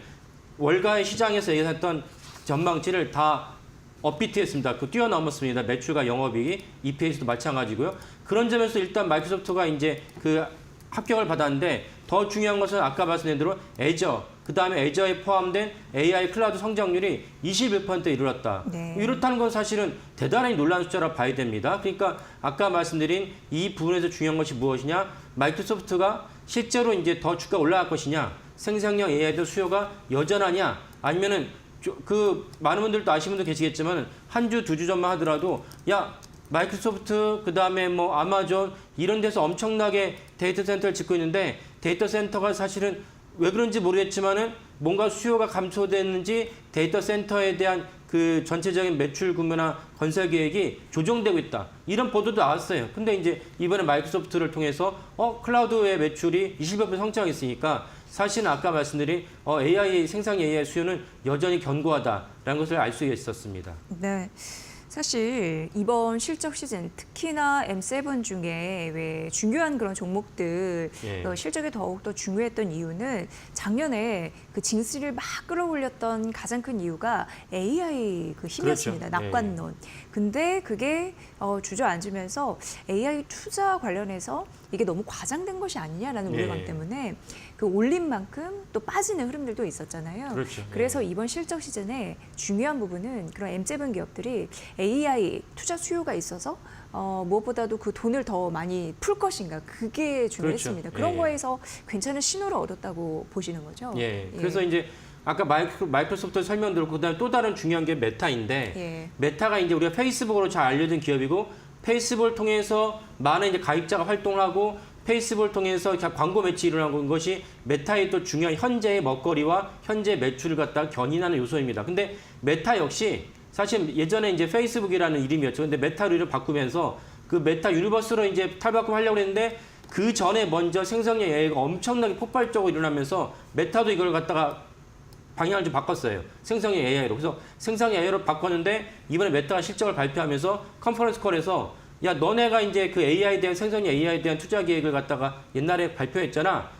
월가의 시장에서 예상했던 전망치를 다 업비트했습니다. 그 뛰어넘었습니다. 매출과 영업이익이 EPS도 마찬가지고요. 그런 점에서 일단 마이크로소프트가 이제 그 합격을 받았는데 더 중요한 것은 아까 말씀드린 대로 애저 그다음에 애저에 포함된 AI 클라우드 성장률이 21%에 이르렀다. 네. 이렇다는 건 사실은 대단히 놀라운 숫자라 봐야 됩니다. 그러니까 아까 말씀드린 이 부분에서 중요한 것이 무엇이냐? 마이크로소프트가 실제로 이제 더 주가 올라갈 것이냐? 생성형 AI도 수요가 여전하냐? 아니면은 그 많은 분들도 아시는 분들 계시겠지만 한 주, 두 주 전만 하더라도 야 마이크로소프트 그다음에 뭐 아마존 이런 데서 엄청나게 데이터 센터를 짓고 있는데 데이터 센터가 사실은 왜 그런지 모르겠지만은 뭔가 수요가 감소됐는지 데이터 센터에 대한 그 전체적인 매출 규모나 건설 계획이 조정되고 있다. 이런 보도도 나왔어요. 근데 이제 이번에 마이크로소프트를 통해서 클라우드의 매출이 20% 성장했으니까 사실은 아까 말씀드린 AI 생성 AI 수요는 여전히 견고하다라는 것을 알 수 있었습니다. 네. 사실 이번 실적 시즌 특히나 M7 중에 왜 중요한 그런 종목들 예. 실적이 더욱더 중요했던 이유는 작년에 그 징수를 막 끌어올렸던 가장 큰 이유가 AI 그 힘이었습니다. 그렇죠. 낙관론. 근데 그게 주저앉으면서 AI 투자 관련해서 이게 너무 과장된 것이 아니냐라는 우려감 예. 때문에 그 올린 만큼 또 빠지는 흐름들도 있었잖아요. 그렇죠. 그래서 이번 실적 시즌에 중요한 부분은 그런 M7 기업들이 AI 투자 수요가 있어서 무엇보다도 그 돈을 더 많이 풀 것인가 그게 중요했습니다. 그렇죠. 그런 예. 거에서 괜찮은 신호를 얻었다고 보시는 거죠. 예. 그래서 이제 아까 마이크로소프트 설명 들었고 그다음에 또 다른 중요한 게 메타인데 예. 메타가 이제 우리가 페이스북으로 잘 알려진 기업이고 페이스북을 통해서 많은 이제 가입자가 활동을 하고 페이스북을 통해서 광고 매출이 일어나는 것이 메타의 또 중요한 현재의 먹거리와 현재 매출을 갖다 견인하는 요소입니다. 근데 메타 역시 사실 예전에 이제 페이스북이라는 이름이었죠. 근데 메타로 이름 바꾸면서 그 메타 유니버스로 이제 탈바꿈하려고 했는데 그 전에 먼저 생성형 AI가 엄청나게 폭발적으로 일어나면서 메타도 이걸 갖다가 방향을 좀 바꿨어요. 생성형 AI로. 그래서 생성형 AI로 바꿨는데 이번에 메타가 실적을 발표하면서 컨퍼런스 콜에서 야 너네가 이제 그 AI에 대한 생성형 AI에 대한 투자 계획을 갖다가 옛날에 발표했잖아.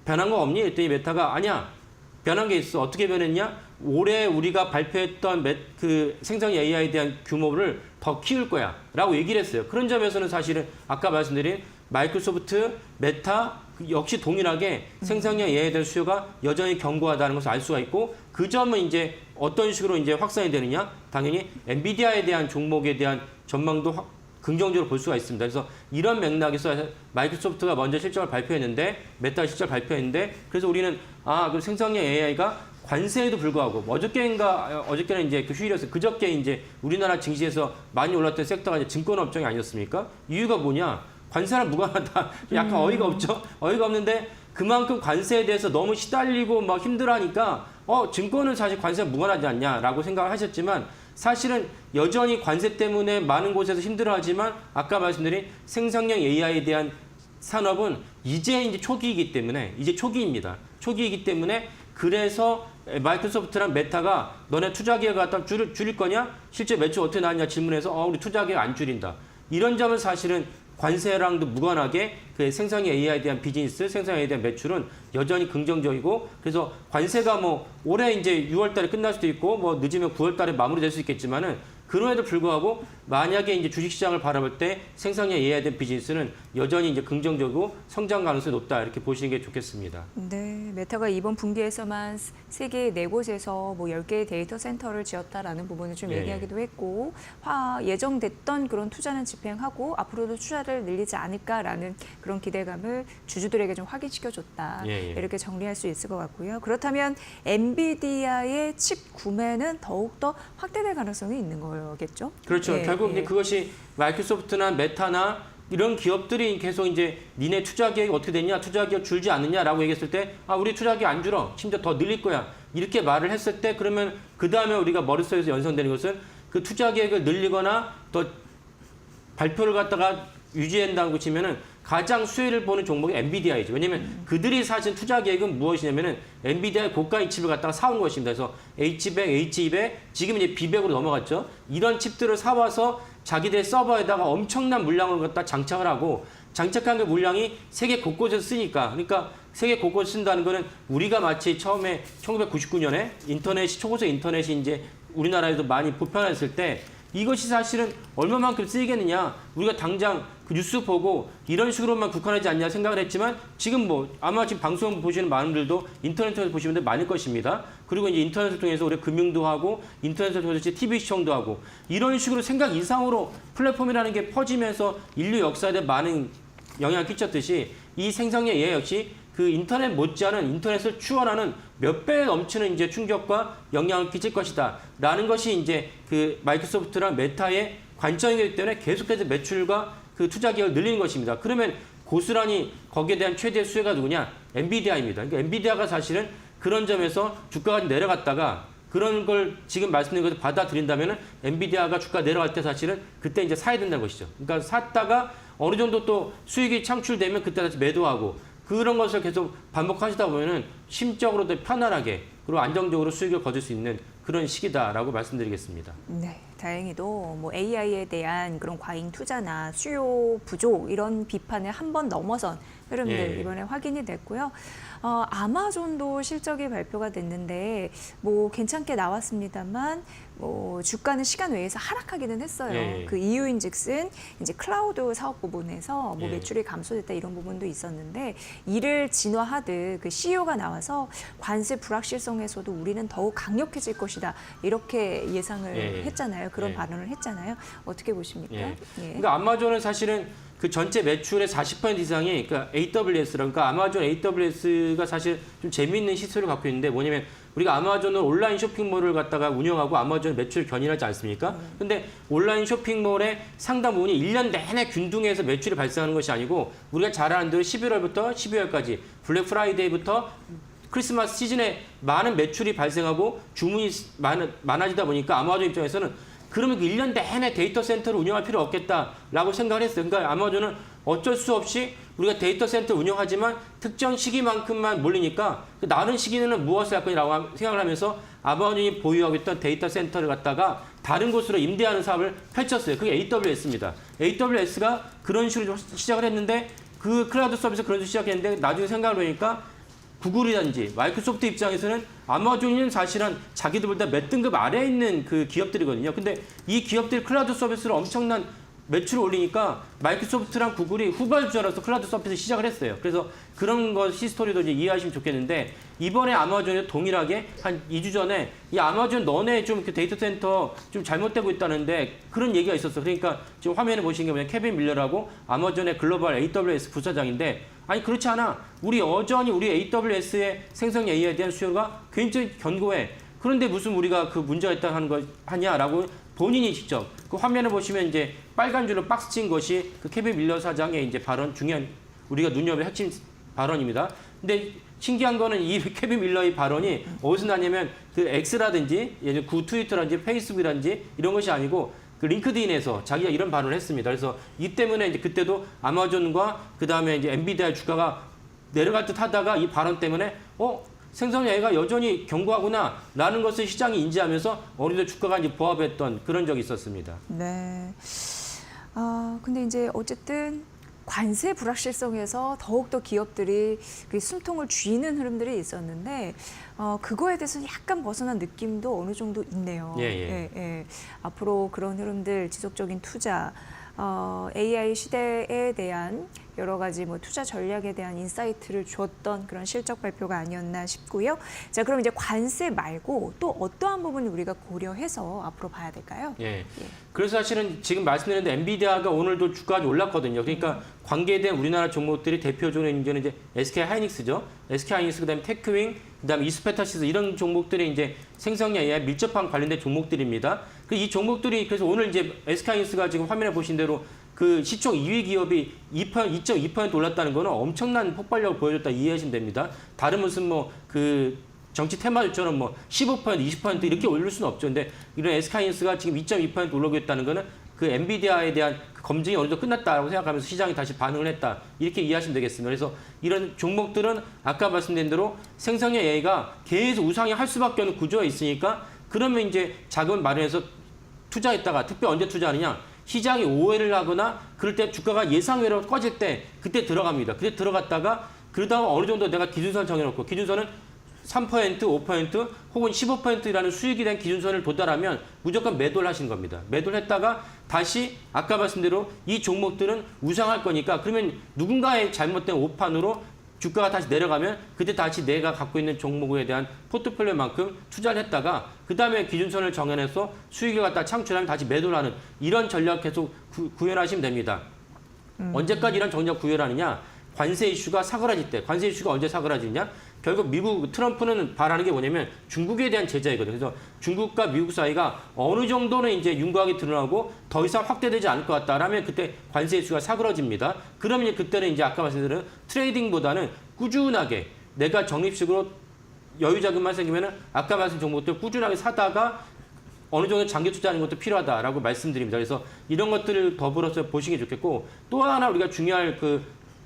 변한 거 없니? 했더니 메타가 아니야. 변한 게 있어. 어떻게 변했냐? 올해 우리가 발표했던 그 생성형 AI에 대한 규모를 더 키울 거야. 라고 얘기를 했어요. 그런 점에서는 사실은 아까 말씀드린 마이크로소프트, 메타 역시 동일하게 생성형 AI에 대한 수요가 여전히 견고하다는 것을 알 수가 있고 그 점은 이제 어떤 식으로 이제 확산이 되느냐? 당연히 엔비디아에 대한 종목에 대한 전망도 긍정적으로 볼 수가 있습니다. 그래서 이런 맥락에서 마이크로소프트가 먼저 실적을 발표했는데 메타가 실적을 발표했는데 그래서 우리는 그 생성형 AI가 관세에도 불구하고 어저께는 이제 그 휴일이었어요. 그저께 이제 우리나라 증시에서 많이 올랐던 섹터가 이제 증권업종이 아니었습니까? 이유가 뭐냐? 관세랑 무관하다. 약간 어이가 없죠. 어이가 없는데 그만큼 관세에 대해서 너무 시달리고 막 힘들어하니까 증권은 사실 관세랑 무관하지 않냐라고 생각을 하셨지만 사실은 여전히 관세 때문에 많은 곳에서 힘들어하지만 아까 말씀드린 생성형 AI에 대한 산업은 이제 초기이기 때문에 이제 초기입니다. 초기이기 때문에 그래서 마이크로소프트랑 메타가 너네 투자 계획 갖다 줄일 거냐? 실제 매출 어떻게 나왔냐 질문해서 우리 투자 계획 안 줄인다. 이런 점은 사실은 관세랑도 무관하게 그 생성형 AI에 대한 비즈니스, 생성형 AI에 대한 매출은 여전히 긍정적이고 그래서 관세가 뭐 올해 이제 6월 달에 끝날 수도 있고 뭐 늦으면 9월 달에 마무리될 수 있겠지만은 그럼에도 불구하고 만약에 이제 주식시장을 바라볼 때 생성형 AI에 대한 비즈니스는 여전히 이제 긍정적이고 성장 가능성이 높다 이렇게 보시는 게 좋겠습니다. 네, 메타가 이번 분기에서만 세계 4곳에서 뭐 10개의 데이터 센터를 지었다라는 부분을 좀 얘기하기도 했고 예정됐던 그런 투자는 집행하고 앞으로도 투자를 늘리지 않을까라는 그런 기대감을 주주들에게 좀 확인시켜줬다. 이렇게 정리할 수 있을 것 같고요. 그렇다면 엔비디아의 칩 구매는 더욱더 확대될 가능성이 있는 거겠죠? 그렇죠. 결국 이제 그것이 마이크로소프트나 메타나 이런 기업들이 계속 이제 니네 투자 계획이 어떻게 됐냐, 투자 계획 줄지 않느냐라고 얘기했을 때 우리 투자 계획 안 줄어, 심지어 더 늘릴 거야. 이렇게 말을 했을 때 그러면 그 다음에 우리가 머릿속에서 연상되는 것은 그 투자 계획을 늘리거나 더 발표를 갖다가 유지한다고 치면은 가장 수혜를 보는 종목이 엔비디아이죠. 왜냐하면 그들이 사실 투자 계획은 무엇이냐면은 엔비디아의 고가의 칩을 갖다가 사온 것입니다. 그래서 H100, H200, 지금 이제 B100으로 넘어갔죠. 이런 칩들을 사와서 자기들의 서버에다가 엄청난 물량을 갖다 장착을 하고 장착한 그 물량이 세계 곳곳에서 쓰니까 그러니까 세계 곳곳에서 쓴다는 거는 우리가 마치 처음에 1999년에 초고속 인터넷이 이제 우리나라에도 많이 보편화했을 때 이것이 사실은 얼마만큼 쓰이겠느냐. 우리가 당장 그 뉴스 보고 이런 식으로만 국한하지 않냐 생각을 했지만 지금 뭐 아마 지금 방송 보시는 많은 분들도 인터넷에서 보시는 분들 많을 것입니다. 그리고 이제 인터넷을 통해서 우리 금융도 하고 인터넷을 통해서 TV 시청도 하고 이런 식으로 생각 이상으로 플랫폼이라는 게 퍼지면서 인류 역사에 대한 많은 영향을 끼쳤듯이 이 생성의 AI 역시 그 인터넷 못지않은 인터넷을 추월하는 몇 배 넘치는 이제 충격과 영향을 끼칠 것이다. 라는 것이 이제 그 마이크로소프트랑 메타의 관점이기 때문에 계속해서 매출과 그 투자 기회를 늘리는 것입니다. 그러면 고스란히 거기에 대한 최대 수혜가 누구냐? 엔비디아입니다. 그러니까 엔비디아가 사실은 그런 점에서 주가가 내려갔다가 그런 걸 지금 말씀드린 것을 받아들인다면 엔비디아가 주가 내려갈 때 사실은 그때 이제 사야 된다는 것이죠. 그러니까 샀다가 어느 정도 또 수익이 창출되면 그때 다시 매도하고 그런 것을 계속 반복하시다 보면은 심적으로도 편안하게 그리고 안정적으로 수익을 거둘 수 있는 그런 시기다라고 말씀드리겠습니다. 네, 다행히도 뭐 AI에 대한 그런 과잉 투자나 수요 부족 이런 비판을 한 번 넘어선 흐름들 이번에 확인이 됐고요. 아마존도 실적이 발표가 됐는데 뭐 괜찮게 나왔습니다만 뭐 주가는 시간 외에서 하락하기는 했어요. 그 이유인즉슨 이제 클라우드 사업 부분에서 뭐 매출이 감소됐다 이런 부분도 있었는데 이를 진화하듯 그 CEO가 나와서 관세 불확실성에서도 우리는 더욱 강력해질 것이다 이렇게 예상을 했잖아요. 그런 발언을 했잖아요. 어떻게 보십니까? 그러니까 아마존은 사실은 그 전체 매출의 40% 이상이 그러니까 AWS라고 그러니까 아마존 AWS가 사실 좀 재미있는 시스템을 갖고 있는데 뭐냐면 우리가 아마존은 온라인 쇼핑몰을 갖다가 운영하고 아마존 매출 견인하지 않습니까? 근데 온라인 쇼핑몰의 상당 부분이 1년 내내 균등해서 매출이 발생하는 것이 아니고 우리가 잘 아는 대로 11월부터 12월까지 블랙 프라이데이부터 크리스마스 시즌에 많은 매출이 발생하고 주문이 많아지다 보니까 아마존 입장에서는 그러면 그 1년 내내 데이터 센터를 운영할 필요 없겠다라고 생각을 했어요. 그러니까 아마존은 어쩔 수 없이 우리가 데이터 센터 운영하지만 특정 시기만큼만 몰리니까 그 나른 시기는 무엇을 할 거냐라고 생각을 하면서 아마존이 보유하고 있던 데이터 센터를 갖다가 다른 곳으로 임대하는 사업을 펼쳤어요. 그게 AWS입니다. AWS가 그런 식으로 시작을 했는데 그 클라우드 서비스 그런 식으로 시작했는데 나중에 생각을 해보니까 구글이든지 마이크로소프트 입장에서는 아마존은 사실은 자기들보다 몇 등급 아래에 있는 그 기업들이거든요. 근데 이 기업들이 클라우드 서비스를 엄청난 매출을 올리니까 마이크로소프트랑 구글이 후발주자로서 클라우드 서비스 시작을 했어요. 그래서 그런 것 히스토리도 이제 이해하시면 좋겠는데 이번에 아마존이 동일하게 한 2주 전에 이 아마존 너네 좀 그 데이터 센터 좀 잘못되고 있다는데 그런 얘기가 있었어. 그러니까 지금 화면에 보시는 게 뭐냐면 케빈 밀러라고 아마존의 글로벌 AWS 부사장인데 아니 그렇지 않아. 우리 여전히 우리 AWS의 생성 AI에 대한 수요가 굉장히 견고해. 그런데 무슨 우리가 그 문제가 있다 하는 거 하냐라고 본인이 직접 그 화면을 보시면 이제 빨간 줄로 박스 친 것이 그 케빈 밀러 사장의 이제 발언 중요한 우리가 눈여볼 핵심 발언입니다. 근데 신기한 거는 이 케빈 밀러의 발언이 어디서 나냐면 그 X라든지 예전 구 트위터라든지 페이스북이라든지 이런 것이 아니고 그 링크드인에서 자기가 이런 발언을 했습니다. 그래서 이 때문에 이제 그때도 아마존과 그 다음에 이제 엔비디아 주가가 내려갈 듯 하다가 이 발언 때문에 생성 AI가 여전히 견고하구나라는 것을 시장이 인지하면서 어느 정도 주가가 이제 보합했던 그런 적이 있었습니다. 네. 근데 이제 어쨌든 관세 불확실성에서 더욱더 기업들이 그 숨통을 쥐는 흐름들이 있었는데 그거에 대해서는 약간 벗어난 느낌도 어느 정도 있네요. 앞으로 그런 흐름들 지속적인 투자, AI 시대에 대한 여러 가지 뭐 투자 전략에 대한 인사이트를 줬던 그런 실적 발표가 아니었나 싶고요. 자, 그럼 이제 관세 말고 또 어떠한 부분을 우리가 고려해서 앞으로 봐야 될까요? 그래서 사실은 지금 말씀드렸는데 엔비디아가 오늘도 주가가 올랐거든요. 그러니까 관계된 우리나라 종목들이 대표적으로 이제 SK 하이닉스죠. SK 하이닉스 그다음에 테크윙, 그다음에 이스페타시스 이런 종목들이 이제 생성 AI 밀접한 관련된 종목들입니다. 이 종목들이 그래서 오늘 이제 SK 하이닉스가 지금 화면에 보신 대로 그 시총 2위 기업이 2.2% 올랐다는 거는 엄청난 폭발력을 보여줬다 이해하시면 됩니다. 다른 무슨 뭐 그 정치 테마주처럼 뭐 15%, 20% 이렇게 올릴 수는 없죠. 근데 이런 SK하이닉스가 지금 2.2% 올라오고 있다는 거는 그 엔비디아에 대한 그 검증이 어느 정도 끝났다라고 생각하면서 시장이 다시 반응을 했다. 이렇게 이해하시면 되겠습니다. 그래서 이런 종목들은 아까 말씀드린 대로 생성형 AI가 계속 우상향할 수밖에 없는 구조가 있으니까 그러면 이제 자금을 마련해서 투자했다가 특별히 언제 투자하느냐? 시장이 오해를 하거나 그럴 때 주가가 예상외로 꺼질 때 그때 들어갑니다. 그때 들어갔다가 그러다가 어느 정도 내가 기준선 정해놓고 기준선은 3%, 5% 혹은 15%라는 수익에 대한 기준선을 도달하면 무조건 매도를 하시는 겁니다. 매도를 했다가 다시 아까 말씀대로 이 종목들은 우상할 거니까 그러면 누군가의 잘못된 오판으로 주가가 다시 내려가면 그때 다시 내가 갖고 있는 종목에 대한 포트폴리오만큼 투자를 했다가 그다음에 기준선을 정해내서 수익을 갖다 창출하면 다시 매도를 하는 이런 전략 계속 구현하시면 됩니다. 언제까지 이런 전략 구현하느냐? 관세 이슈가 사그라질 때. 관세 이슈가 언제 사그라지냐? 결국 미국 트럼프는 바라는 게 뭐냐면 중국에 대한 제재이거든요. 그래서 중국과 미국 사이가 어느 정도는 이제 윤곽이 드러나고 더 이상 확대되지 않을 것 같다라면 그때 관세 이슈가 사그러집니다. 그러면 그때는 이제 아까 말씀드린 트레이딩보다는 꾸준하게 내가 적립식으로 여유 자금만 생기면은 아까 말씀 종목들 꾸준하게 사다가 어느 정도 장기 투자하는 것도 필요하다라고 말씀드립니다. 그래서 이런 것들을 더불어서 보시는 게 좋겠고 또 하나 우리가 중요할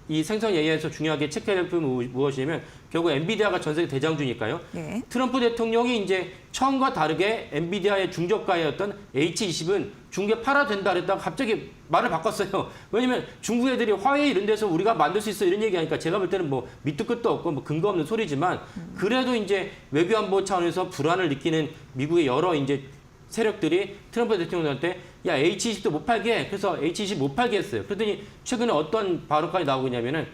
이 생선 예의에서 중요하게 체크해야 될 부분은 무엇이냐면 결국 엔비디아가 전 세계 대장주니까요. 네. 트럼프 대통령이 이제 처음과 다르게 엔비디아의 중저가였던 H20은 중국에 팔아도 된다 그랬다가 갑자기 말을 바꿨어요. 왜냐면 중국 애들이 화웨이 이런 데서 우리가 만들 수 있어 이런 얘기하니까 제가 볼 때는 뭐 밑도 끝도 없고 뭐 근거 없는 소리지만 그래도 이제 외교안보 차원에서 불안을 느끼는 미국의 여러 이제 세력들이 트럼프 대통령한테 야 H20도 못 팔게 해. 그래서 H20 못 팔게 했어요. 그랬더니 최근에 어떤 발언까지 나오고 있냐면은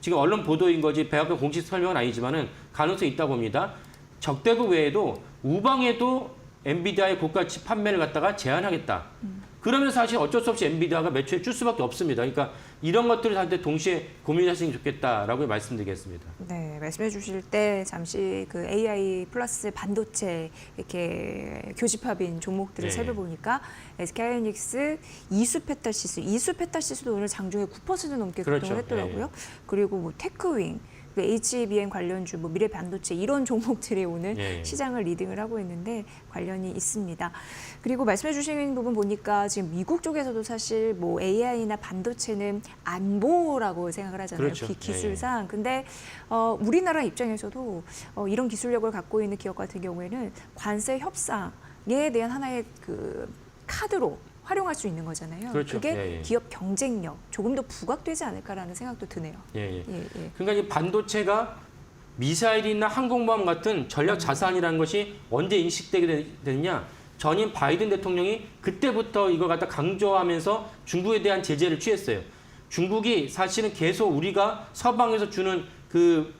지금 언론 보도인 거지 백악관 공식 설명은 아니지만은 가능성이 있다고 봅니다. 적대국 외에도 우방에도 엔비디아의 고가치 판매를 갖다가 제한하겠다. 그러면 사실 어쩔 수 없이 엔비디아가 매출에 줄 수밖에 없습니다. 그러니까 이런 것들을 할 때 동시에 고민하시는 게 좋겠다라고 말씀드리겠습니다. 네, 말씀해 주실 때 잠시 그 AI 플러스 반도체 이렇게 교집합인 종목들을 네. 살펴보니까 SK하이닉스 이수페타시스도 오늘 장중에 9% 넘게 급등을 그렇죠. 했더라고요. 네. 그리고 뭐 테크윙, HBM 관련주, 뭐 미래 반도체 이런 종목들이 오늘 예. 시장을 리딩을 하고 있는데 관련이 있습니다. 그리고 말씀해 주신 부분 보니까 지금 미국 쪽에서도 사실 뭐 AI나 반도체는 안보라고 생각을 하잖아요. 그렇죠. 기술상. 근데 우리나라 입장에서도 이런 기술력을 갖고 있는 기업 같은 경우에는 관세 협상에 대한 하나의 그 카드로 활용할 수 있는 거잖아요. 그렇죠. 그게 예. 기업 경쟁력 조금 더 부각되지 않을까라는 생각도 드네요. 예. 예, 예. 그러니까 이 반도체가 미사일이나 항공모함 같은 전략 자산이라는 것이 언제 인식되게 되느냐? 전임 바이든 대통령이 그때부터 이걸 갖다 강조하면서 중국에 대한 제재를 취했어요. 중국이 사실은 계속 우리가 서방에서 주는 그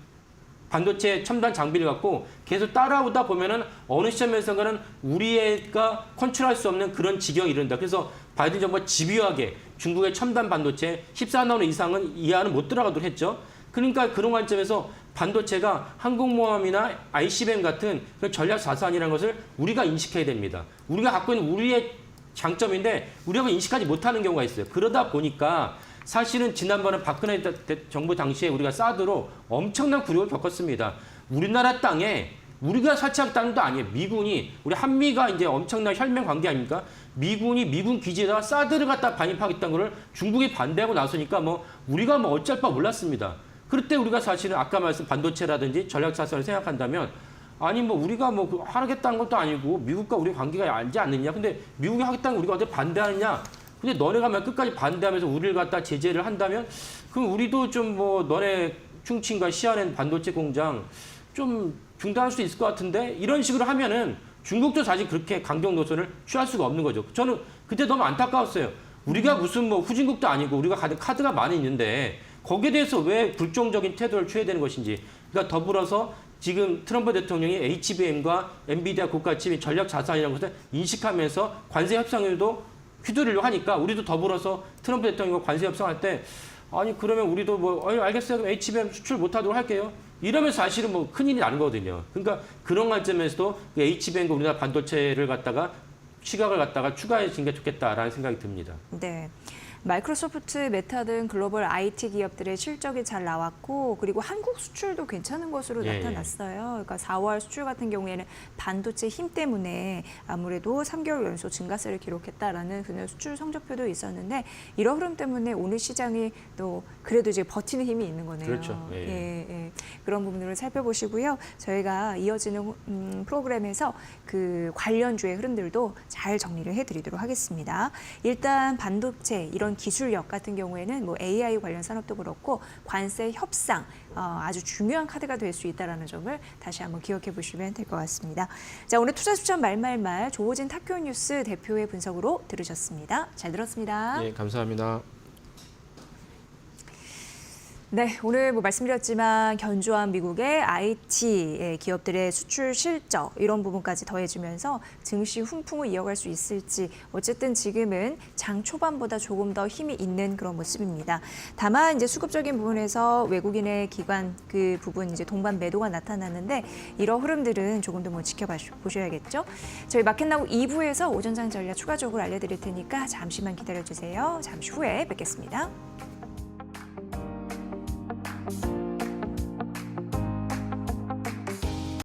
반도체 첨단 장비를 갖고 계속 따라오다 보면은 어느 시점에서는 우리가 컨트롤할 수 없는 그런 지경이 이른다. 그래서 바이든 정부가 집요하게 중국의 첨단 반도체 14나노 이상은 이하는 못 들어가도록 했죠. 그러니까 그런 관점에서 반도체가 항공모함이나 ICBM 같은 그런 전략 자산이라는 것을 우리가 인식해야 됩니다. 우리가 갖고 있는 우리의 장점인데 우리가 인식하지 못하는 경우가 있어요. 그러다 보니까 사실은 지난번에 박근혜 정부 당시에 우리가 사드로 엄청난 굴욕을 겪었습니다. 우리나라 땅에 우리가 설치한 땅도 아니에요. 미군이 우리 한미가 이제 엄청난 혈맹 관계 아닙니까? 미군이 미군 기지에다가 사드를 갖다 반입하겠다는 거를 중국이 반대하고 나서니까 뭐 우리가 뭐 어쩔 바 몰랐습니다. 그럴 때 우리가 사실은 아까 말씀 반도체라든지 전략 자산을 생각한다면 아니 뭐 우리가 뭐 하겠다는 것도 아니고 미국과 우리 관계가 알지 않느냐. 근데 미국이 하겠다는 거 우리가 어떻게 반대하느냐. 근데 너네가 만 끝까지 반대하면서 우리를 갖다 제재를 한다면 그럼 우리도 좀 뭐 너네 충칭과 시아렌 반도체 공장 좀 중단할 수 있을 것 같은데 이런 식으로 하면은 중국도 사실 그렇게 강경 노선을 취할 수가 없는 거죠. 저는 그때 너무 안타까웠어요. 우리가 무슨 뭐 후진국도 아니고 우리가 가진 카드가 많이 있는데 거기에 대해서 왜 불종적인 태도를 취해야 되는 것인지. 그러니까 더불어서 지금 트럼프 대통령이 HBM과 엔비디아 고가치 전략 자산이라는 것을 인식하면서 관세 협상에도 휘두르려고 하니까 우리도 더불어서 트럼프 대통령과 관세 협상할 때 아니 그러면 우리도 뭐 알겠어요. 그럼 HBM 수출 못하도록 할게요. 이러면 사실은 뭐 큰일이 나는 거거든요. 그러니까 그런 관점에서도 HBM과 우리나라 반도체를 갖다가 시각을 갖다가 추가해 주는 게 좋겠다라는 생각이 듭니다. 네. 마이크로소프트, 메타 등 글로벌 IT 기업들의 실적이 잘 나왔고 그리고 한국 수출도 괜찮은 것으로 예, 나타났어요. 그러니까 4월 수출 같은 경우에는 반도체 힘 때문에 아무래도 3개월 연속 증가세를 기록했다라는 그런 수출 성적표도 있었는데 이런 흐름 때문에 오늘 시장이 또 그래도 이제 버티는 힘이 있는 거네요. 그렇죠. 예. 그런 부분들을 살펴보시고요. 저희가 이어지는 프로그램에서 그 관련주의 흐름들도 잘 정리를 해드리도록 하겠습니다. 일단 반도체 이런 기술력 같은 경우에는 뭐 AI 관련 산업도 그렇고 관세 협상 아주 중요한 카드가 될 수 있다는 점을 다시 한번 기억해 보시면 될 것 같습니다. 자, 오늘 투자 추천 말말말 조호진 타큐뉴스 대표의 분석으로 들으셨습니다. 잘 들었습니다. 예, 감사합니다. 네, 오늘 뭐 말씀드렸지만 견조한 미국의 IT 기업들의 수출 실적 이런 부분까지 더해지면서 증시 훈풍을 이어갈 수 있을지 어쨌든 지금은 장 초반보다 조금 더 힘이 있는 그런 모습입니다. 다만 이제 수급적인 부분에서 외국인의 기관 그 부분 이제 동반 매도가 나타나는데 이런 흐름들은 조금 더 뭐 지켜보셔야겠죠. 저희 마켓나우 2부에서 오전장 전략 추가적으로 알려드릴 테니까 잠시만 기다려주세요. 잠시 후에 뵙겠습니다.